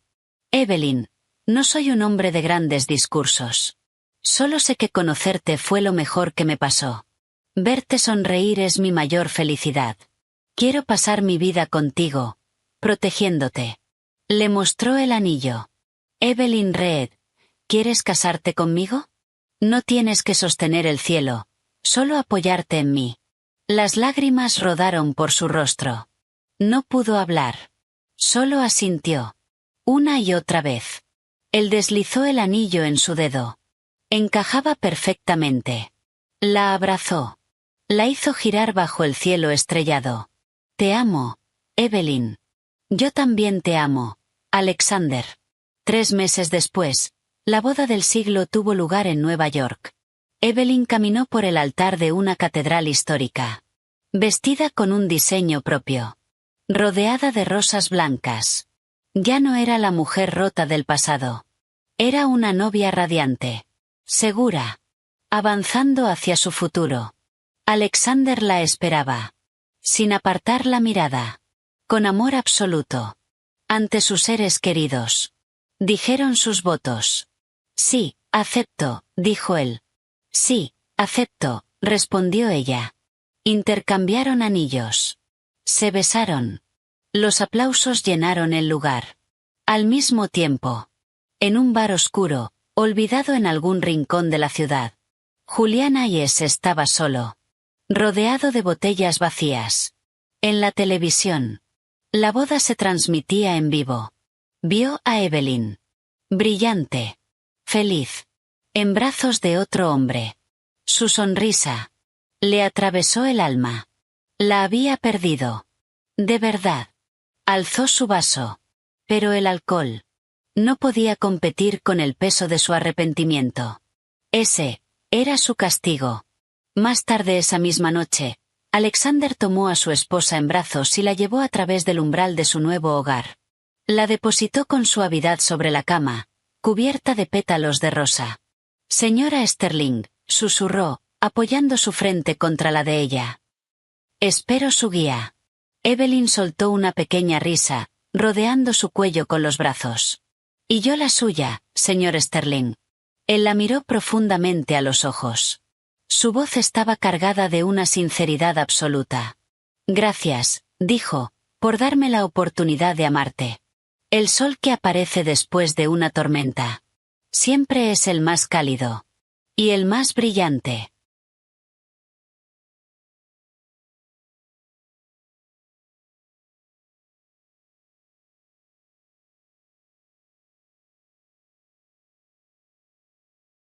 Evelyn, no soy un hombre de grandes discursos. Solo sé que conocerte fue lo mejor que me pasó. Verte sonreír es mi mayor felicidad. Quiero pasar mi vida contigo, protegiéndote. Le mostró el anillo. Evelyn Reed, ¿quieres casarte conmigo? No tienes que sostener el cielo, solo apoyarte en mí. Las lágrimas rodaron por su rostro. No pudo hablar. Solo asintió. Una y otra vez. Él deslizó el anillo en su dedo. Encajaba perfectamente. La abrazó. La hizo girar bajo el cielo estrellado. Te amo, Evelyn. Yo también te amo, Alexander. 3 meses después, la boda del siglo tuvo lugar en Nueva York. Evelyn caminó por el altar de una catedral histórica. Vestida con un diseño propio. Rodeada de rosas blancas. Ya no era la mujer rota del pasado. Era una novia radiante. Segura. Avanzando hacia su futuro. Alexander la esperaba. Sin apartar la mirada. Con amor absoluto. Ante sus seres queridos. Dijeron sus votos. Sí, acepto, dijo él. Sí, acepto, respondió ella. Intercambiaron anillos. Se besaron. Los aplausos llenaron el lugar. Al mismo tiempo. En un bar oscuro, olvidado en algún rincón de la ciudad. Julián Hayes estaba solo. Rodeado de botellas vacías. En la televisión. La boda se transmitía en vivo. Vio a Evelyn. Brillante. Feliz. En brazos de otro hombre. Su sonrisa. Le atravesó el alma. La había perdido. De verdad. Alzó su vaso. Pero el alcohol. No podía competir con el peso de su arrepentimiento. Ese era su castigo. Más tarde esa misma noche, Alexander tomó a su esposa en brazos y la llevó a través del umbral de su nuevo hogar. La depositó con suavidad sobre la cama, cubierta de pétalos de rosa. Señora Sterling, susurró, apoyando su frente contra la de ella. Espero su guía. Evelyn soltó una pequeña risa, rodeando su cuello con los brazos. Y yo la suya, señor Sterling. Él la miró profundamente a los ojos. Su voz estaba cargada de una sinceridad absoluta. Gracias, dijo, por darme la oportunidad de amarte. El sol que aparece después de una tormenta. Siempre es el más cálido. Y el más brillante.